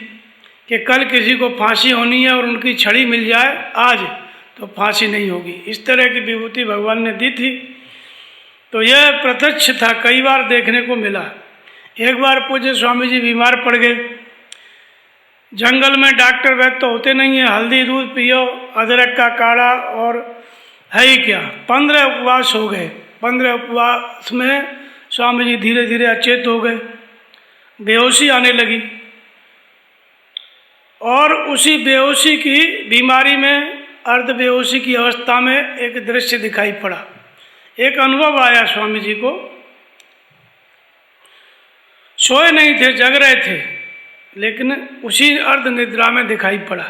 कि कल किसी को फांसी होनी है और उनकी छड़ी मिल जाए आज, तो फांसी नहीं होगी। इस तरह की विभूति भगवान ने दी थी। तो यह प्रत्यक्ष था, कई बार देखने को मिला। एक बार पूज्य स्वामी जी बीमार पड़ गए। जंगल में डॉक्टर वैद्य तो होते नहीं है, हल्दी दूध पियो, अदरक का काढ़ा, और है ही क्या, 15 उपवास हो गए। 15 उपवास में स्वामी जी धीरे धीरे अचेत हो गए, बेहोशी आने लगी। और उसी बेहोशी की बीमारी में, अर्ध बेहोशी की अवस्था में एक दृश्य दिखाई पड़ा, एक अनुभव आया स्वामी जी को। सोए नहीं थे, जग रहे थे, लेकिन उसी अर्ध निद्रा में दिखाई पड़ा।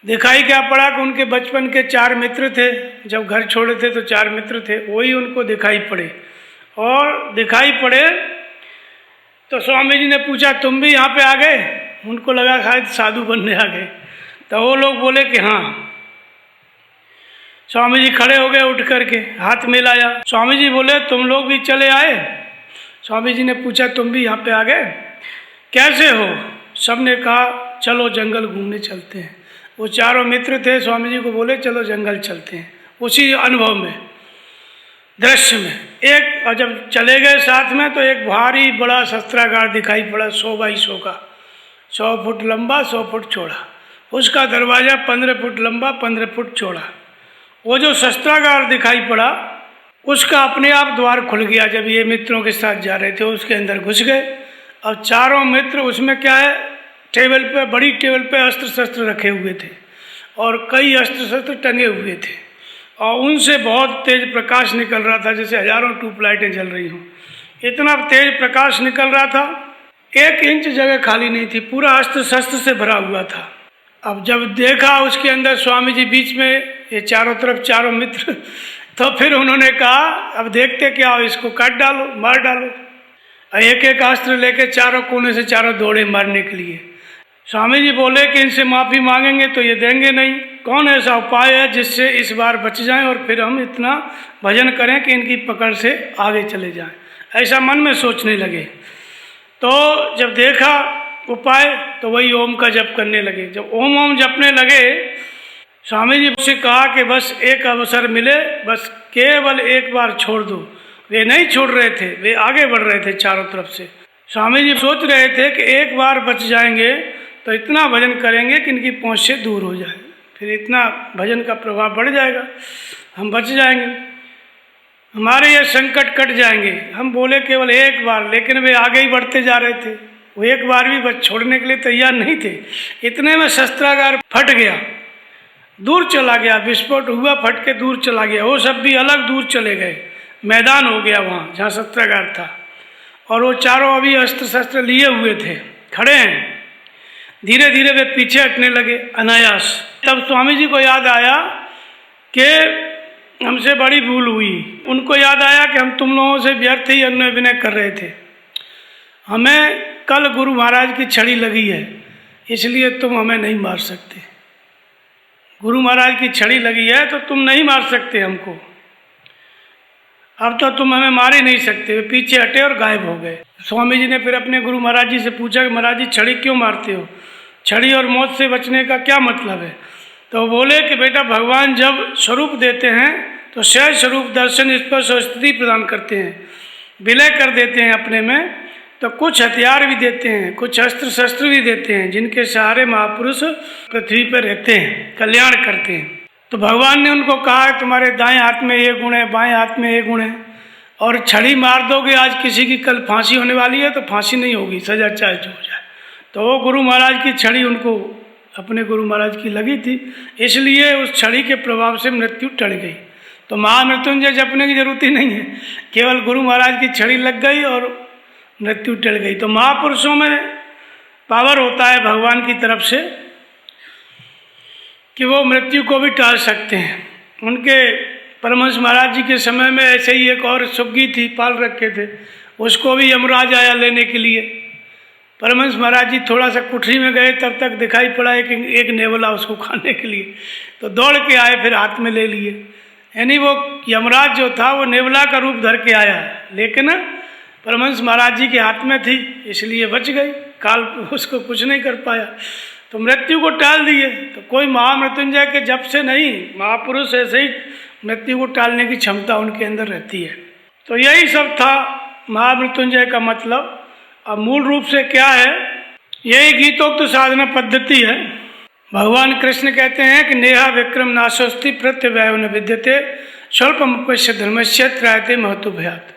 दिखाई क्या पड़ा कि उनके बचपन के 4 मित्र थे। जब घर छोड़े थे तो 4 मित्र थे, वही उनको दिखाई पड़े। और दिखाई पड़े तो स्वामी जी ने पूछा, तुम भी यहाँ पे आ गए? उनको लगा शायद साधु बनने आ गए। तो वो लोग बोले कि हाँ। स्वामी जी खड़े हो गए, उठ करके हाथ मिलाया। स्वामी जी बोले, तुम लोग भी चले आए? स्वामी जी ने पूछा, तुम भी यहाँ पे आ गए, कैसे हो? सबने कहा, चलो जंगल घूमने चलते हैं। वो चारों मित्र थे, स्वामी जी को बोले चलो जंगल चलते हैं। उसी अनुभव में, दृश्य में एक, और जब चले गए साथ में तो एक भारी बड़ा शस्त्रागार दिखाई पड़ा, 100 बाई 100 का, 100 फुट लंबा 100 फुट चौड़ा। उसका दरवाज़ा 15 फुट लंबा 15 फुट चौड़ा। वो जो शस्त्रागार दिखाई पड़ा, उसका अपने आप द्वार खुल गया। जब ये मित्रों के साथ जा रहे थे, उसके अंदर घुस गए। और चारों मित्र, उसमें क्या है, टेबल पे, बड़ी टेबल पे अस्त्र शस्त्र रखे हुए थे, और कई अस्त्र शस्त्र टंगे हुए थे, और उनसे बहुत तेज प्रकाश निकल रहा था, जैसे हजारों ट्यूबलाइटें जल रही हों। इतना तेज प्रकाश निकल रहा था, 1 इंच जगह खाली नहीं थी, पूरा अस्त्र शस्त्र से भरा हुआ था। अब जब देखा उसके अंदर स्वामी जी बीच में, ये चारों तरफ चारों मित्र, तो फिर उन्होंने कहा, अब देखते क्या हो, इसको काट डालो, मार डालो। एक एक अस्त्र लेके चारों कोने से चारों दौड़े मारने के लिए। स्वामी जी बोले कि इनसे माफ़ी मांगेंगे तो ये देंगे नहीं। कौन ऐसा उपाय है जिससे इस बार बच जाएं और फिर हम इतना भजन करें कि इनकी पकड़ से आगे चले जाएं? ऐसा मन में सोचने लगे। तो जब देखा उपाय, तो वही ओम का जप करने लगे। जब ओम ओम जपने लगे, स्वामी जी से कहा कि बस एक अवसर मिले, बस केवल एक बार छोड़ दो। वे नहीं छोड़ रहे थे, वे आगे बढ़ रहे थे चारों तरफ से। स्वामी जी सोच रहे थे कि एक बार बच जाएंगे तो इतना भजन करेंगे कि इनकी पहुँच से दूर हो जाए, फिर इतना भजन का प्रभाव बढ़ जाएगा, हम बच जाएंगे, हमारे ये संकट कट जाएंगे। हम बोले केवल एक बार, लेकिन वे आगे ही बढ़ते जा रहे थे। वो एक बार भी बच छोड़ने के लिए तैयार नहीं थे। इतने में शस्त्रागार फट गया, दूर चला गया, विस्फोट हुआ, फट के दूर चला गया। वो सब भी अलग दूर चले गए, मैदान हो गया वहाँ जहाँ शस्त्रागार था। और वो चारों अभी अस्त्र शस्त्र लिए हुए थे, खड़े हैं। धीरे धीरे वे पीछे हटने लगे अनायास। तब स्वामी जी को याद आया कि हमसे बड़ी भूल हुई। उनको याद आया कि हम तुम लोगों से व्यर्थ ही अन्वय विनय कर रहे थे। हमें कल गुरु महाराज की छड़ी लगी है, इसलिए तुम हमें नहीं मार सकते। गुरु महाराज की छड़ी लगी है तो तुम नहीं मार सकते हमको। अब तो तुम हमें मार ही नहीं सकते। वे पीछे हटे और गायब हो गए। स्वामी जी ने फिर अपने गुरु महाराज जी से पूछा कि महाराज जी छड़ी क्यों मारते हो, छड़ी और मौत से बचने का क्या मतलब है? तो बोले कि बेटा, भगवान जब स्वरूप देते हैं तो सहज स्वरूप दर्शन स्पर्श और स्थिति प्रदान करते हैं, विलय कर देते हैं अपने में, तो कुछ हथियार भी देते हैं, कुछ अस्त्र शस्त्र भी देते हैं, जिनके सहारे महापुरुष पृथ्वी पर रहते हैं, कल्याण करते हैं। तो भगवान ने उनको कहा है तुम्हारे दाएं हाथ में ये गुण है, बाएं हाथ में ये गुण है, और छड़ी मार दोगे आज किसी की, कल फांसी होने वाली है तो फांसी नहीं होगी, सजा चाहे जो हो जाए। तो वो गुरु महाराज की छड़ी उनको अपने गुरु महाराज की लगी थी, इसलिए उस छड़ी के प्रभाव से मृत्यु टल गई। तो महामृत्युंजय जपने की जरूरत ही नहीं है, केवल गुरु महाराज की छड़ी लग गई और मृत्यु टल गई। तो महापुरुषों में पावर होता है भगवान की तरफ से कि वो मृत्यु को भी टाल सकते हैं। उनके परमहंस महाराज जी के समय में ऐसे ही एक और सुग्गी थी, पाल रखे थे, उसको भी यमराज आया लेने के लिए। परमहंस महाराज जी थोड़ा सा कुठरी में गए, तब तक दिखाई पड़ा एक नेवला उसको खाने के लिए, तो दौड़ के आए, फिर हाथ में ले लिए। यानी वो यमराज जो था वो नेवला का रूप धर के आया, लेकिन परमहंस महाराज जी के हाथ में थी, इसलिए बच गई, काल उसको कुछ नहीं कर पाया, तो मृत्यु को टाल दिए। तो कोई महामृत्युंजय के जप से नहीं, महापुरुष ऐसे ही मृत्यु को टालने की क्षमता उनके अंदर रहती है। तो यही सब था महामृत्युंजय का मतलब। अब मूल रूप से क्या है, यही गीतोक्त साधना पद्धति है। भगवान कृष्ण कहते हैं कि नेहा विक्रम नाशोस्ति प्रत्यवय न विद्यते स्वल्पमुपश्य धर्मस्य त्रायते महत्व भयात।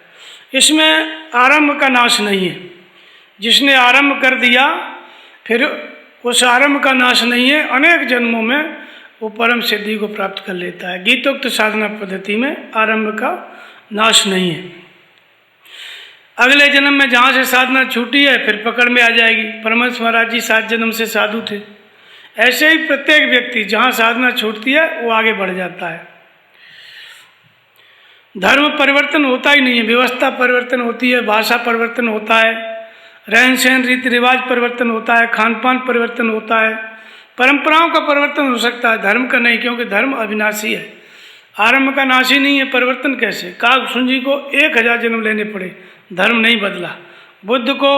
इसमें आरंभ का नाश नहीं है, जिसने आरंभ कर दिया फिर उस आरंभ का नाश नहीं है, अनेक जन्मों में वो परम सिद्धि को प्राप्त कर लेता है। गीतोक्त साधना पद्धति में आरंभ का नाश नहीं है। अगले जन्म में जहाँ से साधना छूटी है फिर पकड़ में आ जाएगी। परमहंस महाराज जी 7 जन्म से साधु थे, ऐसे ही प्रत्येक व्यक्ति जहाँ साधना छूटती है वो आगे बढ़ जाता है। धर्म परिवर्तन होता ही नहीं है, व्यवस्था परिवर्तन होती है, भाषा परिवर्तन होता है, रहन सहन रीति रिवाज परिवर्तन होता है, खान पान परिवर्तन होता है, परंपराओं का परिवर्तन हो सकता है, धर्म का नहीं, क्योंकि धर्म अविनाशी है, आरंभ का नाश ही नहीं है। परिवर्तन कैसे? काकभूषण जी को 1000 जन्म लेने पड़े, धर्म नहीं बदला। बुद्ध को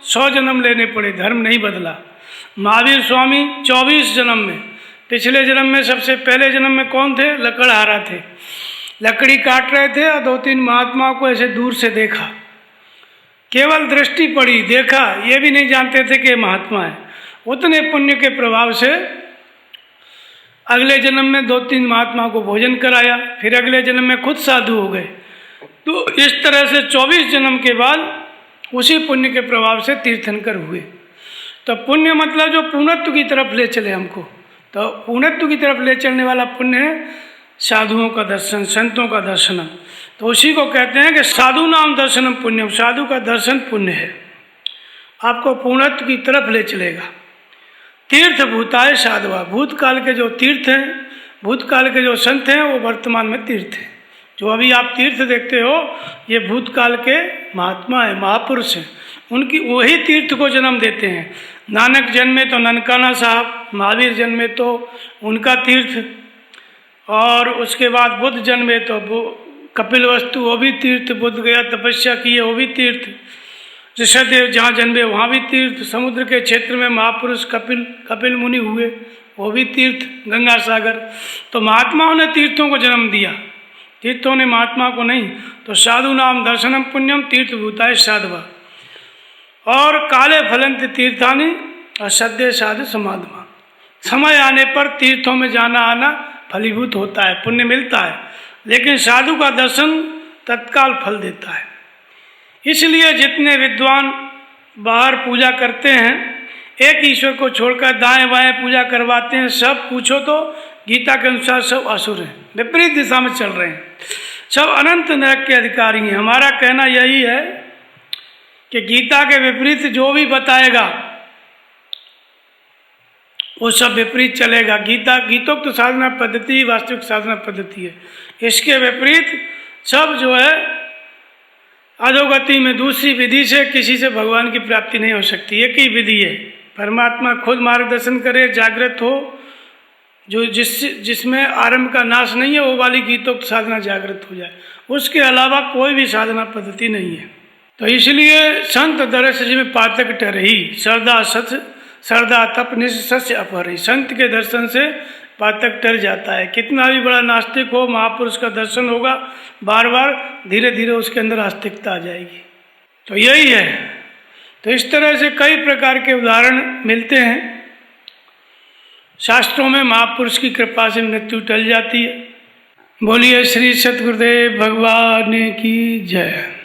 100 जन्म लेने पड़े, धर्म नहीं बदला। महावीर स्वामी 24 जन्म में, पिछले जन्म में सबसे पहले जन्म में कौन थे? लकड़हारा थे, लकड़ी काट रहे थे और 2-3 महात्माओं को ऐसे दूर से देखा, केवल दृष्टि पड़ी, देखा, ये भी नहीं जानते थे कि ये महात्मा है। उतने पुण्य के प्रभाव से अगले जन्म में 2-3 महात्माओं को भोजन कराया, फिर अगले जन्म में खुद साधु हो गए। तो इस तरह से 24 जन्म के बाद उसी पुण्य के प्रभाव से तीर्थंकर हुए। तो पुण्य मतलब जो पूर्णत्व की तरफ ले चले हमको, तो पूर्णत्व की तरफ ले चलने वाला पुण्य है साधुओं का दर्शन, संतों का दर्शन। तो उसी को कहते हैं कि साधु नाम दर्शनम पुण्यम, साधु का दर्शन पुण्य है, आपको पूर्णत्व की तरफ ले चलेगा। तीर्थ भूताय साधवा, भूतकाल के जो तीर्थ हैं, भूतकाल के जो संत हैं वो वर्तमान में तीर्थ हैं। जो अभी आप तीर्थ देखते हो ये भूतकाल के महात्मा हैं, महापुरुष हैं, उनकी वही तीर्थ को जन्म देते हैं। नानक जन्मे तो ननकाना साहब, महावीर जन्मे तो उनका तीर्थ, और उसके बाद बुद्ध जन्मे तो कपिल वस्तु, वो भी तीर्थ, बुद्ध गया तपस्या किए, वो भी तीर्थ। ऋषभदेव जहाँ जन्मे वहाँ भी तीर्थ, समुद्र के क्षेत्र में महापुरुष कपिल मुनि हुए, वो भी तीर्थ, गंगा सागर। तो महात्माओं ने तीर्थों को जन्म दिया, तीर्थों ने महात्मा को नहीं। तो साधु नाम दर्शनम पुण्यम तीर्थ भूताय साधवा। और काले फलंत तीर्थानि असद्य साधु समाधमा, समय आने पर तीर्थों में जाना आना फलीभूत होता है, पुण्य मिलता है, लेकिन साधु का दर्शन तत्काल फल देता है। इसलिए जितने विद्वान बाहर पूजा करते हैं, एक ईश्वर को छोड़कर दाएं बाएं पूजा करवाते हैं, सब पूछो तो गीता के अनुसार सब असुर हैं, विपरीत दिशा में चल रहे हैं, सब अनंत नरक के अधिकारी हैं। हमारा कहना यही है कि गीता के विपरीत जो भी बताएगा वो सब विपरीत चलेगा। गीतोक्त साधना पद्धति वास्तविक साधना पद्धति है, इसके विपरीत सब जो है अधोगति में दूसरी विधि से किसी से भगवान की प्राप्ति नहीं हो सकती। एक ही विधि है, परमात्मा खुद मार्गदर्शन करे, जागृत हो, जो जिसमें आरंभ का नाश नहीं है, वो वाली गीतोक्त साधना जागृत हो जाए, उसके अलावा कोई भी साधना पद्धति नहीं है। तो इसलिए संत दरस में पातक टरही, श्रद्धा तप निश्चय अपहरी, संत के दर्शन से पातक टर जाता है। कितना भी बड़ा नास्तिक हो, महापुरुष का दर्शन होगा बार बार, धीरे धीरे उसके अंदर आस्तिकता आ जाएगी। तो यही है तो इस तरह से कई प्रकार के उदाहरण मिलते हैं। शास्त्रों में महापुरुष की कृपा से मृत्यु टल जाती है। बोलिए श्री सतगुरुदेव भगवान की जय।